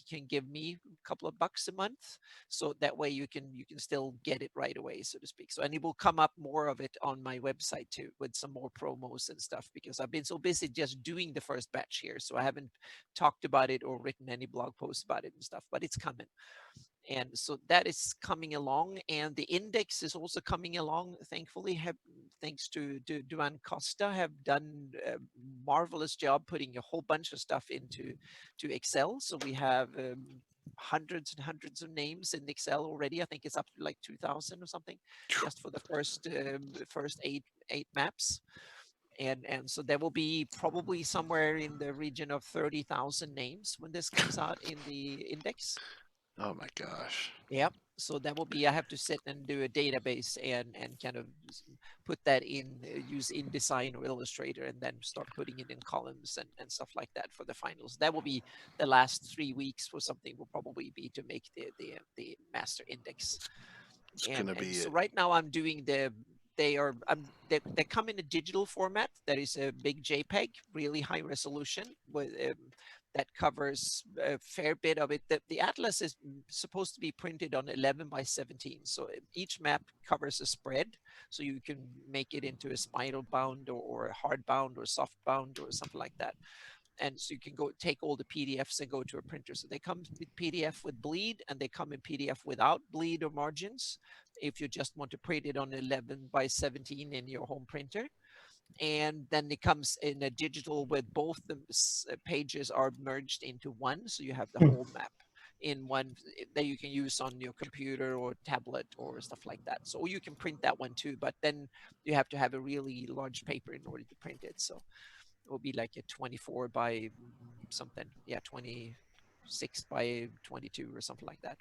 S2: can give me a couple of bucks a month. So that way you can still get it right away, so to speak. So, and it will come up more of it on my website too, with some more promos and stuff, because I've been so busy just doing the first batch here. So I haven't talked about it or written any blog posts about it and stuff, but it's coming. And so that is coming along, and the index is also coming along. Thankfully, thanks to Duane Costa, have done a marvelous job putting a whole bunch of stuff into Excel. So we have hundreds and hundreds of names in Excel already. I think it's up to like 2,000 or something, just for the first eight maps. And so there will be probably somewhere in the region of 30,000 names when this comes out in the index.
S1: Oh my gosh.
S2: Yep. So that will be, I have to sit and do a database and kind of put that use InDesign or Illustrator, and then start putting it in columns and stuff like that for the finals. That will be the last 3 weeks for something will probably be to make the master index.
S1: It's going to be
S2: so right now I'm doing they come in a digital format that is a big JPEG, really high resolution, with that covers a fair bit of it. The Atlas is supposed to be printed on 11 by 17. So each map covers a spread. So you can make it into a spiral bound or a hard bound or soft bound or something like that. And so you can go take all the PDFs and go to a printer. So they come with PDF with bleed, and they come in PDF without bleed or margins, if you just want to print it on 11 by 17 in your home printer. And then it comes in a digital with both the pages are merged into one. So you have the whole map in one that you can use on your computer or tablet or stuff like that. So you can print that one too, but then you have to have a really large paper in order to print it. So it will be like a 24 by something. Yeah, 26 by 22 or something like that.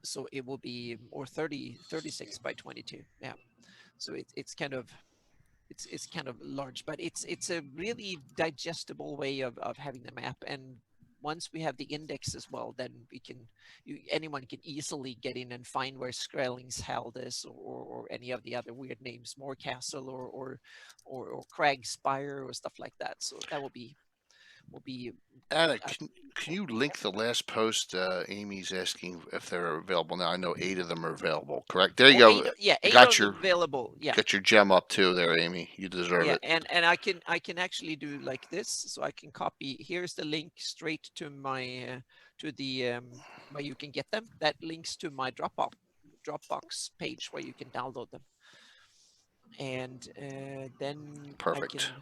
S2: So it will be, or 36 by 22. Yeah. So it's kind of large, but it's a really digestible way of having the map. And once we have the index as well, then we can, anyone can easily get in and find where Skrelling's held is, or any of the other weird names, Moorcastle or Crag Spire or stuff like that. So that will be
S1: Anna, can you link the last post? Amy's asking if they're available now. I know 8 of them are available. Correct. There you go.
S2: 8
S1: got
S2: of
S1: your
S2: them available. Yeah.
S1: Got your gem up too there, Amy. You deserve it.
S2: And I can actually do like this, so I can copy. Here's the link straight to my to the where you can get them. That links to my Dropbox page where you can download them. And then
S1: Perfect.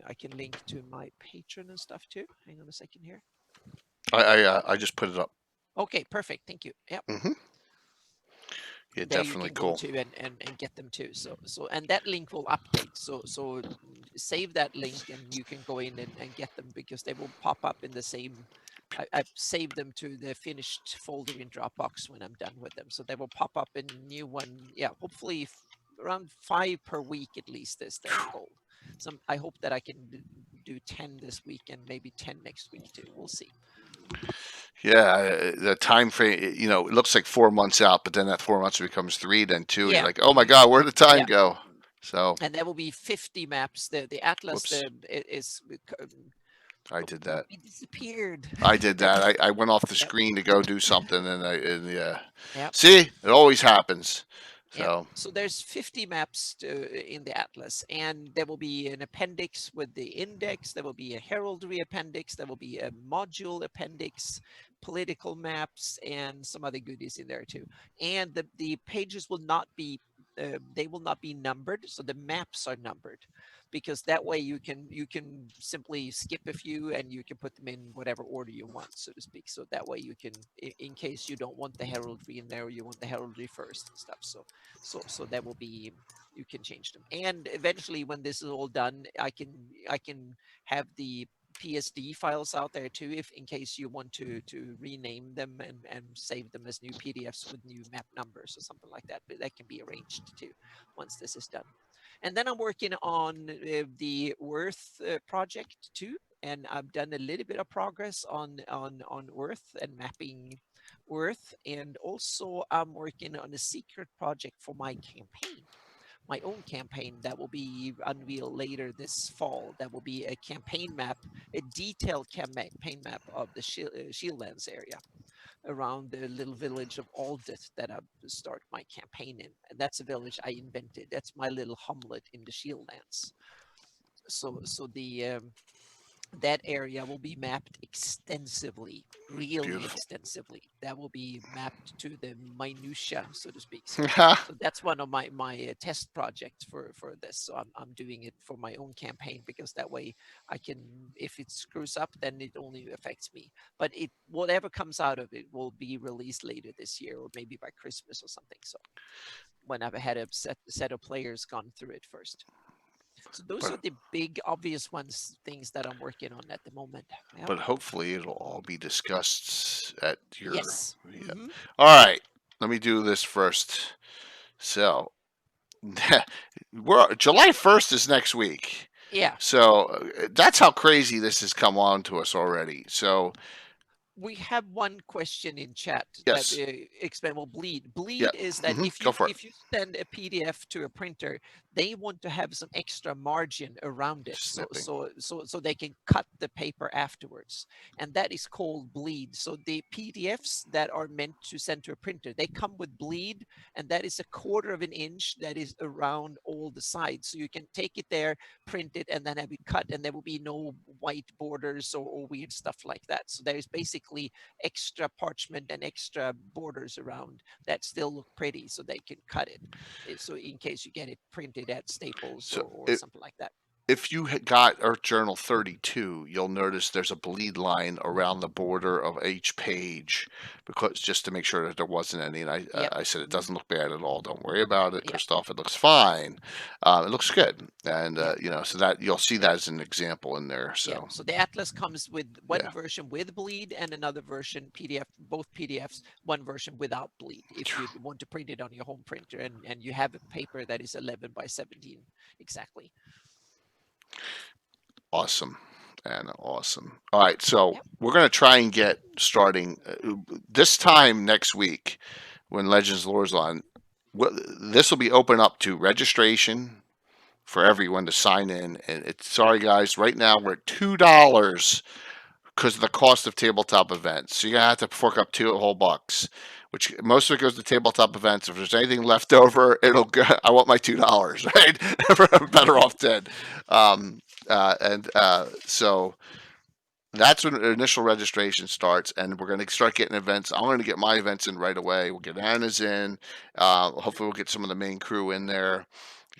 S2: I can link to my Patreon and stuff too. Hang on a second here.
S1: I just put it up.
S2: Okay, perfect. Thank you. Yep.
S1: Mm-hmm. Yeah,
S2: there
S1: definitely
S2: you can
S1: cool.
S2: go to and get them too. So and that link will update. So save that link and you can go in and get them, because they will pop up in the same. I've saved them to the finished folder in Dropbox when I'm done with them. So they will pop up in a new one. Yeah, hopefully around 5 per week at least is the goal. I hope that I can do 10 this week and maybe 10 next week too. We'll see.
S1: Yeah, the time frame, it looks like 4 months out, but then that 4 months becomes 3, then 2.
S2: Yeah.
S1: You're like, oh my God, where did the time go? So.
S2: And there will be 50 maps. The atlas is.
S1: I did that.
S2: It disappeared.
S1: I did that. I went off the screen to go do something, and yeah.
S2: Yep.
S1: See, it always happens. So.
S2: So there's 50 maps in the atlas, and there will be an appendix with the index. There will be a heraldry appendix. There will be a module appendix, political maps, and some other goodies in there too. And the pages will not be they will not be numbered, so the maps are numbered, because that way you can simply skip a few and you can put them in whatever order you want, so to speak. So that way you can, in case you don't want the heraldry in there, or you want the heraldry first and stuff. So that will be, you can change them. And eventually, when this is all done, I can have the PSD files out there too, if in case you want to rename them and save them as new PDFs with new map numbers or something like that. But that can be arranged too once this is done. And then I'm working on the Worth project too, and I've done a little bit of progress on Worth and mapping Worth, and also I'm working on a secret project for my campaign. My own campaign that will be unveiled later this fall. That will be a campaign map, a detailed campaign map of the Shieldlands area around the little village of Aldith that I start my campaign in. And that's a village I invented. That's my little hamlet in the Shieldlands. So the that area will be mapped extensively, really
S1: Beautiful.
S2: extensively. That will be mapped to the minutia, so to speak. So that's one of my test projects for this. So I'm doing it for my own campaign, because that way I can, if it screws up, then it only affects me. But whatever comes out of it will be released later this year, or maybe by Christmas or something. So when I've had a set of players gone through it first. So those are the big obvious things that I'm working on at the moment. Yep.
S1: But hopefully it'll all be discussed at your.
S2: Yes.
S1: Yeah.
S2: Mm-hmm.
S1: All right. Let me do this first. So, July 1st is next week.
S2: Yeah.
S1: So that's how crazy this has come on to us already. So.
S2: We have one question in chat
S1: yes.
S2: that explain. Well, bleed is that if you send a PDF to a printer, they want to have some extra margin around it, so they can cut the paper afterwards, and that is called bleed. So the PDFs that are meant to send to a printer, they come with bleed, and that is 1/4 of an inch that is around all the sides. So you can take it there, print it, and then have it cut, and there will be no white borders or weird stuff like that. So there is basically extra parchment and extra borders around that still look pretty, so they can cut it. So in case you get it printed at Staples or something like that.
S1: If you got Earth Journal 32, you'll notice there's a bleed line around the border of each page, because just to make sure that there wasn't any. And I said it doesn't look bad at all. Don't worry about it, Christoph. It looks fine. It looks good, and so that you'll see that as an example in there. So
S2: so the atlas comes with one version with bleed and another version PDF, both PDFs, one version without bleed. If you want to print it on your home printer and you have a paper that is 11 by 17 exactly.
S1: Awesome. And awesome. All right, so
S2: Yep.
S1: we're going to try and get starting this time next week when Legends Lore's on. This will be open up to registration for everyone to sign in. And sorry guys, right now we're at $2 because of the cost of tabletop events. So you're gonna have to fork up $2 which most of it goes to tabletop events. If there's anything left over, it'll go. I want my $2, right? Better off dead. So that's when the initial registration starts, and we're going to start getting events. I'm going to get my events in right away. We'll get Anna's in. Hopefully, we'll get some of the main crew in there.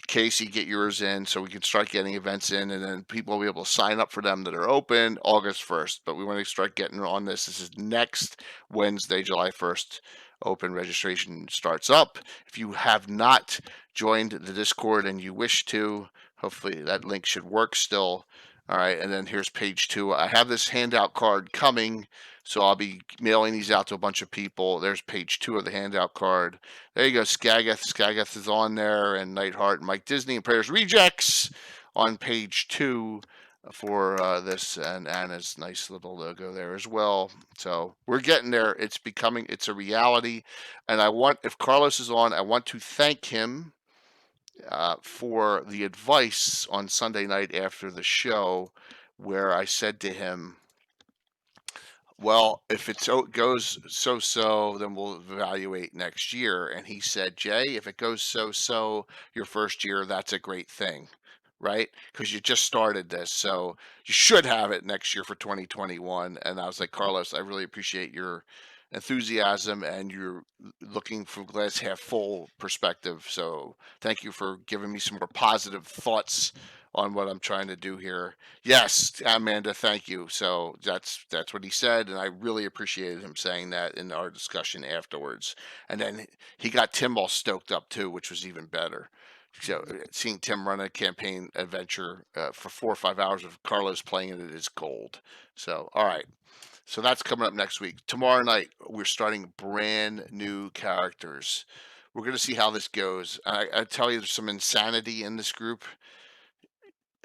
S1: Casey, get yours in so we can start getting events in, and then people will be able to sign up for them that are open August 1st. But we want to start getting on this. This is next Wednesday, July 1st. Open registration starts up. If you have not joined the Discord and you wish to, hopefully that link should work still. All right, and then here's page 2. I have this handout card coming, so I'll be mailing these out to a bunch of people. There's page 2 of the handout card. There you go, Skagath. Skagath is on there, and Nightheart, Mike Disney, and Prayers Rejects on page 2 for this, and Anna's nice little logo there as well. So we're getting there. It's a reality, and if Carlos is on, I want to thank him for the advice on Sunday night after the show, where I said to him, well, if it goes so-so, then we'll evaluate next year. And he said, Jay, if it goes so-so your first year, that's a great thing, right? Because you just started this, so you should have it next year for 2021. And I was like, Carlos, I really appreciate your enthusiasm and you're looking for glass half full perspective. So thank you for giving me some more positive thoughts on what I'm trying to do here. Yes, Amanda, thank you. So that's what he said, and I really appreciated him saying that in our discussion afterwards. And then he got Tim all stoked up too, which was even better. So seeing Tim run a campaign adventure for 4 or 5 hours of Carlos playing it is gold. So all right. So that's coming up next week. Tomorrow night, we're starting brand new characters. We're going to see how this goes. I tell you, there's some insanity in this group.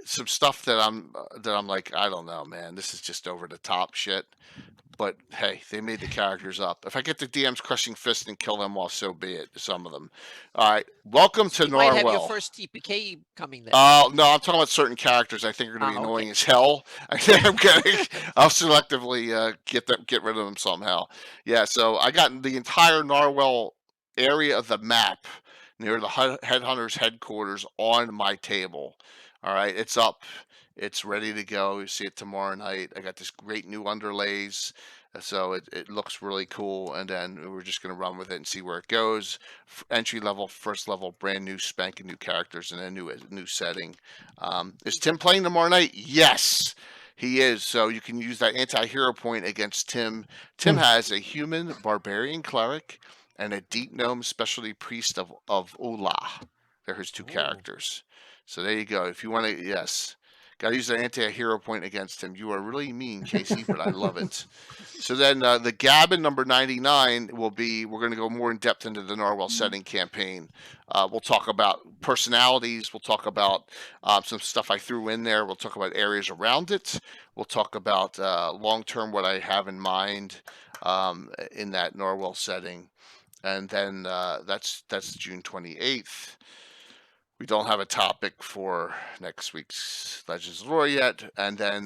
S1: Some stuff that I'm like, I don't know, man. This is just over the top shit. But hey, they made the characters up. If I get the DM's crushing fist and kill them, well, so be it. Some of them. All right. Welcome to
S2: You
S1: Norwell.
S2: might have your first TPK coming then.
S1: No, I'm talking about certain characters I think are going to be annoying as hell. I'll selectively get rid of them somehow. Yeah, so I got the entire Norwell area of the map near the Headhunters headquarters on my table. All right, it's up. It's ready to go. You see it tomorrow night. I got this great new underlays. So it looks really cool. And then we're just going to run with it and see where it goes. Entry level, first level, brand new spanking new characters and a new setting. Is Tim playing tomorrow night? Yes, he is. So you can use that anti-hero point against Tim. Tim has a human barbarian cleric and a deep gnome specialty priest of Ula. They're his 2 characters. So there you go. If you want to, yes. Got to use an anti-hero point against him. You are really mean, Casey, but I love it. So then the Gabbin number 99 will be, we're going to go more in depth into the Norwell setting campaign. We'll talk about personalities. We'll talk about some stuff I threw in there. We'll talk about areas around it. We'll talk about long-term what I have in mind in that Norwell setting. And then that's June 28th. We don't have a topic for next week's Legends of Lore yet, and then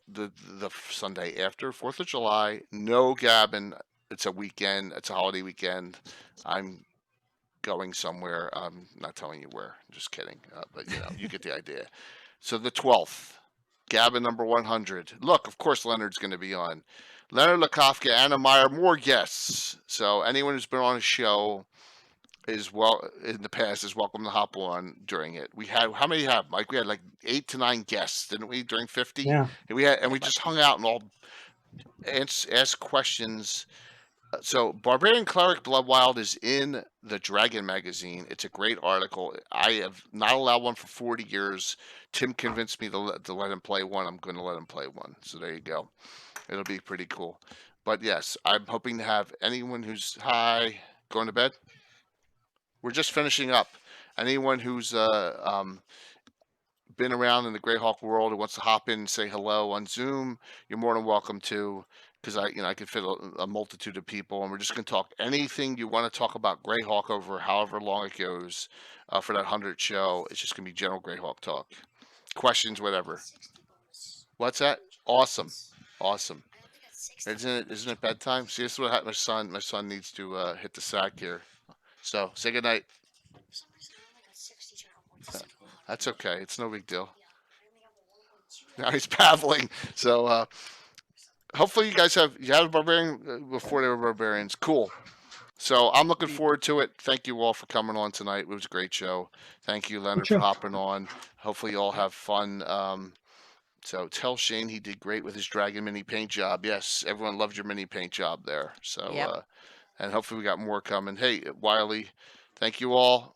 S1: the Sunday after 4th of July, no Gabbin. It's a weekend. It's a holiday weekend. I'm going somewhere. I'm not telling you where. I'm just kidding. But you get the idea. So the 12th, Gabbin number 100. Look, of course Leonard's going to be on. Leonard Lakofka, Anna Meyer, more guests. So anyone who's been on a show in the past is welcome to hop on during it. We had, how many have, Mike? We had like 8 to 9 guests, didn't we, during 50?
S5: Yeah.
S1: And we just hung out and all asked questions. So Barbarian Cleric Bloodwild is in the Dragon magazine. It's a great article. I have not allowed one for 40 years. Tim convinced me to let him play one. I'm going to let him play one. So there you go. It'll be pretty cool. But yes, I'm hoping to have anyone who's going to bed. We're just finishing up. Anyone who's been around in the Greyhawk world and wants to hop in and say hello on Zoom, you're more than welcome to, because I could fit a multitude of people, and we're just going to talk anything you want to talk about Greyhawk over however long it goes for that 100th show. It's just going to be general Greyhawk talk, questions, whatever. What's that? Awesome. Isn't it bedtime? See, this is what happened. My son needs to hit the sack here. So say goodnight. That's okay. It's no big deal. Now he's babbling. So hopefully you guys you had a barbarian before they were barbarians. Cool. So I'm looking forward to it. Thank you all for coming on tonight. It was a great show. Thank you, Leonard, for hopping on. Hopefully you all have fun. So tell Shane he did great with his dragon mini paint job. Yes, everyone loved your mini paint job there. So and hopefully we got more coming. Hey, Wiley, thank you all.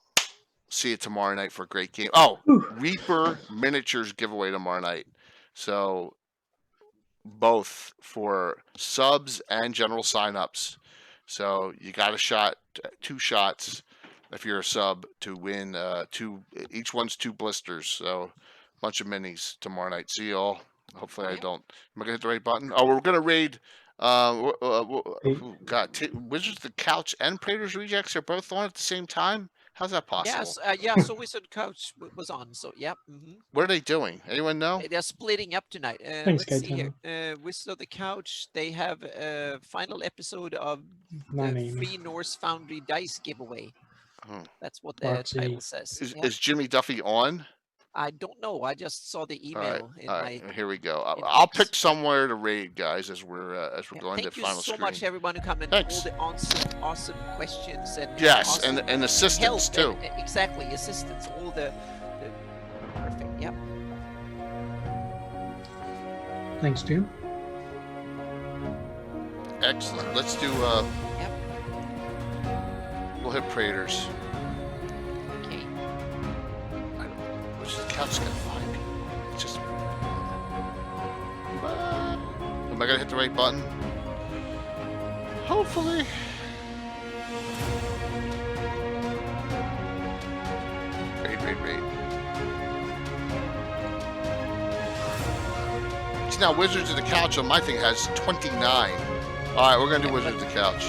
S1: See you tomorrow night for a great game. Oh, Reaper Miniatures giveaway tomorrow night. So both for subs and general signups. So you got a shot, 2 shots if you're a sub to win each one's 2 blisters. So a bunch of minis tomorrow night. See you all. Hopefully I don't. Am I gonna hit the right button? Oh, we're gonna raid. Wizards of the Couch and Praetor's Rejects are both on at the same time. How's that possible?
S2: Yes, so Wizard Couch was on. So
S1: What are they doing? Anyone know?
S2: They're splitting up tonight.
S5: Thanks,
S2: let's see here. Wizard of the Couch. They have a final episode of the Free Norse Foundry Dice giveaway. That's what the title says.
S1: Is Jimmy Duffy on?
S2: I don't know. I just saw the email.
S1: All right. Here we go. I'll pick somewhere to raid, guys, as we're going to final screen.
S2: Thank you so much, everyone, who come and all the awesome questions and
S1: awesome and assistance too.
S2: Exactly, assistance. All the perfect. Yep.
S5: Thanks, Jim.
S1: Excellent. Let's do. We'll hit Praetors. The couch gonna find me. It's just. Am I gonna hit the right button? Hopefully. Raid. See, now Wizards of the Couch on my thing has 29. All right, we're gonna do Wizards of the Couch.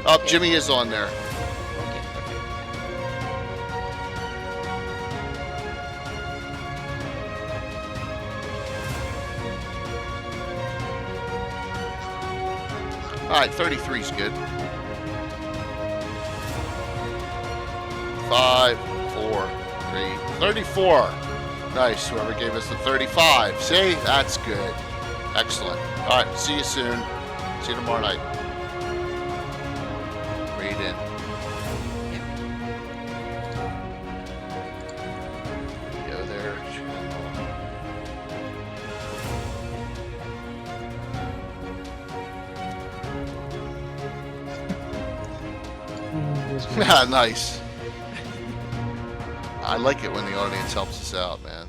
S1: Oh, Jimmy is on there. All right, 33 is good. 5, 4, 3, 34. Nice. Whoever gave us the 35. See, that's good. Excellent. All right, see you soon. See you tomorrow night. Read in. Go there. Nice. I like it when the audience helps us out, man.